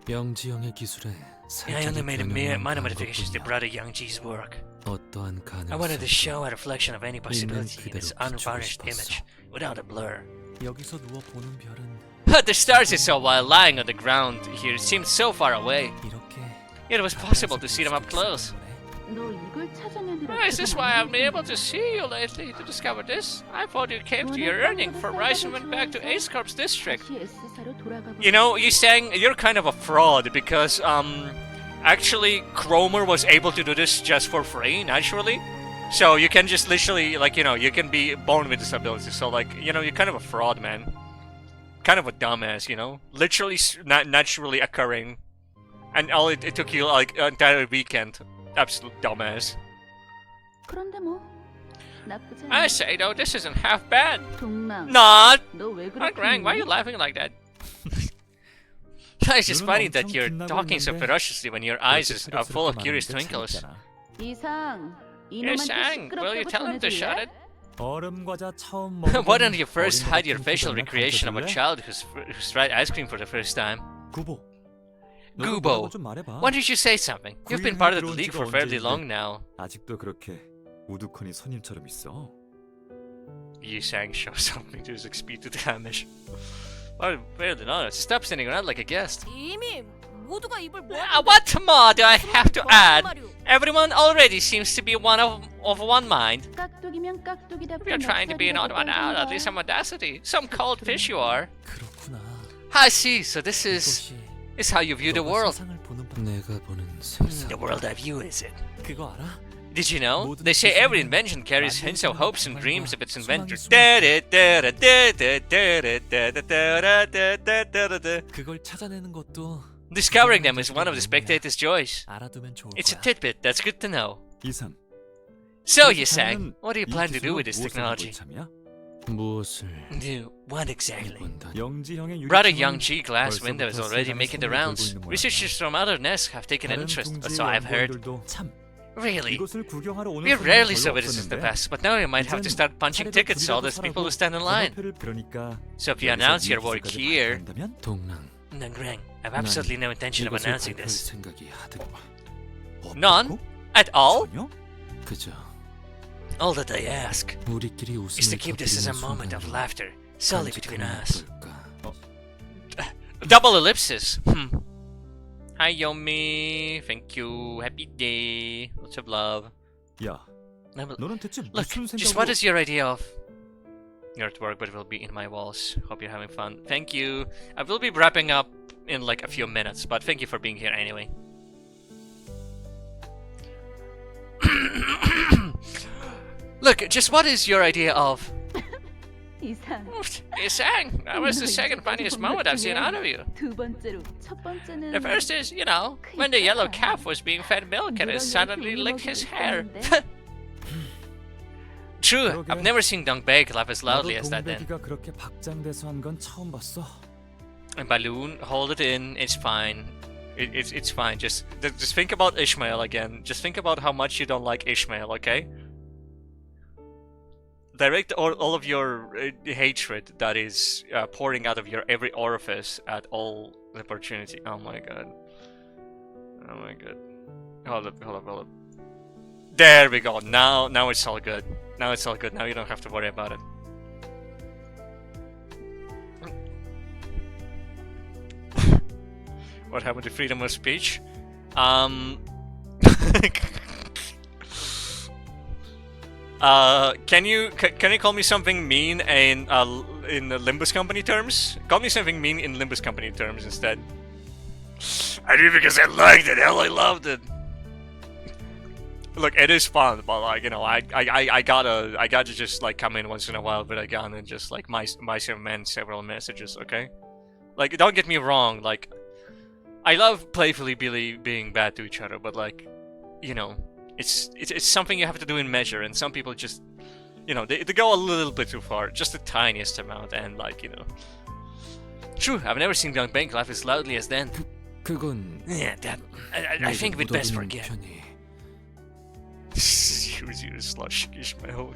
영지영의 기술에 I only 살짝의 made 변형만 minor 가한 modifications to 것뿐이야. brother Young G's work. 어떠한 I wanted to 가능성도 show a reflection of any possibility in 그대로 its 비추고 unvarnished 싶었어. image, without a blur. 여기서 누워 보는 별은 The stars is so while lying on the ground here seemed so far away. 이렇게 It was possible to see them up close. 너 이걸 찾아내느라 Is this why I've been able to see you lately, to discover this? I thought you came to your earning for Rice and went back to Ace Corp's district. 다시 S사로 돌아가고 You know, you saying you're kind of a fraud because, actually, Cromer was able to do this just for free, naturally. So you can just literally, like, you know, you can be born with this ability. So, like, you know, you're kind of a fraud, man. Kind of a dumbass, you know? Literally not naturally occurring. And all it took you, like, an entire weekend. Absolute dumbass. 그런데 뭐 나쁘지 I 않아. say, though, this isn't half bad. 동망. Not! 너왜 Not 그렇게 Grang, why are you laughing like that? It's just funny that you're talking so ferociously when your eyes are full of curious twinkles. 이상 You're 이놈한테 saying, will you 시끄럽다고 tell him to shut 전해줄래? it? 얼음 과자 처음 Why don't you first hide your facial recreation of a child who's tried ice cream for the first time? 구보. Gubo, 좀 말해봐. why don't you say something? You've been part of the league for fairly long now. 아직도 그렇게 우두커니 선임처럼 있어. You sang show something to his speed to damage. Well, fairly not. Stop standing around like a guest. 이미 모두가 입을 What more do I have to add? Everyone already seems to be of one mind. 깍두기면 깍두기답게 If you're trying to be an odd one out, at 깍두기가 least some audacity. Some cold fish you are. 그렇구나. I see, so this is how you view the 너가 world. 세상을 보는 내가 보는 세상. The world I view, is it? 그거 알아? Did you know? They say every invention carries hints of hopes and dreams of its inventor. 그걸 찾아내는 것도 Discovering them is one of the spectator's joys. 알아두면 좋을 It's a 거야. tidbit that's good to know. 이상. So you sang, what do you plan to do with this technology? 무엇을 Do what exactly? 해본다. 영지형의 Brother Young G glass window is already making the rounds. Researchers from other nests have taken an interest, so I've heard. 참 Really? 이곳을 구경하러 오는 We 사람이 rarely 별로 saw visitors in the 없었는데 past, but now we might have to start punching tickets to all those people who stand in line. 그러니까 So if you announce your work here, 한다면 동랑. Grang, I've absolutely no intention of 이것을 announcing 발표할 this. 생각이 하등. None? At all? 전혀? 그저 All that I ask 우리끼리 is to 웃음을 keep this as a 터뜨리는 moment of 순간으로 laughter, solely between us. 어떨까? Double ellipsis. Hi Yomi, thank you, happy day, lots of love. 야, 너는 대체 Look, 무슨 just what 생각으로 is your idea of? You're at work, but it will be in my walls. Hope you're having fun. Thank you. I will be wrapping up in like a few minutes, but thank you for being here anyway. Look, just what is your idea of? 이상. You sang. That was the second funniest moment I've seen out of you. 두 번째로 첫 번째는 The first is, you know, when the yellow calf was being fed milk and it suddenly licked his hair. True, I've never seen Dongbeg laugh as loudly as that then. 동백이가 그렇게 박장대소 한 건 처음 봤어. And Balloon, hold it in, it's fine. It's fine, just think about Ishmael again. Just think about how much you don't like Ishmael, okay? Direct all of your hatred that is pouring out of your every orifice at all opportunity. Oh my god. Oh my god. Hold up. There we go. Now it's all good. Now it's all good. Now you don't have to worry about it. What happened to freedom of speech? Can you call me something mean in the Limbus Company terms? Call me something mean in Limbus Company terms instead. I do because I liked it. Hell, I loved it. Look, it is fun, but like, you know, I gotta just like come in once in a while with a gun and just like my men several messages, okay? Like, don't get me wrong, like, I love playfully being bad to each other, but like, you know, it's something you have to do in measure, and some people just, you know, they go a little bit too far, just the tiniest amount, and like, you know. True, I've never seen young Bank laugh as loudly as then. 그건 Yeah, that I think we'd best forget. 편이. Use your slush, Ishmael.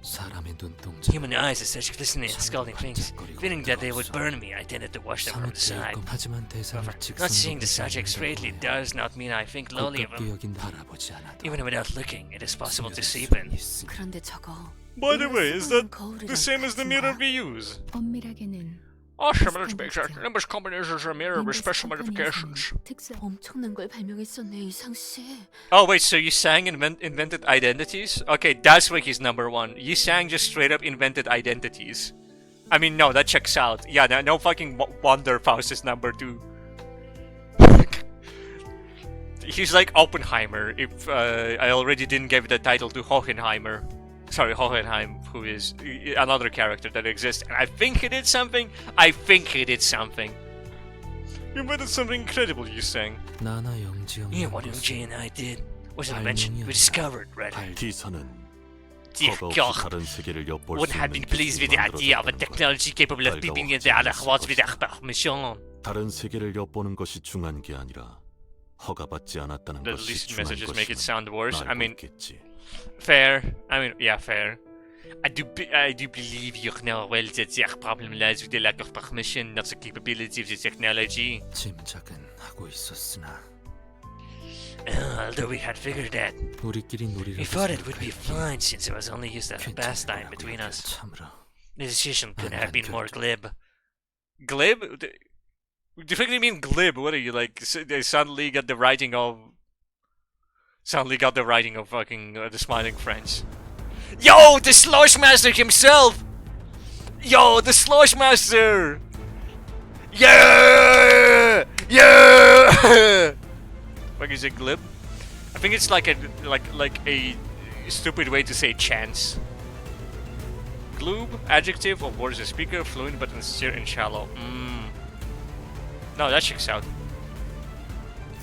사람의 눈동자. Human eyes are such glistening and scalding things. Feeling that they would burn me, I tended to watch them from the side. 하지만 대상을 Not seeing the subject straightly does not mean I think lowly of them. 여긴 바라보지 않아도. Even without looking, it is possible to see them. 그런데 저거 By the way, is that the same as the mirror we use? 엄밀하게는 Awesome, let's make that. Limbus Company is a mirror with special modifications. 엄청난 걸 발명했었네, 이상 씨. Oh wait, so you sang invented identities? Okay, that's why he's number one. You sang just straight up invented identities. I mean, no, that checks out. Yeah, no fucking wonder Faust is number two. He's like Oppenheimer. If I already didn't give the title to Hohenheimer. Sorry, Hohenheim, who is another character that exists. And I think he did something. I think he did something. You invented something incredible, you sang. 나나 영지영. Yeah, what MJ and I did wasn't mentioned. We discovered, right? 기사는 Dear God, would have been pleased with the idea of a technology capable of peeping into other worlds without permission. 다른 세계를 엿보는 것이 중요한 게 아니라 허가받지 않았다는 The 것이 least 중요한 messages make it sound worse. 것이면 I mean, 알고 있겠지. fair. I mean, yeah, fair. I do believe you know well that the problem lies with the lack of permission, not the capability of the technology. 짐작은 하고 있었으나. Although we had figured that, 우리끼리 we thought it would be fine since it was only used as a pastime between us. 참으로. The decision couldn't have been more glib. Glib? Do you really mean glib? What are you like? They suddenly got the writing of. Suddenly got the writing of fucking the Smiling Friends. Yo, the Slosh Master himself! Yo, the Slosh Master! Yeah! Yeah! Like, is it glib? I think it's like a stupid way to say chance. Gloob, adjective of words a speaker, fluent but insincere and shallow. No, that checks out.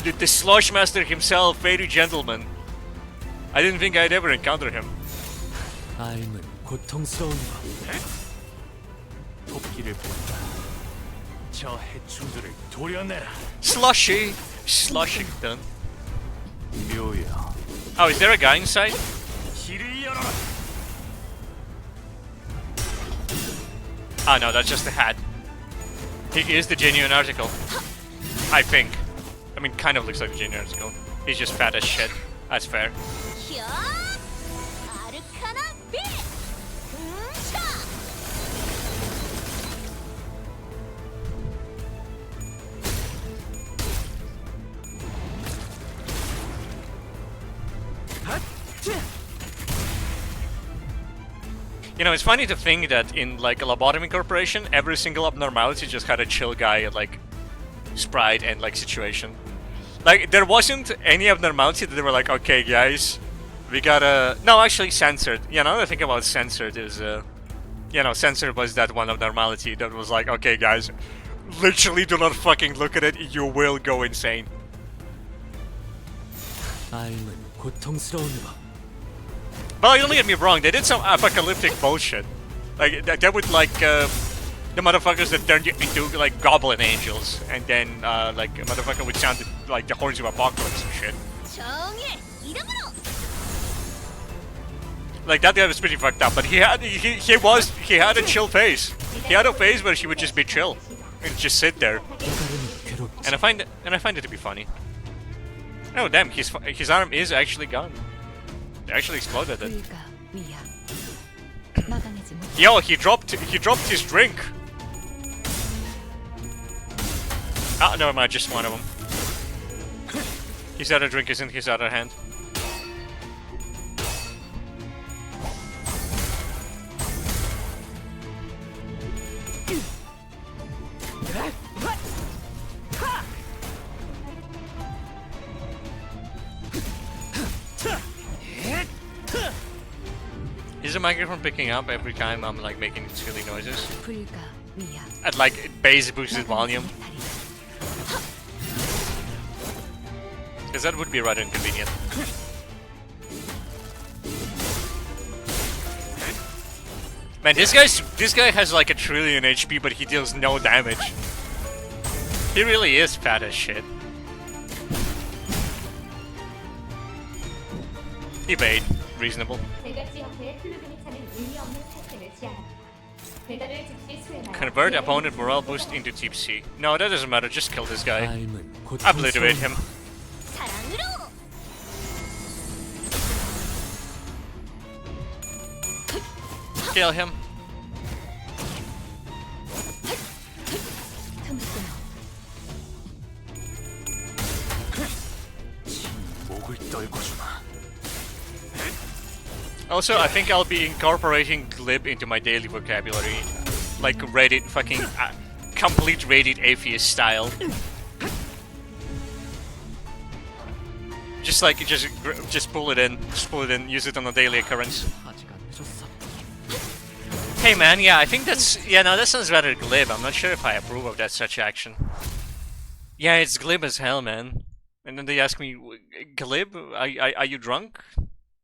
The Slosh Master himself, fairy gentleman. I didn't think I'd ever encounter him. 알면 고통스러운 것. 토끼를 본다. 저 해충들을 도려내라. Slushy! Slushington. 묘야. Oh, is there a guy inside? 길을 열어라. Ah, no, that's just a hat. He is the genuine article. I think. I mean, kind of looks like a genuine article. He's just fat as shit. That's fair. You know, it's funny to think that in like a lobotomy corporation, every single abnormality just had a chill guy like sprite and like situation. Like there wasn't any abnormality that they were like, okay guys, we gotta no actually censored. You know, the thing about censored is you know, censored was that one abnormality that was like, okay guys, literally do not fucking look at it, you will go insane. 알면 고통스러운 것. Well, don't get me wrong, they did some apocalyptic bullshit. Like, they would like, the motherfuckers that turned you into, like, goblin angels. And then, like, a motherfucker would sound like the horns of apocalypse and shit. Like, that guy was pretty fucked up, but he had a chill face. He had a face where he would just be chill. And just sit there. And I find it to be funny. Oh, damn, his arm is actually gone. They actually exploded it. Yo, he dropped his drink. Ah, never mind, just one of them. His other drink is in his other hand. the microphone picking up every time I'm like making silly noises? 불가미야. At like bass boosted volume? Because that would be rather inconvenient. Man, this guy has like a trillion HP, but he deals no damage. He really is fat as shit. Evade, reasonable. 대각지 형태의 플루그니 차는 의미 없는 사태를 지향합니다. 배달을 즉시 수행하여 Convert opponent morale boost into Type C. No, that doesn't matter, just kill this guy. 삶은 Obliterate him. 사랑으로. Kill him. 목을 떨궈주마. Also, I think I'll be incorporating glib into my daily vocabulary. Like Reddit, fucking complete Reddit atheist style. Just pull it in, use it on a daily occurrence. 아직 안 늦었어. Hey man, yeah, I think that sounds rather glib. I'm not sure if I approve of that such action. Yeah, it's glib as hell, man. And then they ask me, glib? Are you drunk?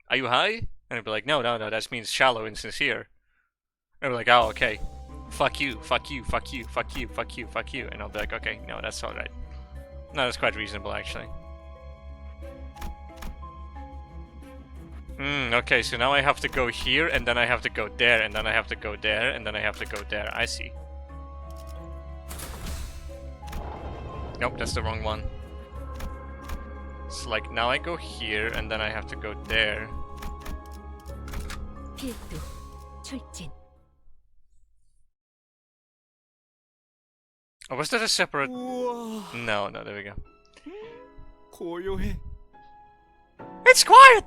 Are you high? And I'd be like, no, that means shallow and sincere. And they're like, oh, okay. Fuck you, fuck you, fuck you, fuck you, fuck you, fuck you. And I'll be like, okay, no, that's alright. No, that's quite reasonable, actually. Okay, so now I have to go here, and then I have to go there, and then I have to go there, and then I have to go there. I see. Nope, that's the wrong one. It's like, now I go here, and then I have to go there. 필두 출진. Oh, was that a separate... No, there we go. 고요해. It's quiet!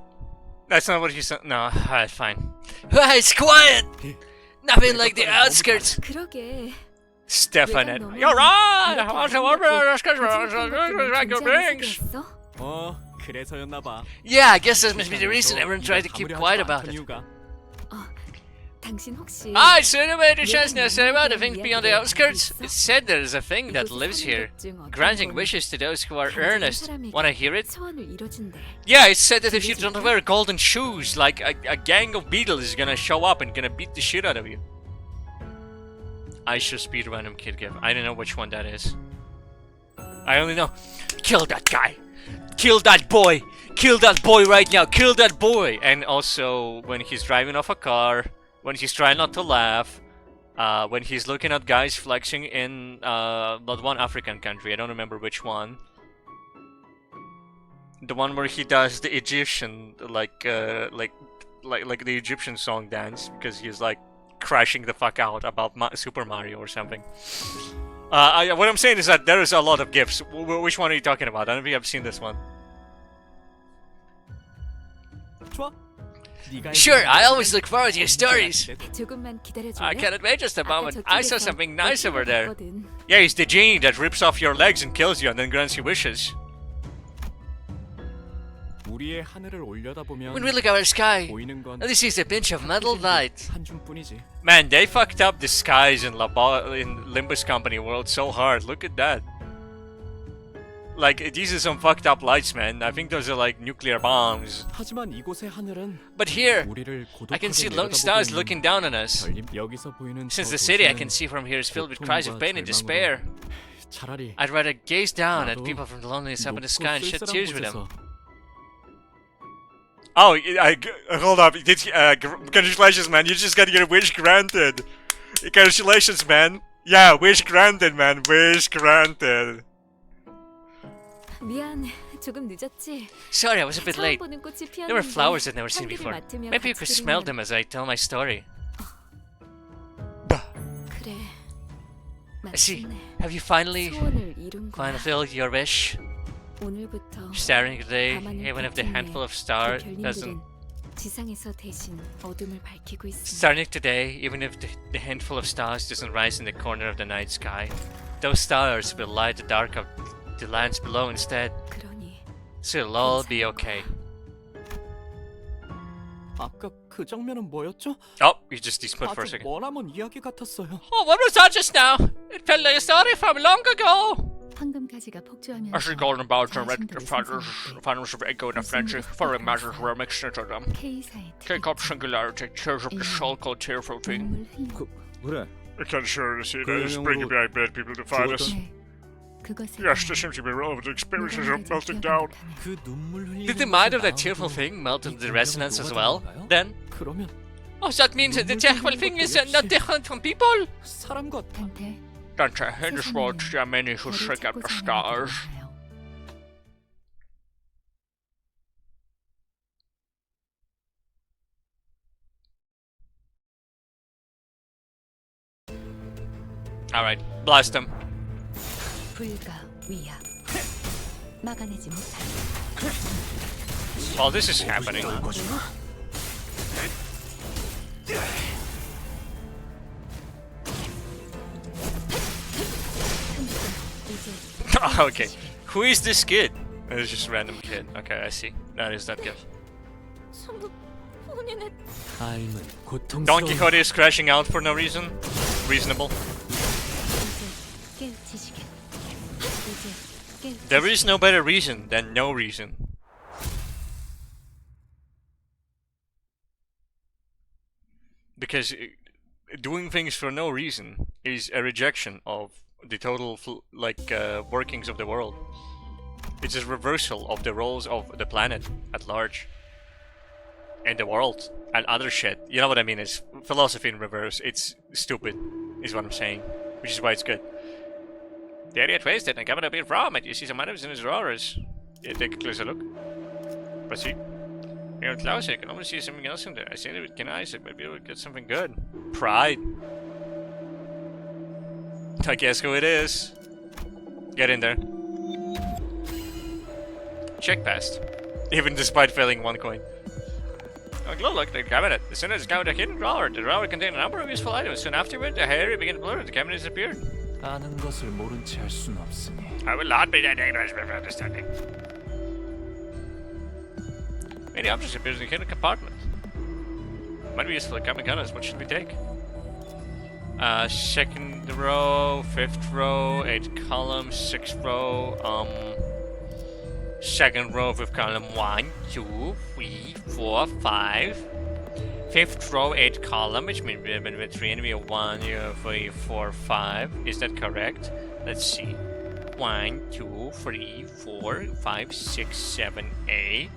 That's not what he said. No, alright, fine. It's quiet! Nothing like the outskirts! 그러게. Stefanet. You're right! I want to 그래서였나 봐. Yeah, I guess that must be the reason everyone tried to keep quiet about it. 당신 혹시 I celebrated chestnuts about the things beyond the outskirts. It's said there is a thing that lives here, granting wishes to those who are earnest. Wanna hear it? 소원을 이뤄준대. Yeah, it's said that if you don't wear golden shoes, like a gang of beetles is gonna show up and gonna beat the shit out of you. I should speed random kid give. I don't know which one that is. I only know. Kill that guy! Kill that boy! Kill that boy right now! Kill that boy! And also, when he's driving off a car, when he's trying not to laugh, when he's looking at guys flexing in not one African country, I don't remember which one. The one where he does the Egyptian, like the Egyptian song dance, because he's like crashing the fuck out about Super Mario or something. What I'm saying is that there is a lot of gifs. Which one are you talking about? I don't think I've seen this one. Sure, I always look forward to your stories. 조금만 기다려줄래? I cannot wait just a moment. I saw something nice over there. 있거든. Yeah, he's the genie that rips off your legs and kills you and then grants you wishes. 우리의 하늘을 올려다보면 When we look at our sky, 보이는 건 this is a pinch of metal light. 한 줌뿐이지. Man, they fucked up the skies in Limbus Company world so hard. Look at that. Like, these are some fucked up lights, man. I think those are like nuclear bombs. 하지만 이곳의 하늘은 But here, 우리를 I can see 고독하게 lone stars 내려다보고 looking 있는 down on us. 별님. 여기서 보이는 Since 저 the city I 도시는 can see from here is filled with cries of pain and despair. 차라리 I'd rather gaze down at 나도 people from the loneliness up in the sky and 높고 shed 쓸쓸한 tears with them. 곳에서 Oh, hold up. Congratulations, man. You just got your wish granted. Congratulations, man. Yeah, wish granted, man. Wish granted. 미안, 조금 늦었지. Sorry, I was a bit 처음 late. 보는 꽃이 There were 피었는데 flowers I'd never seen 향기를 before. 맡으며 Maybe you could 같이 smell 그리면- them as I tell my story. 그래. I see. 마침내 Have you finally 소원을 이룬 거야. fulfilled your wish? 오늘부터 Staring today, 밤하늘 even if the 끝에 handful of 그 stars 별님들은 doesn't. 지상에서 대신 어둠을 밝히고 있습니다. Starting today, even if the handful of stars doesn't rise in the corner of the night sky, those stars will light the dark of the lands below instead. 그러니 So it'll all be okay. 아까 그 장면은 뭐였죠? Oh, you just split for a 아주 second. 머나먼 이야기 같았어요. Oh, what was that just now? It felt like a story from long ago. 황금가지가 폭주하면서 As we golden about the red 자신들을 fathers, 생성할 때 finals of echo and frenzy, foreign measures were mixed into them. K사의 Take up singularity, tears up the soul called tearful thing. 눈물 흘림. 그래. I can surely see 그 that it's bringing 영향으로 back bad people to fight us. 네, 그것에 Yes, there seems to be relevant experiences of melting down. 그 눈물 흘리는 Did the mind of that tearful thing melt into the resonance as well? Then? 그러면 Oh, so that means that the tearful thing is not different from people? 사람과 단테 Dante, in this world, there are many who 별을 shake up 찾고 the 사는 stars. 것도 많아요. Alright, blast him. 불가 위압 막아내지 못한 While this is happening. Okay, who is this kid? It's just a random kid. Okay, I see. That is that kid. 전부 본인의 삶은 고통스러운 Don Quixote is crashing out for no reason. Reasonable. 이제 깨우치시게 이제 깨우치시게 There is no better reason than no reason. Because doing things for no reason is a rejection of the total workings of the world. It's a reversal of the roles of the planet at large. And the world and other shit. You know what I mean? It's philosophy in reverse. It's stupid, is what I'm saying. Which is why it's good. The area twisted and coming a bit from it. You see some items in his drawers. Yeah, take a closer look. But see, you're closer. You can almost see something else in there. I see it with keen eyes. Maybe we'll get something good. Pride. I guess who it is. Get in there. Check past. Even despite failing one coin. Oh, look, the cabinet. The center is covered a hidden drawer. The drawer contained a number of useful items. Soon afterward, the hair began to blur. The cabinet disappeared. 아는 것을 모른 채 할 수는 없으니 I will not be that dangerous with understanding. Many objects appear in the hidden compartment. Might be useful to comic gunners. What should we take? Second row, fifth row, 8 columns, sixth row, second row, fifth column, 1, 2, 3, 4, 5. Fifth row, 8 column, which means we have 3 and we have 1, 3, 4, 5. Is that correct? Let's see. 1, 2, 3, 4, 5, 6, 7, 8.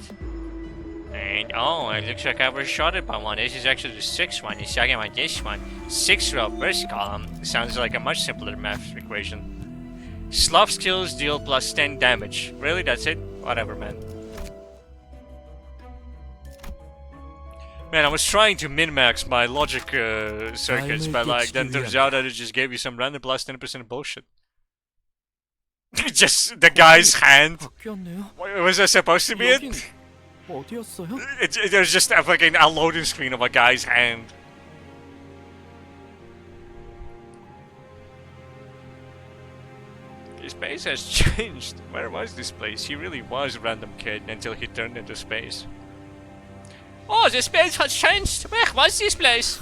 And oh, it looks like I was shorted by one. This is actually the 6th one. It's talking about this one. 6th row, first column. Sounds like a much simpler math equation. Sloth skills deal plus 10 damage. Really? That's it? Whatever, man. Man, I was trying to min-max my logic circuits, but like, then turns out that it just gave you some random plus 10% bullshit. Just the guy's hand. 바뀌었네요. Was that supposed to be 여긴 it? 어디였어요? There's just a fucking loading screen of a guy's hand. His face has changed. Where was this place? He really was a random kid until he turned into space. Oh, the space has changed. Where was this place?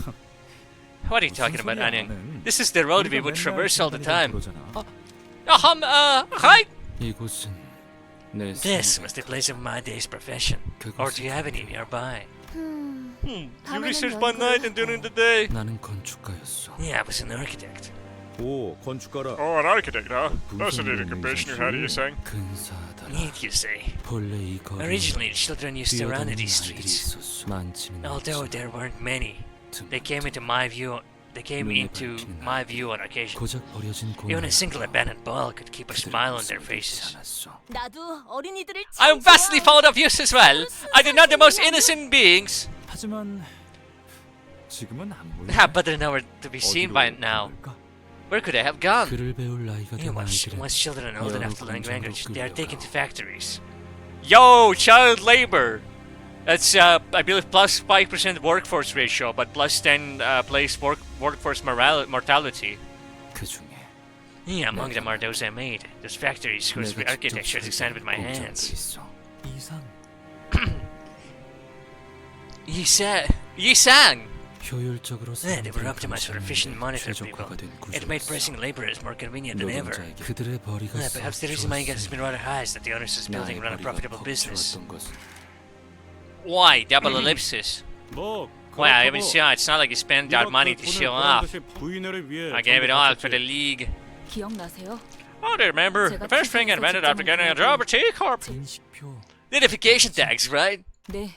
What are you talking about, Anning? This is the road we would traverse all the time. Right? 이곳은 내 This was the place of my day's profession. Or do you have any nearby? You research by night and during the day. 나는 건축가였어. Yeah, I was an architect. 오, 건축가라. Oh, an architect, huh? That's a neat occupation you had, you saying? 근사하더라. Neat, you say. 본래 이 거리 Originally, children used to run in 뛰어다니는 these 아이들이 streets. 있었어. 많지는 Although 않지. there weren't many, they came into my view. They came into my view on occasion. 고작 버려진 Even a 공간. single abandoned ball could keep a smile on their faces. 않았어. 나도 어린이들을 I'm vastly fond of youth as well. I do not the most innocent beings. 하지만 지금은 안 보여. Ah, but they're nowhere to be seen by now. Where could they have gone? 글을 배울 나이가 된 Once 아이들은 children are old enough to learn 여러 language, they are 군데로 taken to 끌려가. factories. Yo, child labor. That's I believe plus 5% workforce ratio, but plus 10 place workforce mortality. 그 중에 Yeah, among them are those I made. Those factories whose 내가 직접 architecture is designed with my 공장도 hands. 있어. 이상 He said, Yisang! 효율적으로 They were 사람들을 optimized for efficient monitor people. 최적화가 된 It made 구조였어. pressing laborers more convenient than ever. 노동자에게 그들의 벌이가 Perhaps the reason my income has been rather high is that the owners is building run a profitable business. Why? Double ellipsis. 뭐 Well, I haven't seen it. It's not like you spent that money to show off. 부인회를 위해 I gave it all for the league. 기억나세요? Oh, do you remember? The first thing I invented after getting a job at T-Corp. 인식표. Identification tags, right? 네.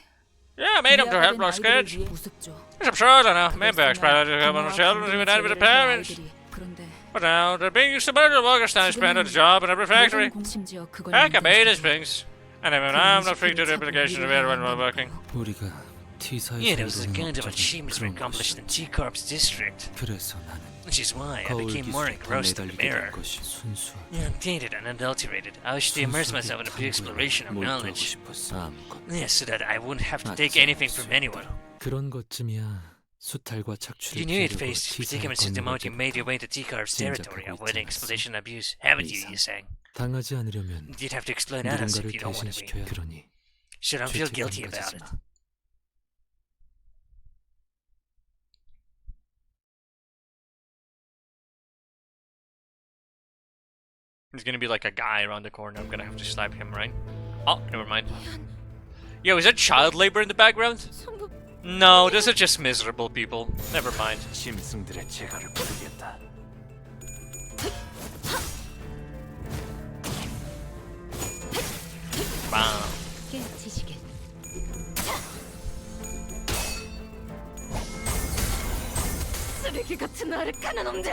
Yeah, I made them to help our sketch. 위해 우습죠. I'm sure, I don't know. Maybe I expected to have one of the children even had with the parents. 그런데 But now, they're being used to better workers time spent at a job in every factory. 심지어 그걸 Heck, I made these things. And even I'm not free to the application of everyone while working. 우리가 T사에서 Yeah, those are the 이루는 kinds of 업적은 achievements were 그런 accomplished 것이야. in T-Corp's district. 그래서 나는 Which is why I 거울 became more 기술과 engrossed in the 매달리게 mirror. 된 것이 순수하게 Untainted and unadulterated, I wish to immerse myself in a pure exploration of 몰두하고 knowledge. 싶었어. 아무것. Yes, so that I wouldn't have to take 맞지, anything from anyone. 그런 것쯤이야. 수탈과 착취를 You knew it 피하려고 faced T사에 predicaments to the moment you 건너가게 made your way to T-Corp's territory, 짐작하고 avoiding 있지 exploitation and abuse, haven't you, 이상. you sang? 당하지 않으려면 You'd have to explain others if 누군가를 you don't want to be. 대신시켜야 그러니 Should I feel 죄책감 guilty about 가지지 it? 마. There's gonna be like a guy around the corner. I'm gonna have to slap him, right? Oh, never mind. Yo, is that child labor in the background? No, those are just miserable people. Never mind. 짐승들의 재갈을 부르겠다. Bam. 깨치시게. 쓰레기 같은 아르카나 놈들.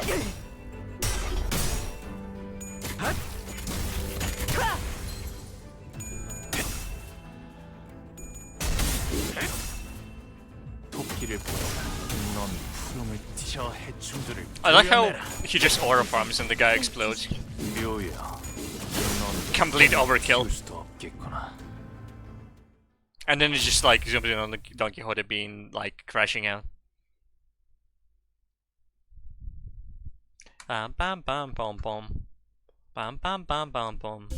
토끼를 보내라. 넌 푸름을 저 해충들을 I like how 구해내라. he just aura farms and the guy explodes. 묘야. 넌 Complete overkill. 키울 수도 없겠구나. And then he just like zooms in on the Don Quixote being like crashing out. Bam bam bam bam bam. Bam bam bam bam bam.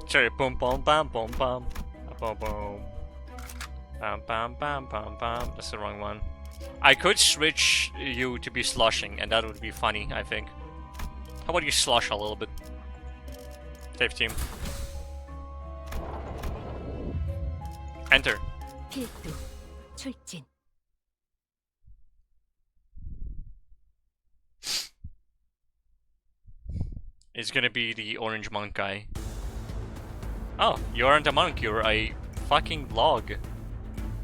Sorry, boom boom bam boom bam. Boom boom. Bam bam bam bam bam. That's the wrong one. I could switch you to be sloshing, and that would be funny, I think. How about you slosh a little bit? Save team. Enter. 필두 출진. It's gonna be the orange monk guy. Oh, you aren't a monk, you're a fucking log.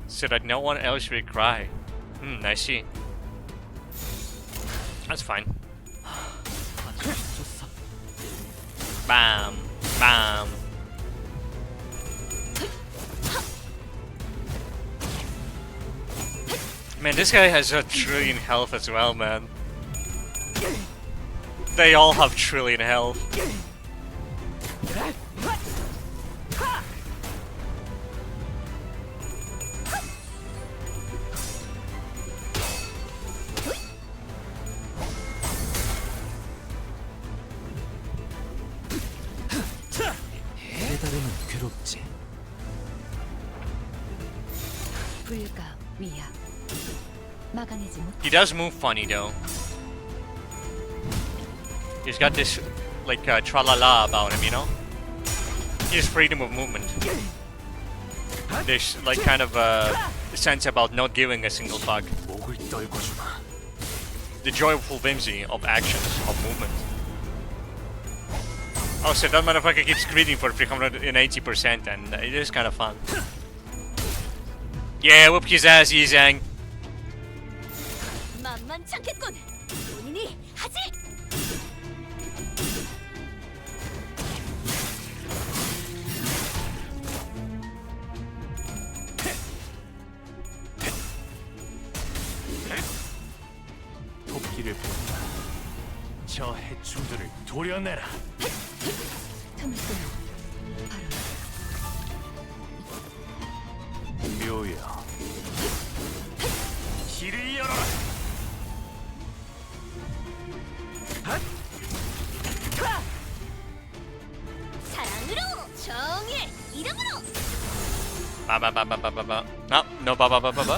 So that no one else will cry. I see. That's fine. Bam, bam. Man, this guy has a trillion health as well, man. They all have trillion health. 깨달음은 괴롭지. 불가 위야. 막아내지 못. He does move funny though. He's got this like tra-la-la about him, you know? He has freedom of movement. This like kind of sense about not giving a single fuck. 목을 떨궈주마. The joyful whimsy of actions, of movement. Oh, so that motherfucker keeps greeting for 380% and it is kind of fun. Yeah, whoop his ass, Yizang. 만만치 않겠군. 본인이 하지. 토끼를 보내라. 저 해충들을 도려내라. 틈을 끊어. 바로 묘야. 길을 열어라. 사랑으로 정의 이름으로. Ba ba ba ba ba ba ba. No, no ba ba ba ba ba.